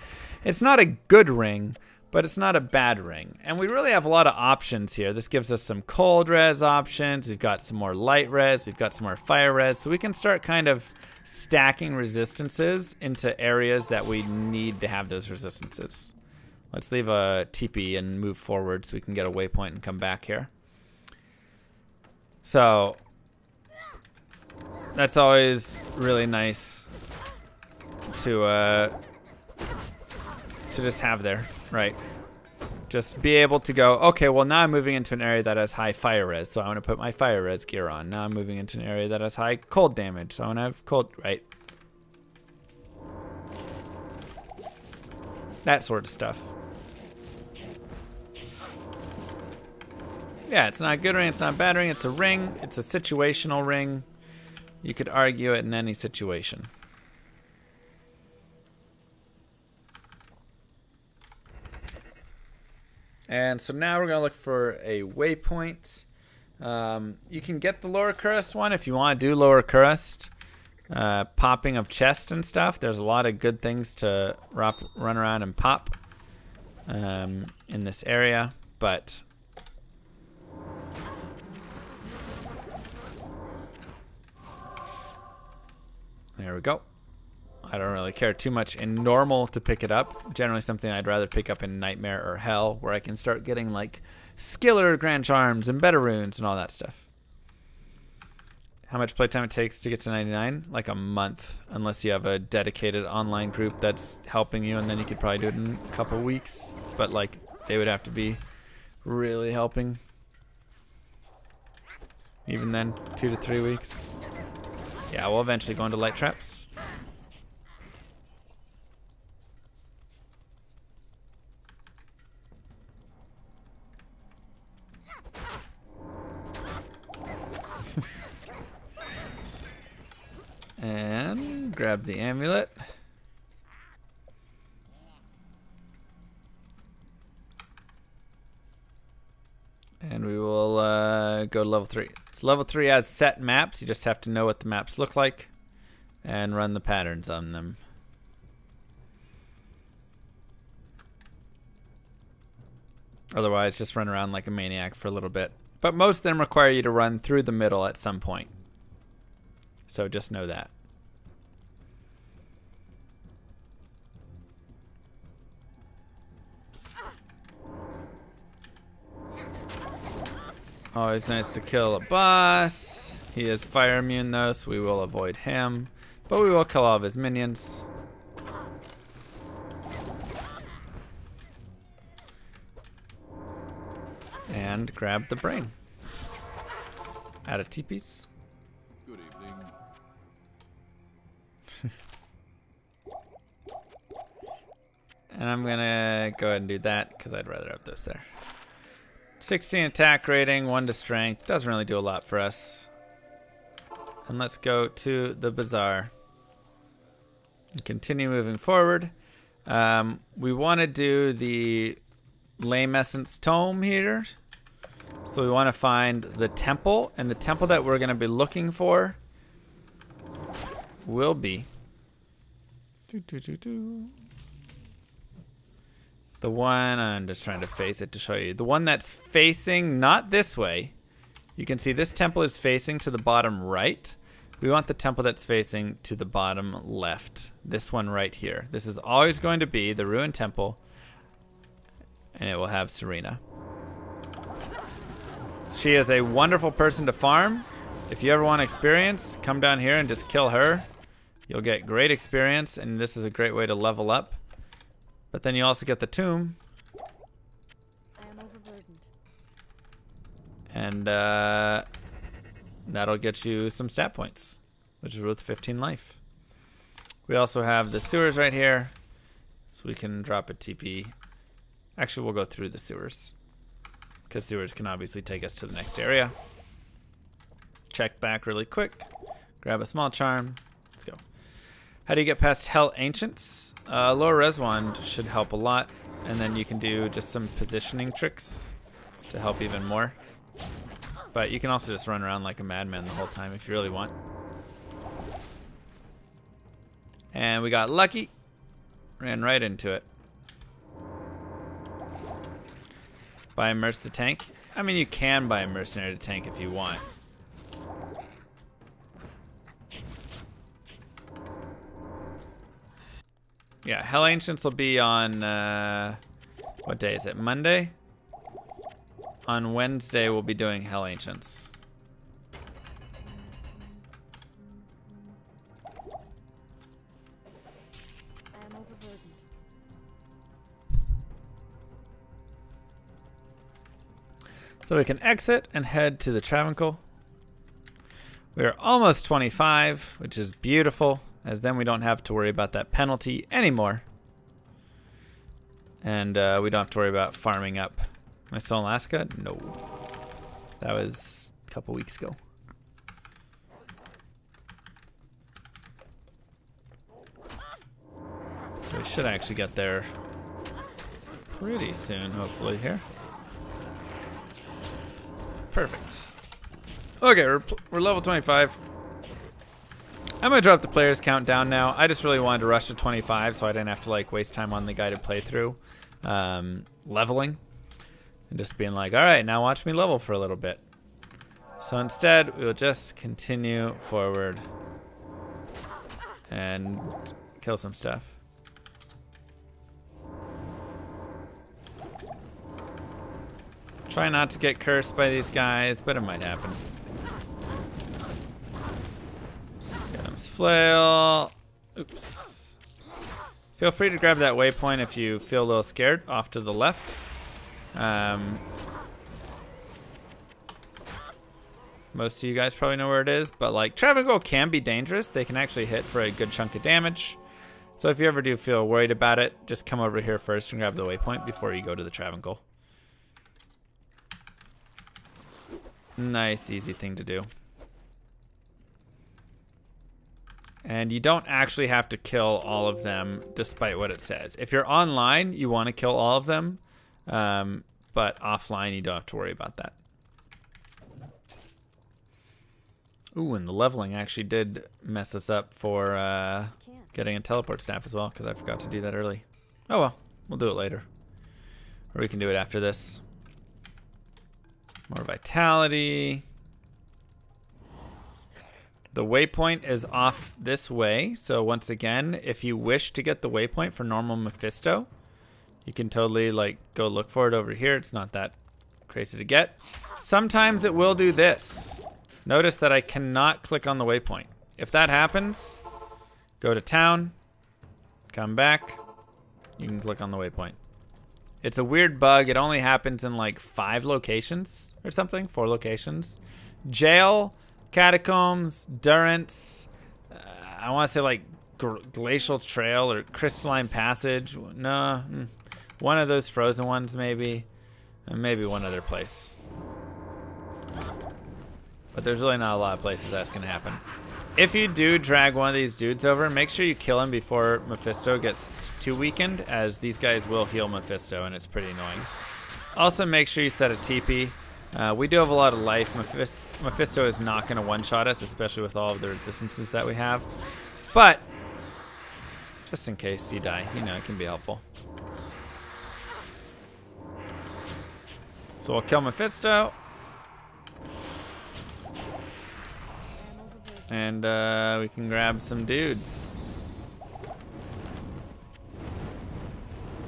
It's not a good ring, but it's not a bad ring. And we really have a lot of options here. This gives us some cold res options. We've got some more light res. We've got some more fire res. So we can start kind of stacking resistances into areas that we need to have those resistances. Let's leave a TP and move forward so we can get a waypoint and come back here. So that's always really nice to just have there, right? Just be able to go, okay, well now I'm moving into an area that has high fire res, so I want to put my fire res gear on. Now I'm moving into an area that has high cold damage, so I want to have cold, right? That sort of stuff. Yeah, it's not a good ring, it's not a bad ring, it's a ring, it's a situational ring. You could argue it in any situation. And so now we're going to look for a waypoint. You can get the lower crust one if you want to do lower crust. Popping of chests and stuff. There's a lot of good things to run around and pop in this area. But there we go. I don't really care too much in normal to pick it up. Generally something I'd rather pick up in Nightmare or Hell, where I can start getting like skiller Grand Charms and better runes and all that stuff. How much playtime it takes to get to 99? Like a month, unless you have a dedicated online group that's helping you, and then you could probably do it in a couple weeks. But like, they would have to be really helping. Even then, 2 to 3 weeks. Yeah, we'll eventually go into light traps. And grab the amulet. And we will go to level 3. So level 3 has set maps. You just have to know what the maps look like and run the patterns on them. Otherwise, just run around like a maniac for a little bit. But most of them require you to run through the middle at some point. So just know that. Always nice to kill a boss. He is fire immune though, so we will avoid him. But we will kill all of his minions. And grab the brain. Out of teepees. Good evening. And I'm gonna go ahead and do that because I'd rather have those there. 16 attack rating, 1 to strength. Doesn't really do a lot for us. And let's go to the bazaar. And continue moving forward. We want to do the Lame Essence Tome here. So we want to find the temple. And the temple that we're going to be looking for will be the one, I'm just trying to face it to show you. The one that's facing not this way. You can see this temple is facing to the bottom right. We want the temple that's facing to the bottom left. This one right here. This is always going to be the ruined temple, and it will have Serena. She is a wonderful person to farm. If you ever want experience, come down here and just kill her. You'll get great experience, and this is a great way to level up. But then you also get the tomb. I am overburdened. And that'll get you some stat points, which is worth 15 life. We also have the sewers right here, so we can drop a TP. Actually, we'll go through the sewers, because sewers can obviously take us to the next area. Check back really quick. Grab a small charm. Let's go. How do you get past Hell Ancients? Lower res wand should help a lot, and then you can do just some positioning tricks to help even more. But you can also just run around like a madman the whole time if you really want. And we got lucky. Ran right into it. Buy a merc to tank. I mean, you can buy a mercenary to tank if you want. Yeah, Hell Ancients will be on, what day is it? Monday? On Wednesday, we'll be doing Hell Ancients. I am overburdened. So we can exit and head to the Travancore. We are almost 25, which is beautiful, as then we don't have to worry about that penalty anymore. And we don't have to worry about farming up. Am I still in Alaska? No. That was a couple weeks ago. So we should actually get there pretty soon, hopefully, here. Perfect. Okay, we're level 25. I'm gonna drop the players count down now. I just really wanted to rush to 25 so I didn't have to like waste time on the guided playthrough leveling. And just being like, all right, now watch me level for a little bit. So instead, we will just continue forward and kill some stuff. Try not to get cursed by these guys, but it might happen. Get him flail. Oops. Feel free to grab that waypoint if you feel a little scared, off to the left. Most of you guys probably know where it is, but like Travancore can be dangerous. They can actually hit for a good chunk of damage. So if you ever do feel worried about it, just come over here first and grab the waypoint before you go to the Travancore. Nice, easy thing to do. And you don't actually have to kill all of them, despite what it says. If you're online, you want to kill all of them, but offline, you don't have to worry about that. Ooh, and the leveling actually did mess us up for getting a teleport staff as well, because I forgot to do that early. Oh well, we'll do it later. Or we can do it after this. More vitality. The waypoint is off this way, so once again, if you wish to get the waypoint for normal Mephisto, you can totally like go look for it over here. It's not that crazy to get. Sometimes it will do this. Notice that I cannot click on the waypoint. If that happens, go to town, come back, you can click on the waypoint. It's a weird bug. It only happens in like 5 locations or something, 4 locations. Jail, catacombs, durance, I want to say like glacial trail or crystalline passage. No, one of those frozen ones maybe, and maybe one other place. But there's really not a lot of places that's going to happen. If you do drag one of these dudes over, make sure you kill him before Mephisto gets too weakened, as these guys will heal Mephisto, and it's pretty annoying. Also, make sure you set a TP. We do have a lot of life. Mephisto is not going to one-shot us, especially with all of the resistances that we have. But, just in case you die, you know, it can be helpful. So we'll kill Mephisto. And we can grab some dudes.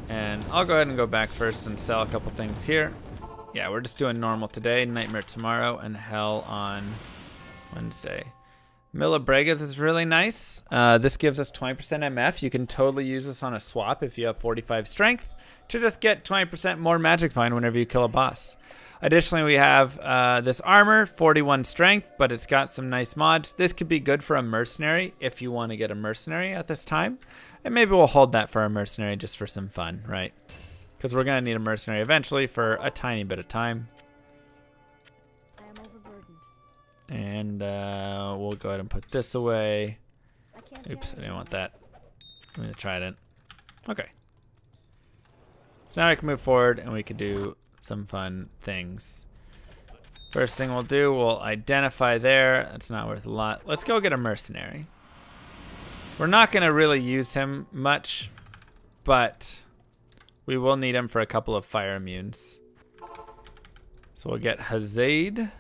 And I'll go ahead and go back first and sell a couple things here. Yeah, we're just doing normal today, nightmare tomorrow, and hell on Wednesday. Mill of Bregas is really nice. This gives us 20% MF. You can totally use this on a swap if you have 45 strength to just get 20% more magic find whenever you kill a boss. Additionally, we have this armor, 41 strength, but it's got some nice mods. This could be good for a mercenary if you want to get a mercenary at this time. And maybe we'll hold that for a mercenary just for some fun, right? Because we're going to need a mercenary eventually for a tiny bit of time. I am overburdened. And we'll go ahead and put this away. Oops, I didn't want that. Let me try it. Okay. So now I can move forward and we can do some fun things. First thing we'll do, we'll identify there. That's not worth a lot. Let's go get a mercenary. We're not going to really use him much, but we will need him for a couple of fire immunes. So we'll get Hazade.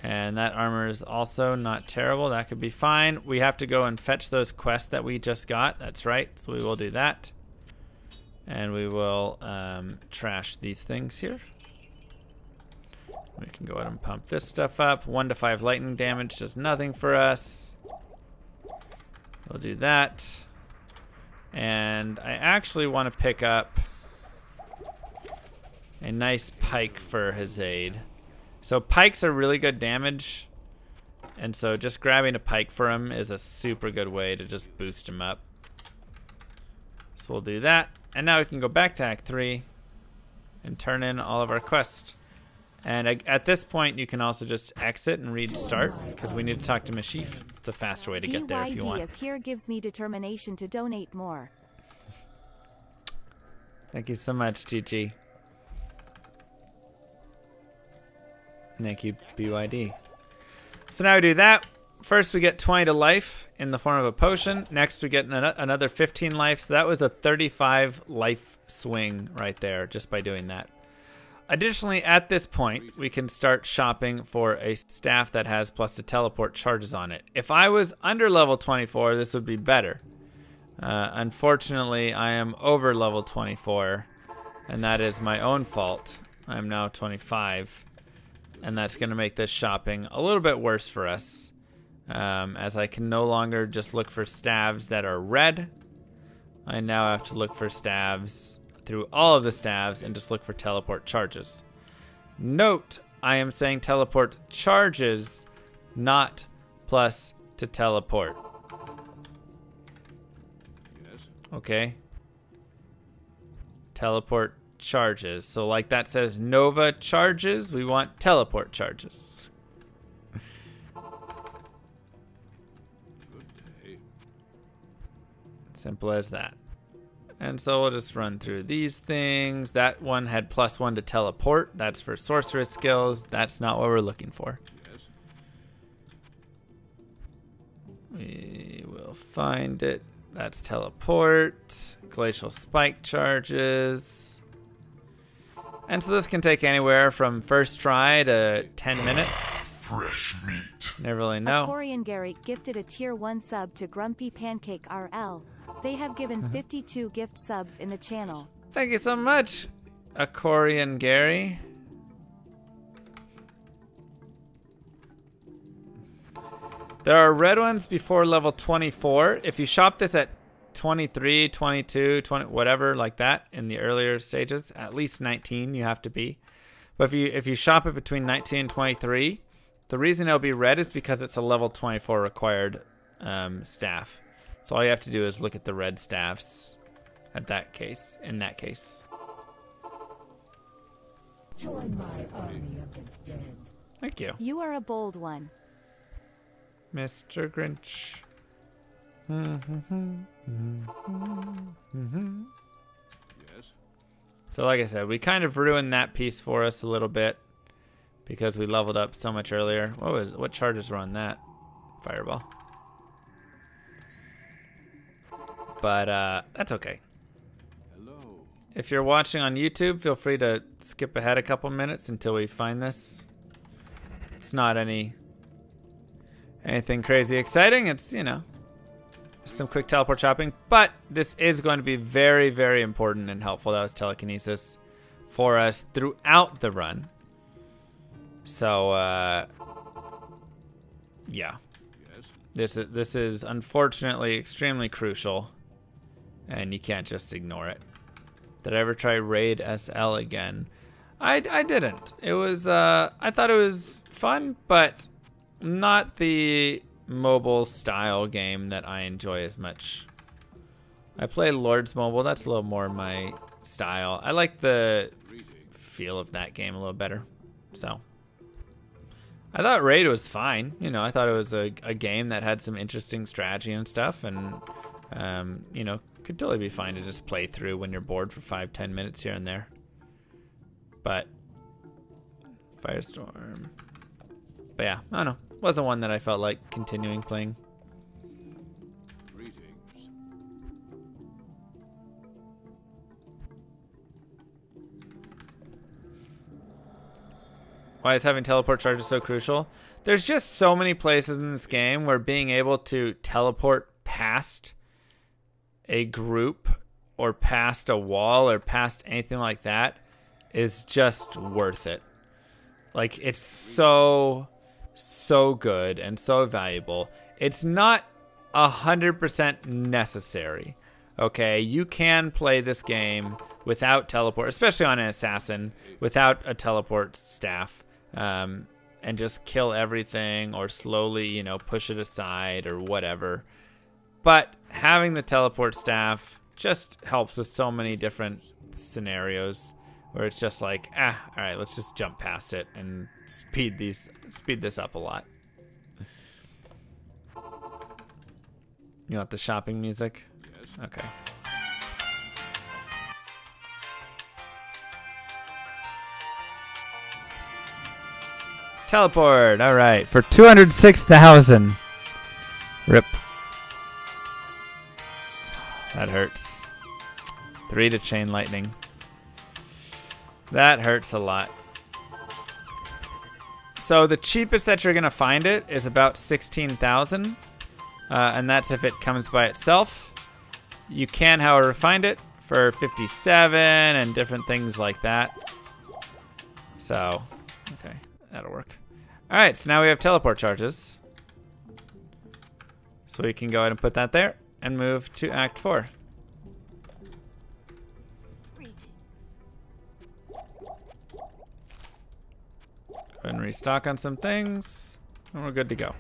And that armor is also not terrible. That could be fine. We have to go and fetch those quests that we just got. That's right. So we will do that. And we will trash these things here. We can go ahead and pump this stuff up. 1 to 5 lightning damage does nothing for us. We'll do that. And I actually want to pick up a nice pike for Hazade. So pikes are really good damage. And so just grabbing a pike for him is a super good way to just boost him up. So we'll do that. And now we can go back to Act 3 and turn in all of our quests. And at this point, you can also just exit and read start because we need to talk to Mashif. It's a faster way to get there if you want. BYD here gives me determination to donate more. Thank you so much, Gigi. Thank you, BYD. So now we do that. First, we get 20 to life in the form of a potion. Next, we get another 15 life. So that was a 35 life swing right there just by doing that. Additionally, at this point, we can start shopping for a staff that has plus to teleport charges on it. If I was under level 24, this would be better. Unfortunately, I am over level 24, and that is my own fault. I'm now 25, and that's going to make this shopping a little bit worse for us, as I can no longer just look for staves that are red. I now have to look for staves through all of the staves and just look for teleport charges. Note, I am saying teleport charges, not plus to teleport. Yes. Okay. Teleport charges. So like that says Nova charges, we want teleport charges. Good day. Simple as that. And so we'll just run through these things. That one had +1 to teleport. That's for sorceress skills. That's not what we're looking for. Yes. We will find it. That's teleport. Glacial spike charges. And so this can take anywhere from first try to 10 minutes. Fresh meat. Never really know. Corian Garrett gifted a tier 1 sub to Grumpy Pancake RL. They have given 52 gift subs in the channel. Thank you so much, Akorian Gary. There are red ones before level 24. If you shop this at 23, 22, 20, whatever like that in the earlier stages, at least 19 you have to be. But if you shop it between 19 and 23, the reason it'll be red is because it's a level 24 required staff. So all you have to do is look at the red staffs in that case. Join my army of the dead. Thank you. You are a bold one. Mr. Grinch. Yes. So like I said, we kind of ruined that piece for us a little bit because we leveled up so much earlier. What charges were on that? Fireball. But that's okay. Hello. If you're watching on YouTube, feel free to skip ahead a couple minutes until we find this. It's not anything crazy exciting. It's, you know, some quick teleport shopping. But this is going to be very, very important and helpful. That was telekinesis for us throughout the run. So, yeah. This is unfortunately extremely crucial, and you can't just ignore it. Did I ever try Raid SL again? I didn't. It was I thought it was fun, but not the mobile style game that I enjoy as much. I play Lords Mobile. That's a little more my style. I like the feel of that game a little better. So I thought Raid was fine. You know, I thought it was a game that had some interesting strategy and stuff, and you know, could totally be fine to just play through when you're bored for 5-10 minutes here and there. But Firestorm. But yeah, I don't know. Wasn't one that I felt like continuing playing. Greetings. Why is having teleport charges so crucial? There's just so many places in this game where being able to teleport past a group or past a wall or past anything like that is just worth it. Like, it's so good and so valuable. It's not 100% necessary. Okay, you can play this game without teleport, especially on an assassin, without a teleport staff, and just kill everything or slowly, you know, push it aside or whatever. But having the teleport staff just helps with so many different scenarios where it's just like, all right, let's just jump past it and speed this up a lot. You want the shopping music? Yes. Okay. Teleport. All right, for 206,000. Rip. That hurts. 3 to chain lightning. That hurts a lot. So the cheapest that you're gonna find it is about 16,000, and that's if it comes by itself. You can, however, find it for 57 and different things like that. So, okay, that'll work. All right, so now we have teleport charges. So we can go ahead and put that there and move to Act 4. Go ahead and restock on some things, and we're good to go.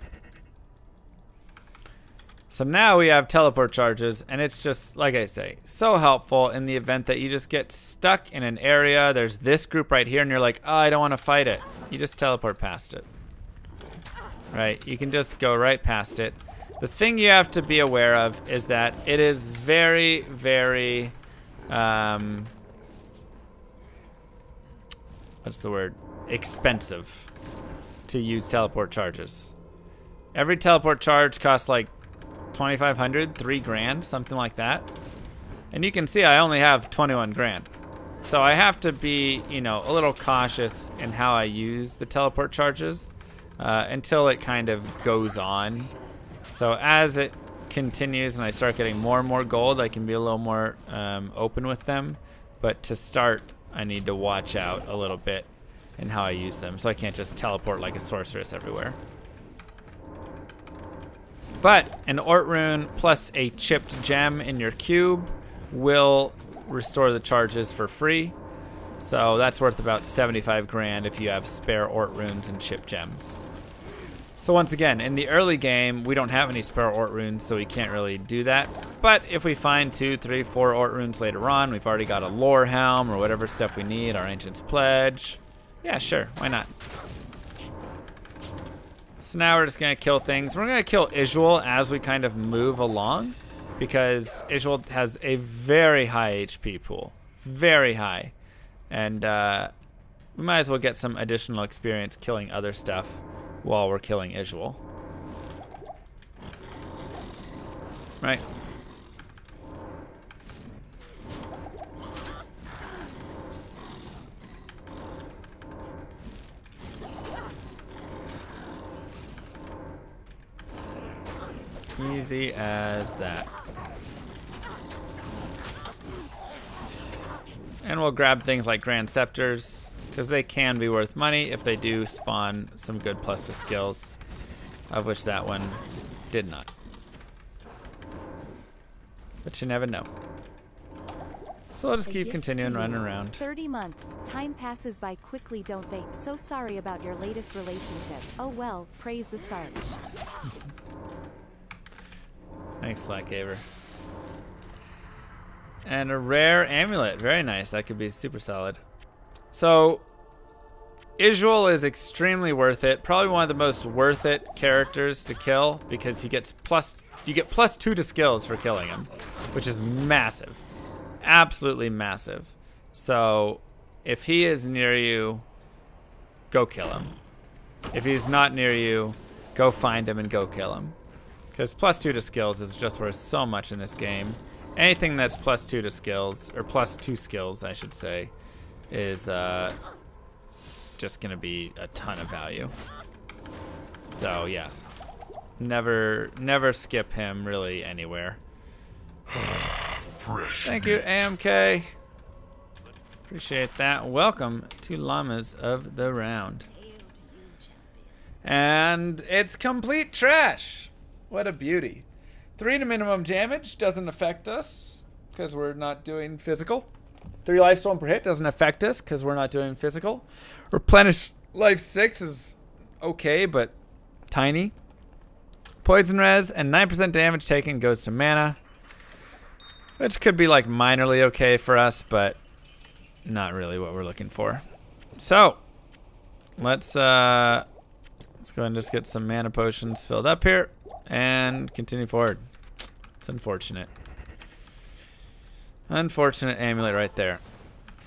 So now we have teleport charges, and it's just, like I say, so helpful in the event that you just get stuck in an area. There's this group right here, and you're like, oh, I don't want to fight it. You just teleport past it. Right? You can just go right past it. The thing you have to be aware of is that it is very, very, what's the word? Expensive to use teleport charges. Every teleport charge costs like 2,500, 3 grand, something like that. And you can see I only have 21 grand. So I have to be, you know, a little cautious in how I use the teleport charges until it kind of goes on. So as it continues and I start getting more and more gold, I can be a little more open with them. But to start, I need to watch out a little bit in how I use them, so I can't just teleport like a sorceress everywhere. But an Ort Rune plus a chipped gem in your cube will restore the charges for free. So that's worth about 75 grand if you have spare Ort Runes and chipped gems. So once again, in the early game, we don't have any spare Ort Runes, so we can't really do that. But if we find 2, 3, 4 Ort Runes later on, we've already got a Lore Helm or whatever stuff we need, our Ancient's Pledge. Yeah, sure, why not? So now we're just gonna kill things. We're gonna kill Isual as we kind of move along, because Isual has a very high HP pool, very high. And we might as well get some additional experience killing other stuff while we're killing Isual. Right? Easy as that. And we'll grab things like Grand Scepters, because they can be worth money if they do spawn some good plus to skills, of which that one did not. But you never know. So we'll just keep continuing running around. 30 months. Time passes by quickly, don't they? So sorry about your latest relationship. Oh well, praise the Sarge. Thanks, Flatcaver. And a rare amulet. Very nice. That could be super solid. So, Isuel is extremely worth it. Probably one of the most worth it characters to kill because you get +2 to skills for killing him, which is massive. Absolutely massive. So, if he is near you, go kill him. If he's not near you, go find him and go kill him. Because +2 to skills is just worth so much in this game. Anything that's +2 to skills, or +2 skills, I should say, is just gonna be a ton of value. So yeah, never skip him really anywhere. Fresh. Thank you, AMK. Appreciate that. Welcome to Llamas of the Round. And it's complete trash. What a beauty. 3 to minimum damage doesn't affect us because we're not doing physical. 3 lifestone per hit doesn't affect us because we're not doing physical. Replenish life 6 is okay, but tiny. Poison res and 9% damage taken goes to mana, which could be like minorly okay for us, but not really what we're looking for. So let's go ahead and just get some mana potions filled up here and continue forward. It's unfortunate. Unfortunate amulet right there.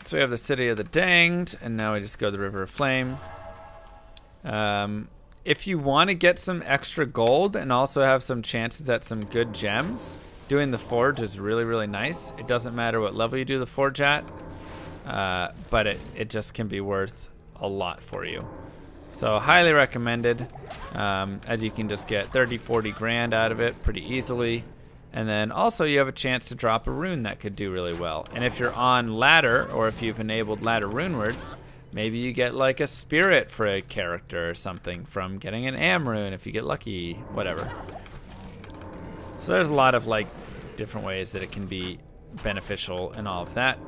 So we have the City of the Danged, and now we just go to the River of Flame. If you want to get some extra gold and also have some chances at some good gems, doing the Forge is really, really nice. It doesn't matter what level you do the Forge at, but it just can be worth a lot for you. So highly recommended, as you can just get 30, 40 grand out of it pretty easily. And then also you have a chance to drop a rune that could do really well. And if you're on ladder, or if you've enabled ladder rune words, maybe you get like a spirit for a character or something from getting an am rune if you get lucky, whatever. So there's a lot of like different ways that it can be beneficial and all of that.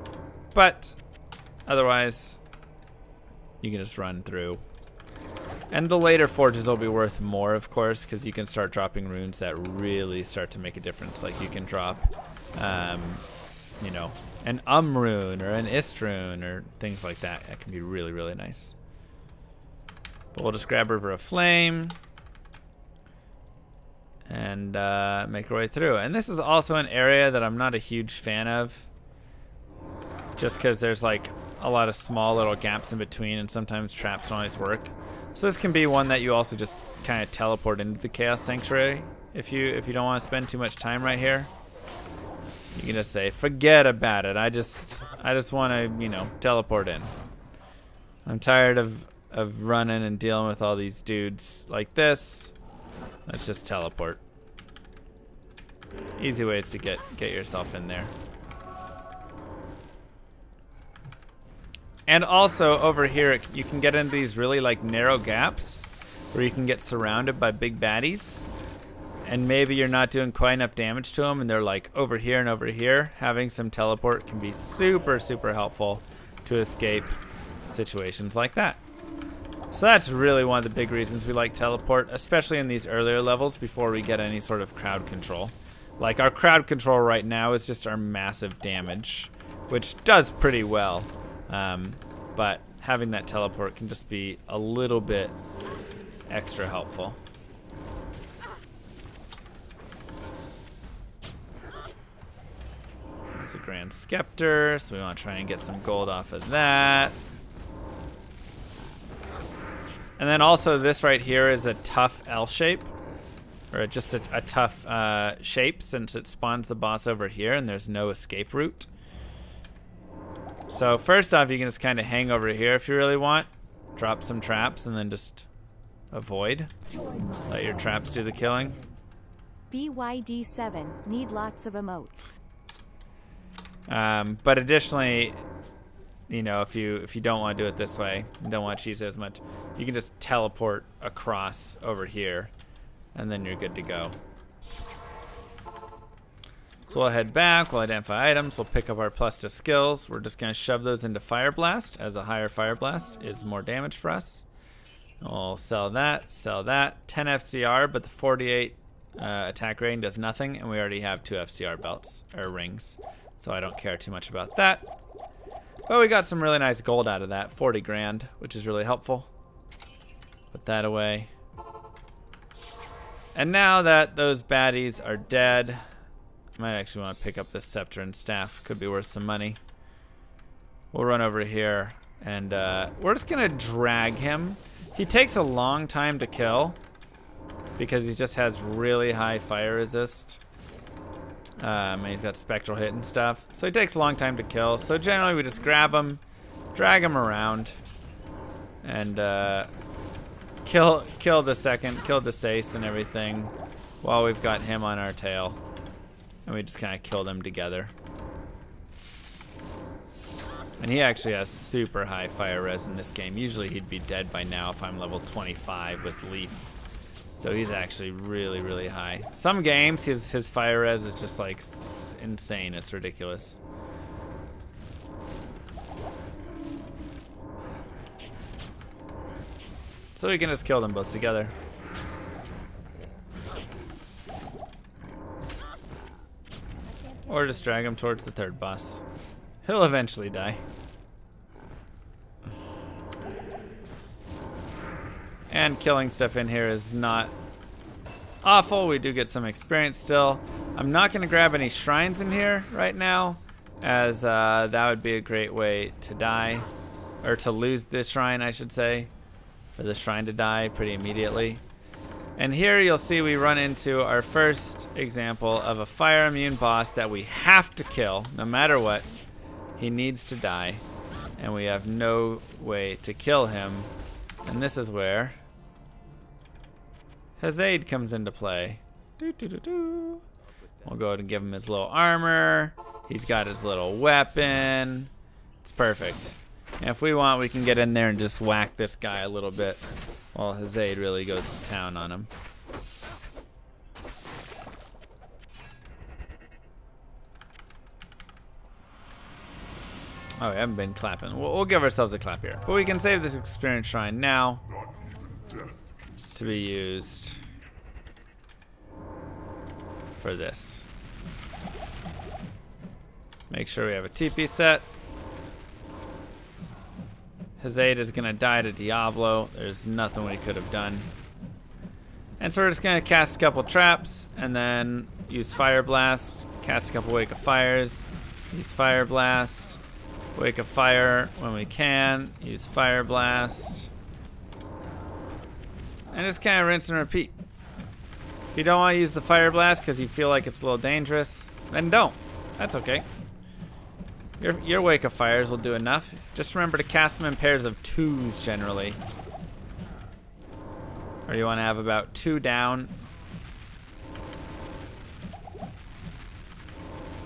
But otherwise, you can just run through. And the later forges will be worth more, of course, because you can start dropping runes that really start to make a difference. Like you can drop, you know, an rune or an Ist rune or things like that. That can be really, really nice. But we'll just grab River of Flame and make our way through. And this is also an area that I'm not a huge fan of, just because there's like a lot of small little gaps in between, and sometimes traps don't always work. So this can be one that you also just kind of teleport into the Chaos Sanctuary if you don't want to spend too much time right here. You can just say, forget about it. I just want to, you know, teleport in. I'm tired of running and dealing with all these dudes like this. Let's just teleport. Easy ways to get yourself in there. And also over here, you can get into these really like narrow gaps where you can get surrounded by big baddies, and maybe you're not doing quite enough damage to them and they're like over here and over here. Having some teleport can be super, super helpful to escape situations like that. So that's really one of the big reasons we like teleport, especially in these earlier levels before we get any sort of crowd control. Like our crowd control right now is just our massive damage, which does pretty well. But having that teleport can just be a little bit extra helpful. There's a Grand Scepter, so we want to try and get some gold off of that. And then also this right here is a tough L shape, or just a tough shape, since it spawns the boss over here and there's no escape route. So first off, you can just kind of hang over here if you really want. Drop some traps and then just avoid. Let your traps do the killing. BYD7, need lots of emotes. But additionally, you know, if you don't want to do it this way, you don't want to cheese it as much, you can just teleport across over here, and then you're good to go. So we'll head back, we'll identify items, we'll pick up our plus to skills. We're just going to shove those into Fire Blast, as a higher Fire Blast is more damage for us. We'll sell that, 10 FCR, but the 48 attack rating does nothing, and we already have 2 FCR belts, or rings, so I don't care too much about that. But we got some really nice gold out of that, 40 grand, which is really helpful. Put that away. And now that those baddies are dead, I might actually want to pick up this scepter and staff. Could be worth some money. We'll run over here, and we're just gonna drag him. He takes a long time to kill because he just has really high fire resist. And he's got spectral hit and stuff, so he takes a long time to kill. So generally we just grab him, drag him around, and kill the Sace and everything while we've got him on our tail. And we just kind of kill them together. And he actually has super high fire res in this game. Usually he'd be dead by now if I'm level 25 with Leaf. So he's actually really, really high. Some games his fire res is just like insane. It's ridiculous. So we can just kill them both together. Or just drag him towards the third boss. He'll eventually die. And killing stuff in here is not awful. We do get some experience still. I'm not going to grab any shrines in here right now, as that would be a great way to die. Or to lose this shrine, I should say. For the shrine to die pretty immediately. And here you'll see we run into our first example of a fire immune boss that we have to kill, no matter what. He needs to die, and we have no way to kill him. And this is where his aid comes into play. We'll go ahead and give him his little armor. He's got his little weapon. It's perfect. And if we want, we can get in there and just whack this guy a little bit. Well, his aid really goes to town on him. Oh, we haven't been clapping. We'll give ourselves a clap here. But we can save this experience shrine now to be used for this. Make sure we have a TP set. His aid is gonna die to Diablo. There's nothing we could have done. And so we're just gonna cast a couple traps and then use Fire Blast, cast a couple Wake of Fires, use Fire Blast, Wake of Fire when we can, use Fire Blast, and just kind of rinse and repeat. If you don't want to use the Fire Blast because you feel like it's a little dangerous, then don't. That's okay. Your Wake of Fires will do enough. Just remember to cast them in pairs of 2s generally. Or you want to have about 2 down.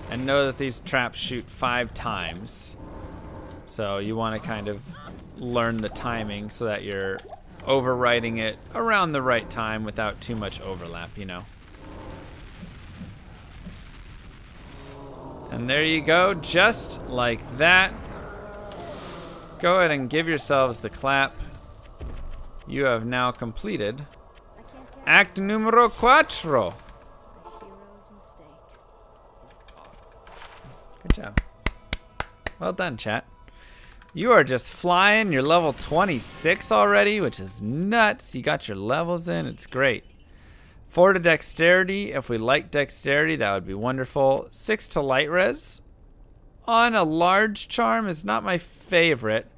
And know that these traps shoot 5 times. So you want to kind of learn the timing so that you're overwriting it around the right time without too much overlap, you know. And there you go, just like that. Go ahead and give yourselves the clap. You have now completed Act numero 4. Good job. Well done, chat. You are just flying. You're level 26 already, which is nuts. You got your levels in. It's great. 4 to dexterity. If we like dexterity, that would be wonderful. 6 to light res. On a large charm is not my favorite.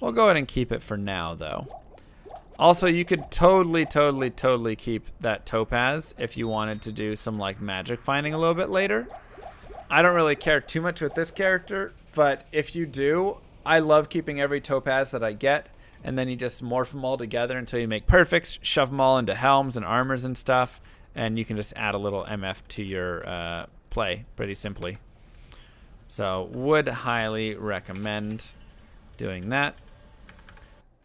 We'll go ahead and keep it for now, though. Also, you could totally keep that topaz if you wanted to do some like magic finding a little bit later. I don't really care too much with this character, but if you do, I love keeping every topaz that I get, and then you just morph them all together until you make perfects, shove them all into helms and armors and stuff, and you can just add a little MF to your play pretty simply. So would highly recommend doing that.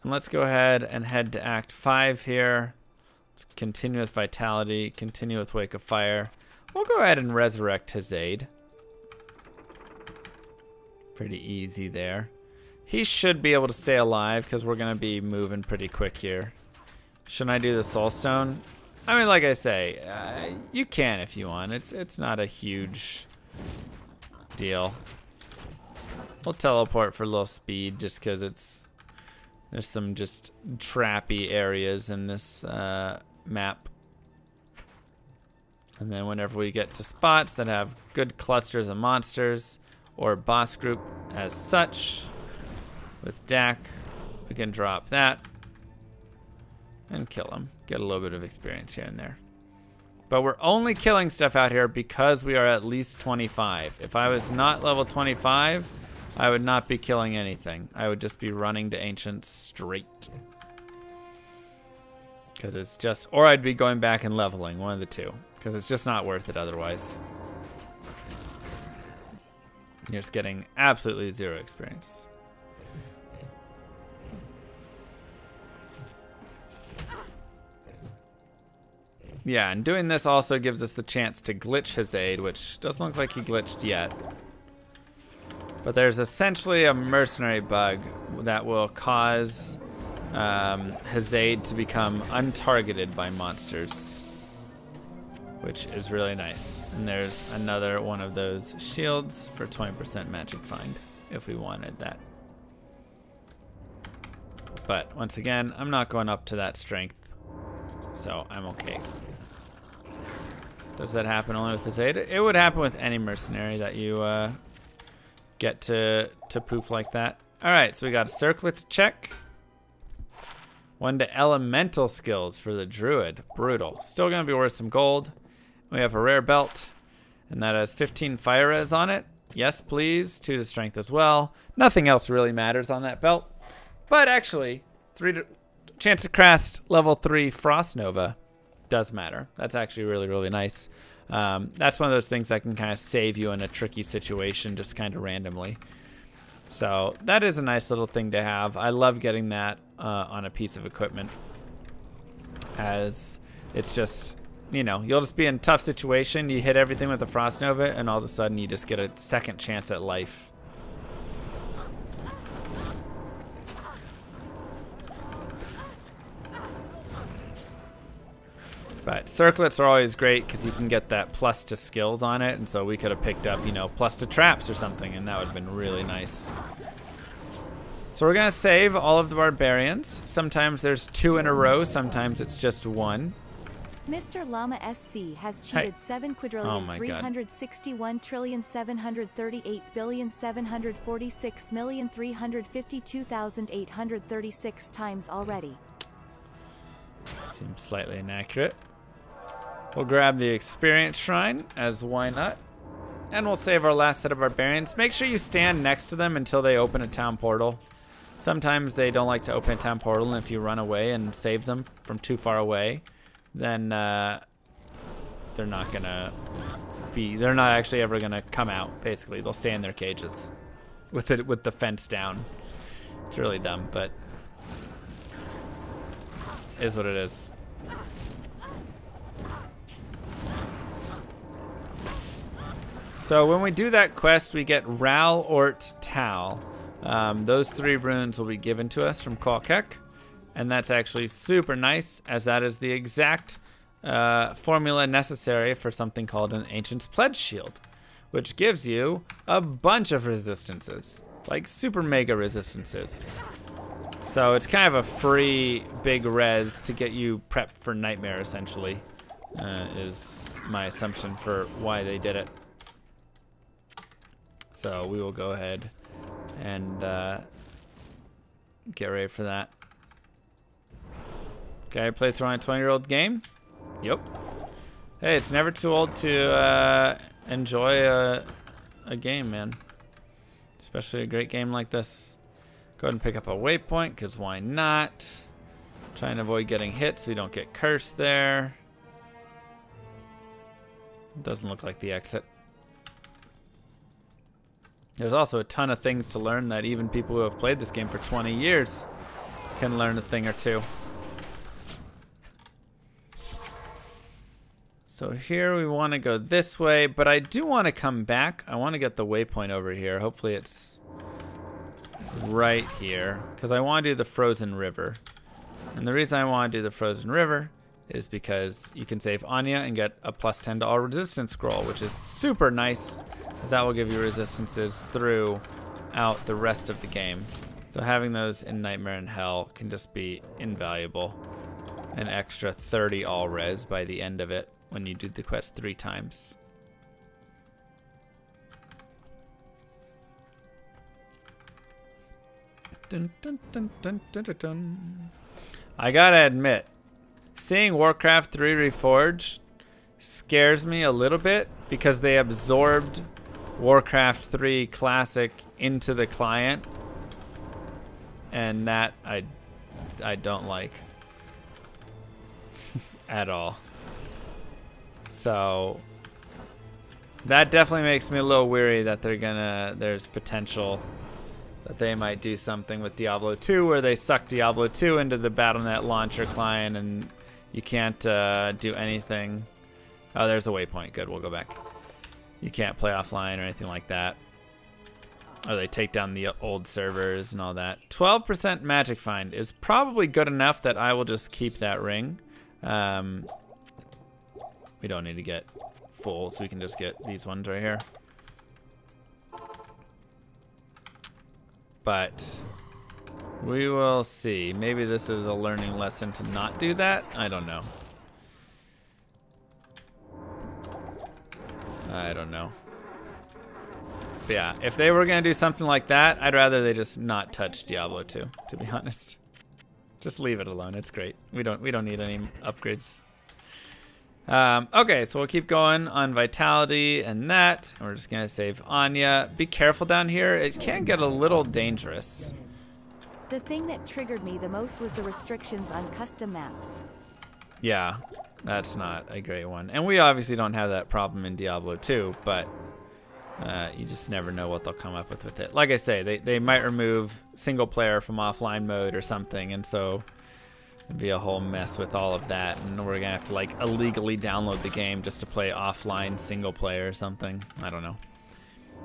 And let's go ahead and head to Act 5 here. Let's continue with Vitality, continue with Wake of Fire. We'll go ahead and resurrect his aid. Pretty easy there. He should be able to stay alive because we're going to be moving pretty quick here. Shouldn't I do the Soul Stone? I mean, like I say, you can if you want. It's not a huge deal. We'll teleport for a little speed just because there's some just trappy areas in this map. And then whenever we get to spots that have good clusters of monsters or boss group as such, with Dak, we can drop that and kill him. Get a little bit of experience here and there. But we're only killing stuff out here because we are at least 25. If I was not level 25, I would not be killing anything. I would just be running to Ancient straight. Because it's just, or I'd be going back and leveling, one of the two. Because it's just not worth it otherwise. You're just getting absolutely zero experience. Yeah, and doing this also gives us the chance to glitch his aid, which doesn't look like he glitched yet. But there's essentially a mercenary bug that will cause his aid to become untargeted by monsters, which is really nice. And there's another one of those shields for 20% magic find if we wanted that. But once again, I'm not going up to that strength, so I'm okay. Does that happen only with his aid? It would happen with any mercenary that you get to poof like that. All right, so we got a circlet to check. One to elemental skills for the druid. Brutal. Still gonna be worth some gold. We have a rare belt, and that has 15 fire res on it. Yes, please. 2 to strength as well. Nothing else really matters on that belt. But actually, chance to cast level 3 Frost Nova does matter. That's actually really, really nice. That's one of those things that can kind of save you in a tricky situation just kind of randomly. So that is a nice little thing to have. I love getting that on a piece of equipment, as it's just, you know, you'll just be in a tough situation. You hit everything with the Frost Nova, and all of a sudden you just get a second chance at life. But circlets are always great because you can get that plus to skills on it, and so we could have picked up, you know, plus to traps or something, and that would have been really nice. So we're gonna save all of the barbarians. Sometimes there's 2 in a row, sometimes it's just 1. Mr. Llama SC has cheated 7,361,738,746,352,836 times already. Seems slightly inaccurate. We'll grab the experience shrine, as why not? And we'll save our last set of barbarians. Make sure you stand next to them until they open a town portal. Sometimes they don't like to open a town portal, and if you run away and save them from too far away, then they're not actually ever gonna come out, basically. They'll stay in their cages with the fence down. It's really dumb, but is what it is. So when we do that quest, we get Ral, Ort, Tal. Those 3 runes will be given to us from Qualkek, and that's actually super nice, as that is the exact formula necessary for something called an Ancient's Pledge Shield, which gives you a bunch of resistances, like super mega resistances. So it's kind of a free big res to get you prepped for Nightmare, essentially, is my assumption for why they did it. So we will go ahead and get ready for that. Okay, play through on a 20-year-old game? Yep. Hey, it's never too old to enjoy a game, man. Especially a great game like this. Go ahead and pick up a waypoint, because why not? Try and avoid getting hit so we don't get cursed there. Doesn't look like the exit. There's also a ton of things to learn that even people who have played this game for 20 years can learn a thing or two. So here we want to go this way, but I do want to come back. I want to get the waypoint over here. Hopefully it's right here, because I want to do the frozen river. And the reason I want to do the frozen river is because you can save Anya and get a +10 to all resistance scroll, which is super nice, because that will give you resistances throughout the rest of the game. So having those in Nightmare in Hell can just be invaluable. An extra 30 all res by the end of it when you do the quest 3 times. Dun, dun, dun, dun, dun, dun, dun. I gotta admit, seeing Warcraft 3 Reforged scares me a little bit because they absorbed Warcraft 3 Classic into the client, and that I don't like at all. So that definitely makes me a little weary that there's potential that they might do something with Diablo 2 where they suck Diablo 2 into the Battle.net launcher client and you can't do anything. Oh, there's the waypoint. Good, we'll go back. You can't play offline or anything like that. Or they take down the old servers and all that. 12% magic find is probably good enough that I will just keep that ring. We don't need to get full, so we can just get these ones right here. But we will see. Maybe this is a learning lesson to not do that. I don't know. I don't know. But yeah, if they were gonna do something like that, I'd rather they just not touch Diablo 2, to be honest. Just leave it alone. It's great. We don't need any upgrades. Okay, so we'll keep going on Vitality and that. And we're just gonna save Anya. Be careful down here. It can get a little dangerous. The thing that triggered me the most was the restrictions on custom maps. Yeah, that's not a great one. And we obviously don't have that problem in Diablo 2, but you just never know what they'll come up with it. Like I say, they might remove single player from offline mode or something, and so it'd be a whole mess with all of that, and we're gonna have to like illegally download the game just to play offline single player or something. I don't know.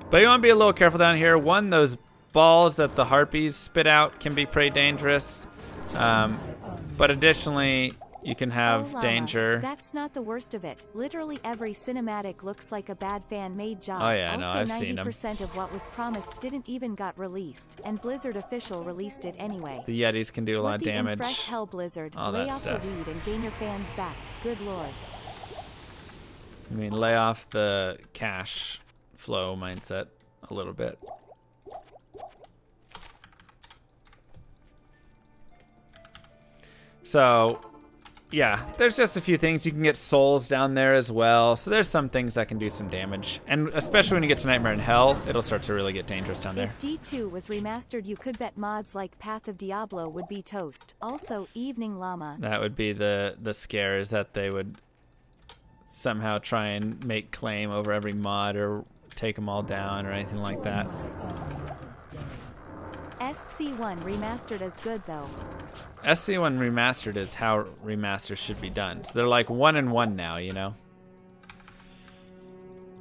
But you want to be a little careful down here. One, those balls that the harpies spit out can be pretty dangerous. But additionally, you can have danger. That's not the worst of it. Literally every cinematic looks like a bad fan-made job. Oh yeah, also, no, I've seen them. 90% of what was promised didn't even got released, and Blizzard official released it anyway. The Yetis can do a lot of damage. Fresh hell, Blizzard. All lay that off stuff. the weed and gain your fans back. Good lord. I mean, lay off the cash flow mindset a little bit. So, yeah, there's just a few things. You can get souls down there as well. So there's some things that can do some damage. And especially when you get to Nightmare in Hell, it'll start to really get dangerous down there. If D2 was remastered, you could bet mods like Path of Diablo would be toast. Also, Evening Llama. That would be the scare, is that they would somehow try and make claim over every mod or take them all down or anything like that. SC1 remastered is good though. SC1 remastered is how remasters should be done. So they're like 1-in-1 now, you know?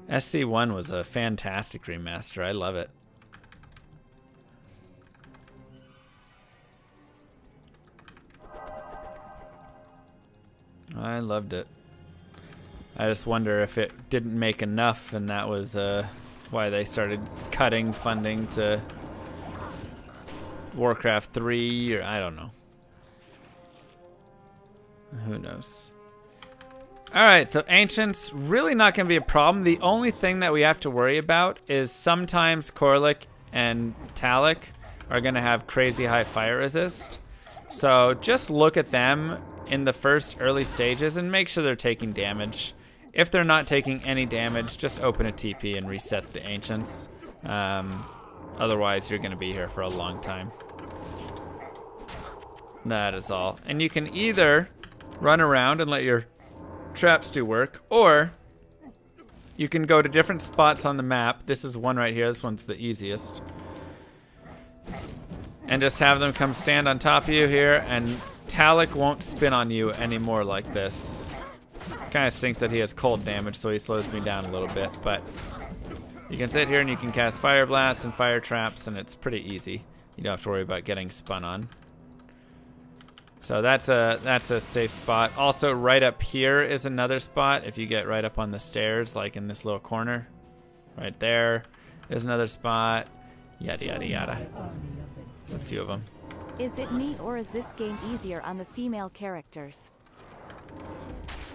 SC1 was a fantastic remaster. I love it. I loved it. I just wonder if it didn't make enough, and that was why they started cutting funding to Warcraft 3, or I don't know. Who knows? Alright, so Ancients, really not going to be a problem. The only thing that we have to worry about is sometimes Korlik and Talik are going to have crazy high fire resist. So just look at them in the first early stages and make sure they're taking damage. If they're not taking any damage, just open a TP and reset the Ancients. Otherwise, you're going to be here for a long time. That is all. And you can either run around and let your traps do work, or you can go to different spots on the map. This is one right here. This one's the easiest. And just have them come stand on top of you here, and Talik won't spin on you anymore like this. Kind of stinks that he has cold damage, so he slows me down a little bit, but you can sit here and you can cast Fire Blast and Fire Traps, and it's pretty easy. You don't have to worry about getting spun on. So that's a safe spot. Also, right up here is another spot. If you get right up on the stairs, like in this little corner, right there is another spot. Yada yada yada. It's a few of them. Is it me, or is this game easier on the female characters?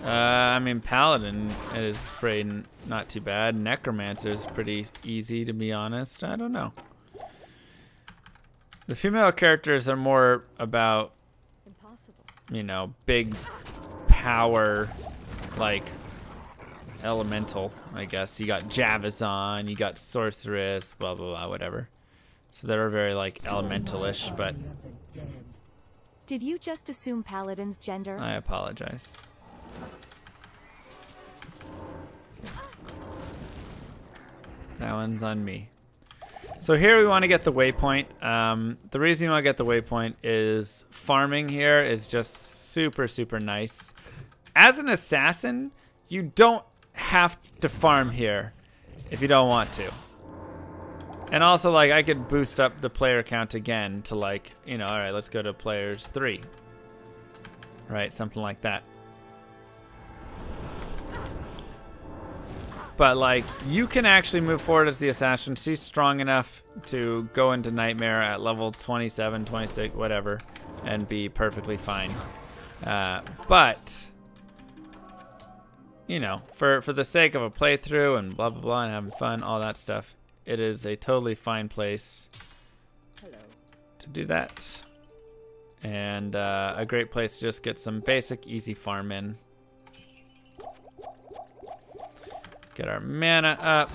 I mean, Paladin is pretty not too bad. Necromancer is pretty easy, to be honest. I don't know. The female characters are more about, you know, big power, like elemental, I guess. You got Javazon, you got Sorceress, blah, blah, blah, whatever. So they're very, like, elementalish, but... Did you just assume Paladin's gender? I apologize. That one's on me. So here we want to get the waypoint. The reason you want to get the waypoint is farming here is just super, super nice. As an assassin, you don't have to farm here if you don't want to. And also, like, I could boost up the player count again to, like, you know, all right, let's go to players 3. Right, something like that. But, like, you can actually move forward as the assassin. She's strong enough to go into Nightmare at level 27, 26, whatever, and be perfectly fine. But, you know, for the sake of a playthrough and blah, blah, blah, and having fun, all that stuff, it is a totally fine place to do that. And a great place to just get some basic, easy farm in. Get our mana up.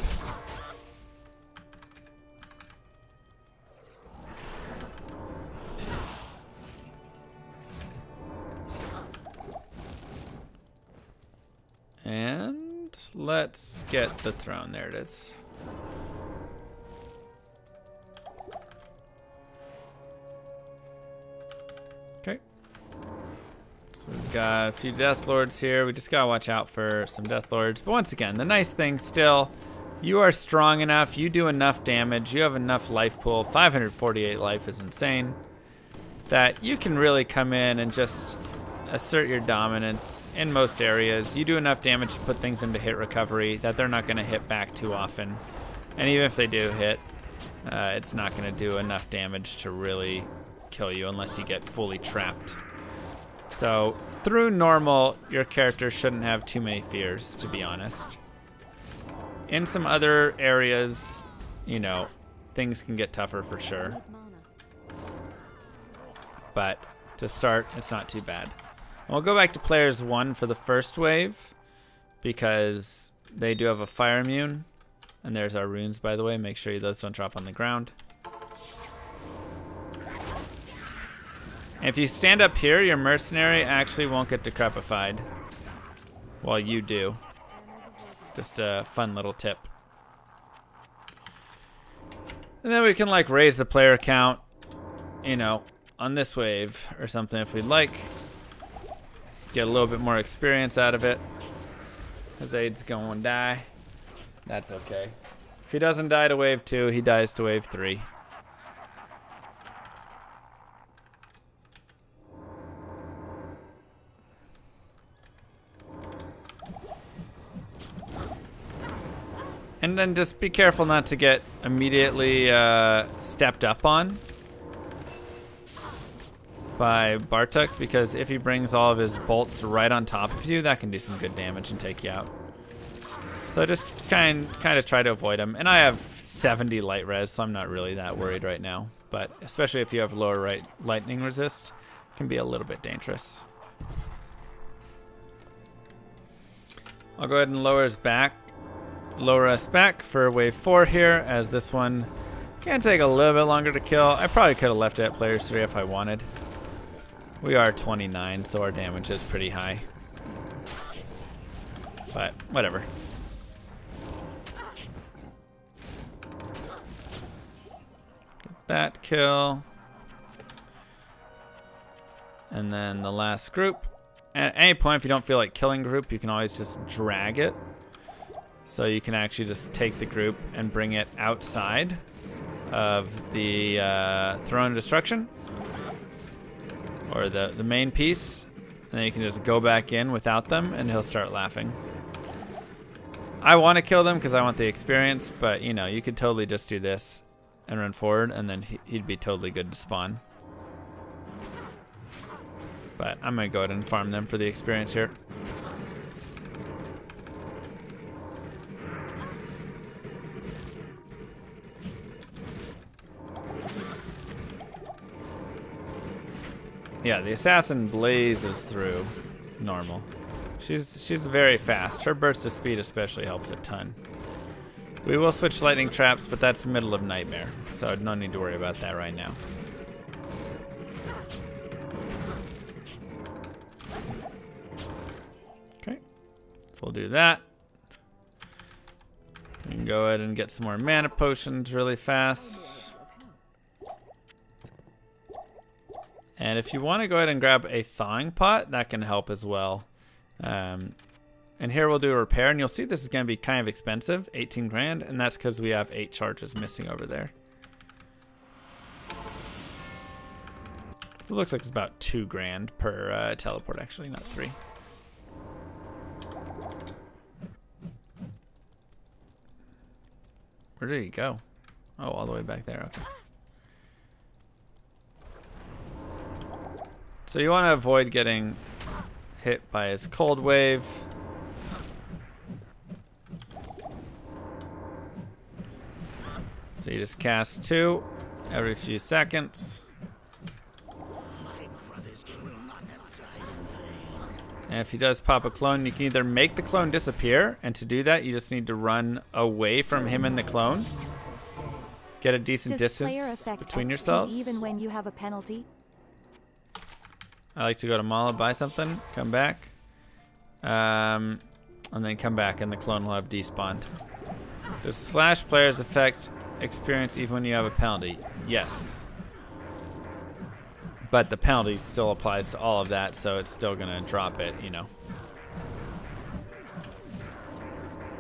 And let's get the throne. There it is. Okay. So we've got a few Death Lords here. We just gotta watch out for some Death Lords. But once again, the nice thing still, you are strong enough, you do enough damage, you have enough life pool, 548 life is insane, that you can really come in and just assert your dominance in most areas. You do enough damage to put things into hit recovery that they're not gonna hit back too often. And even if they do hit, it's not gonna do enough damage to really kill you unless you get fully trapped. So, through normal, your character shouldn't have too many fears, to be honest. In some other areas, you know, things can get tougher for sure. But to start, it's not too bad. And we'll go back to players 1 for the first wave, because they do have a fire immune. And there's our runes, by the way. Make sure those don't drop on the ground. And if you stand up here, your mercenary actually won't get decrepified, while you do. Just a fun little tip. And then we can, like, raise the player count, you know, on this wave or something if we'd like. Get a little bit more experience out of it. Hazade's going to die. That's okay. If he doesn't die to wave 2, he dies to wave 3. And then just be careful not to get immediately stepped up on by Bartok, because if he brings all of his bolts right on top of you, that can do some good damage and take you out. So just kind of try to avoid him. And I have 70 light res, so I'm not really that worried right now. But especially if you have lower lightning resist, it can be a little bit dangerous. I'll go ahead and lower us back for wave 4 here, as this one can take a little bit longer to kill. I probably could have left it at players 3 if I wanted. We are 29, so our damage is pretty high. But whatever. that kill. And then the last group. At any point, if you don't feel like killing group, you can always just drag it. So you can actually just take the group and bring it outside of the throne of destruction. Or the main piece. And then you can just go back in without them and he'll start laughing. I want to kill them because I want the experience, but you know, you could totally just do this and run forward and then he'd be totally good to spawn. But I'm going to go ahead and farm them for the experience here. Yeah, the assassin blazes through normal. She's very fast. Her burst of speed especially helps a ton. We will switch lightning traps, but that's middle of nightmare, so no need to worry about that right now. Okay, so we'll do that. We can go ahead and get some more mana potions really fast. And if you want to go ahead and grab a thawing pot, that can help as well. And here we'll do a repair, and you'll see this is going to be kind of expensive, 18 grand, and that's because we have 8 charges missing over there. So it looks like it's about 2 grand per teleport, actually, not 3. Where did he go? Oh, all the way back there, okay. So you want to avoid getting hit by his cold wave. So you just cast 2 every few seconds. And if he does pop a clone, you can either make the clone disappear, and to do that you just need to run away from him and the clone. Get a decent distance between yourselves. Even when you have a penalty? I like to go to Mala, buy something, come back, and then come back, and the clone will have despawned. Does slash players affect experience even when you have a penalty? Yes. But the penalty still applies to all of that, so it's still gonna drop it, you know.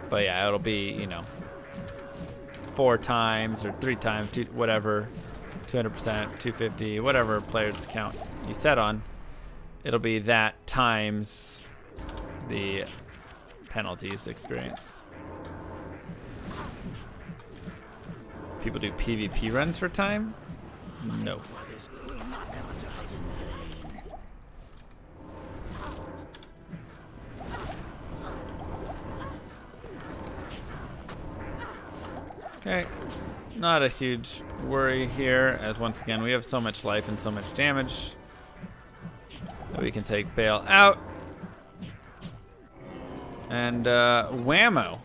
But yeah, it'll be, you know, 4 times or 3 times, whatever, 200%, 250, whatever players count you set on. It'll be that times the penalties experience. People do PvP runs for time? No. Okay, not a huge worry here, as once again we have so much life and so much damage that we can take Bale out. And whammo.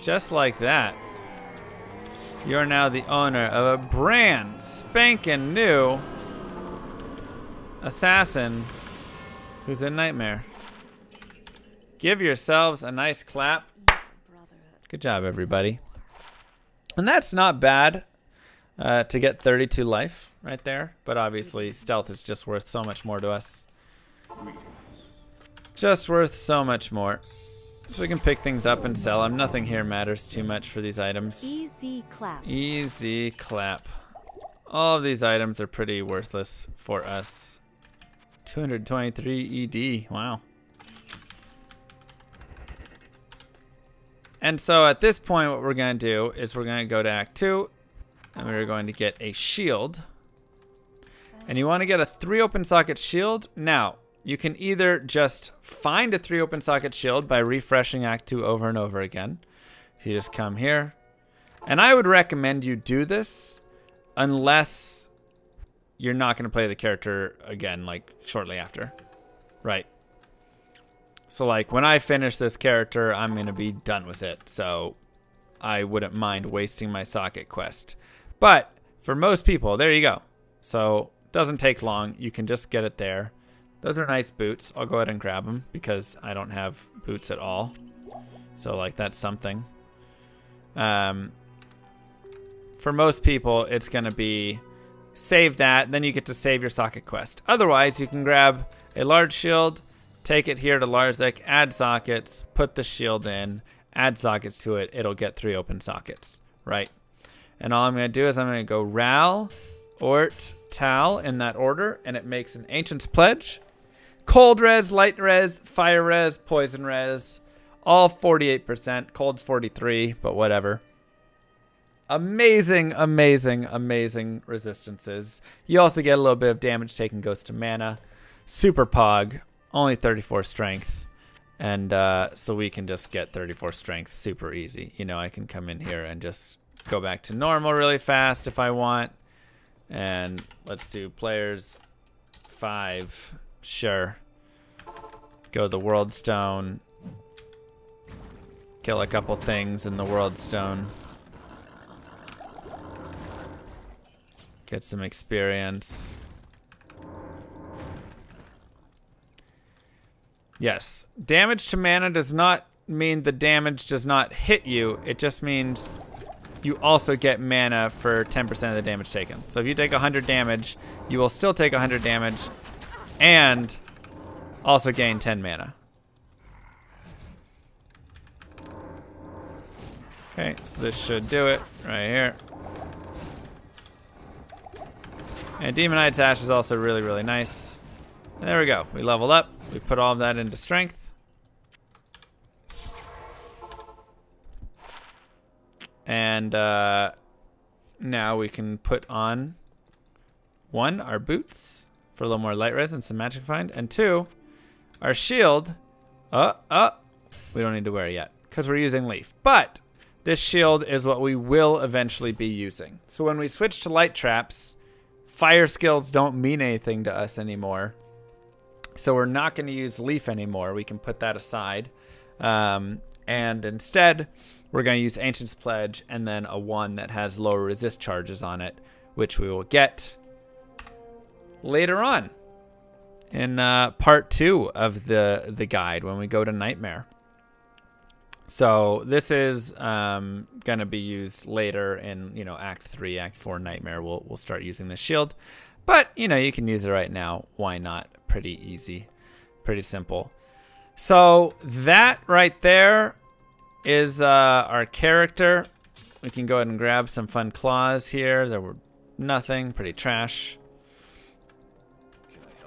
Just like that. You're now the owner of a brand spanking new assassin who's a nightmare. Give yourselves a nice clap. Good job, everybody. And that's not bad to get 32 life right there. But obviously, stealth is just worth so much more to us. Just worth so much more. So we can pick things up and sell them. Nothing here matters too much for these items. Easy clap. Easy clap. All of these items are pretty worthless for us. 223 ED. Wow. And so at this point, what we're going to do is we're going to go to Act 2. And we're going to get a shield. And you want to get a 3 open socket shield. Now, you can either just find a 3 open socket shield by refreshing Act 2 over and over again. So you just come here. And I would recommend you do this unless you're not going to play the character again, like shortly after. Right. So like when I finish this character, I'm going to be done with it. So I wouldn't mind wasting my socket quest. But for most people, there you go. So it doesn't take long. You can just get it there. Those are nice boots. I'll go ahead and grab them because I don't have boots at all. So like that's something. for most people, it's going to be save that, then you get to save your socket quest. Otherwise, you can grab a large shield, take it here to Larzik, add sockets, put the shield in, add sockets to it. It'll get 3 open sockets, right? And all I'm going to do is I'm going to go Ral, Ort, Tal in that order, and it makes an Ancient's Pledge. Cold res, light res, fire res, poison res, all 48%. Cold's 43, but whatever. Amazing, amazing, amazing resistances. You also get a little bit of damage taken goes to mana. Super Pog, only 34 strength. And so we can just get 34 strength super easy. You know, I can come in here and just go back to normal really fast if I want. And let's do players 5. Sure. Go the World Stone. Kill a couple things in the World Stone. Get some experience. Yes. Damage to mana does not mean the damage does not hit you. It just means you also get mana for 10% of the damage taken. So if you take 100 damage, you will still take 100 damage and also gain 10 mana. Okay, so this should do it right here. And Demonite Sash is also really, really nice. And there we go. We leveled up. We put all of that into strength. And now we can put on 1, our boots for a little more light res and some magic find. And 2, our shield. We don't need to wear it yet because we're using leaf. But this shield is what we will eventually be using. So when we switch to light traps, fire skills don't mean anything to us anymore. So we're not going to use leaf anymore. We can put that aside. And instead, we're going to use Ancient's Pledge and then a 1 that has lower resist charges on it, which we will get later on in part 2 of the guide when we go to Nightmare. So this is going to be used later in, you know, Act 3, Act 4 Nightmare. We'll start using this shield. But, you know, you can use it right now. Why not? Pretty easy. Pretty simple. So that right there is our character. We can go ahead and grab some fun claws here. There were nothing. Pretty trash.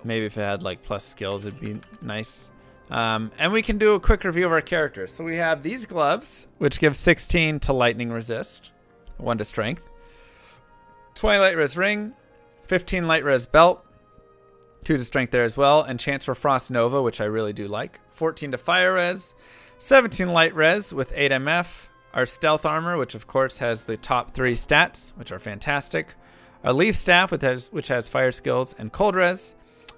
Maybe if it had like plus skills, it'd be nice. And we can do a quick review of our characters. So we have these gloves, which give 16 to lightning resist, 1 to strength, 20 light res ring, 15 light res belt, 2 to strength there as well, and chance for frost nova, which I really do like, 14 to fire res, 17 light res with 8 MF, our stealth armor, which of course has the top 3 stats, which are fantastic, our leaf staff, which has fire skills and cold res,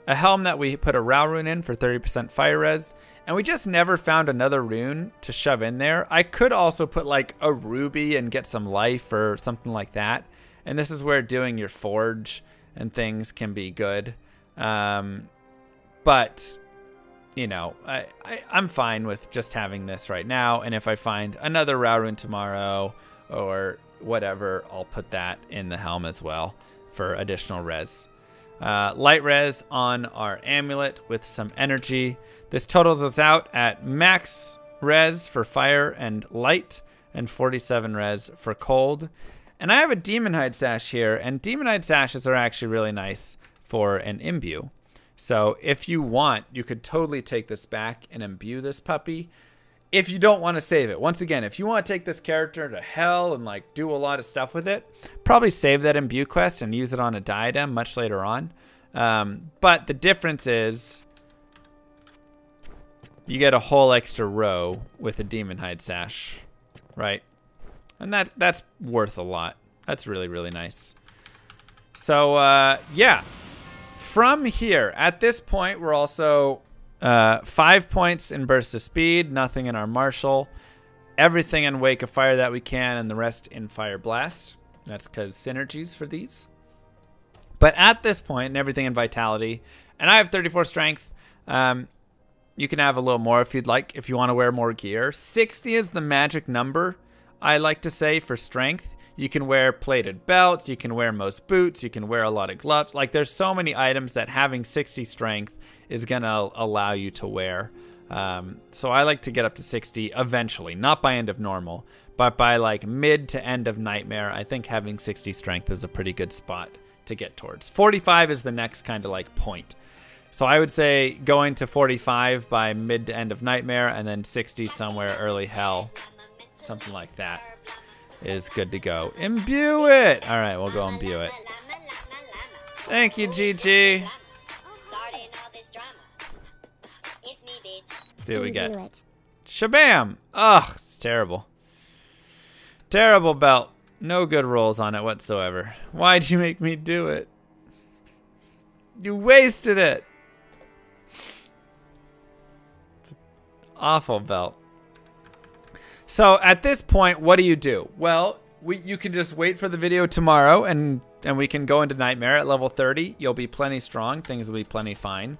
a helm that we put a Rao rune in for 30% fire res, and we just never found another rune to shove in there. I could also put like a ruby and get some life or something like that, and this is where doing your forge and things can be good. But you know, I'm fine with just having this right now, and if I find another Rao rune tomorrow or whatever, I'll put that in the helm as well for additional res. Light res on our amulet with some energy. This totals us out at max res for fire and light and 47 res for cold. And I have a Demonhide Sash here, and Demonhide Sashes are actually really nice for an imbue. So if you want, you could totally take this back and imbue this puppy if you don't want to save it. Once again, if you want to take this character to hell and like do a lot of stuff with it, probably save that imbue quest and use it on a diadem much later on. But the difference is you get a whole extra row with a Demonhide Sash, right? And that's worth a lot. That's really, really nice. So yeah, from here, at this point, we're also 5 points in burst of speed, nothing in our martial, everything in wake of fire that we can, and the rest in fire blast. That's because synergies for these. But at this point, and everything in vitality, and I have 34 strength. You can have a little more if you'd like, if you want to wear more gear. 60 is the magic number, I like to say, for strength. You can wear plated belts. You can wear most boots. You can wear a lot of gloves. Like, there's so many items that having 60 strength is going to allow you to wear. So I like to get up to 60 eventually, not by end of normal, but by like mid to end of Nightmare. I think having 60 strength is a pretty good spot to get towards. 45 is the next kind of like point. So I would say going to 45 by mid to end of Nightmare, and then 60 somewhere early Hell. Something like that is good to go. Imbue it! All right, we'll go imbue it. Thank you, Gigi. See what we get. Shabam! Ugh, it's terrible. Terrible belt. No good rolls on it whatsoever. Why'd you make me do it? You wasted it. It's an awful belt. So at this point, what do? Well, you can just wait for the video tomorrow, and we can go into Nightmare at level 30. You'll be plenty strong. Things will be plenty fine.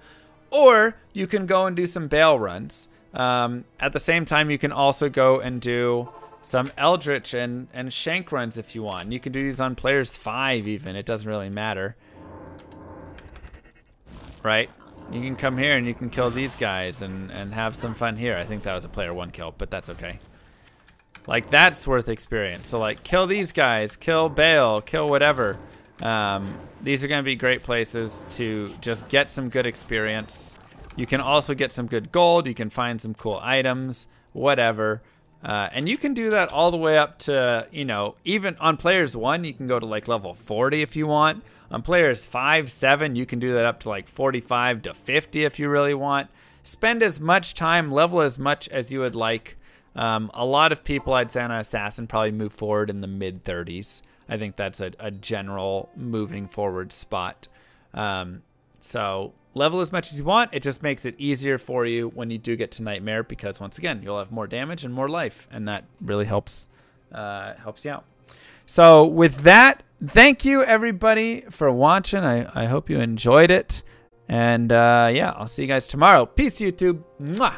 Or you can go and do some Bale runs. At the same time, you can also go and do some Eldritch and Shank runs if you want. You can do these on players 5 even. It doesn't really matter. Right? You can come here and you can kill these guys and have some fun here. I think that was a player 1 kill, but that's okay. Like, that's worth experience. So, like, kill these guys, kill Bale, kill whatever. These are going to be great places to just get some good experience. You can also get some good gold. You can find some cool items, whatever. And you can do that all the way up to, you know, even on players 1, you can go to like level 40 if you want. On players 5, 7, you can do that up to like 45 to 50 if you really want. Spend as much time, level as much as you would like. A lot of people, I'd say, on an Assassin probably move forward in the mid-30s. I think that's a general moving forward spot. So level as much as you want. It just makes it easier for you when you do get to Nightmare, because once again, you'll have more damage and more life, and that really helps you out. So with that, thank you everybody for watching. I hope you enjoyed it. And yeah, I'll see you guys tomorrow. Peace, YouTube. Mwah!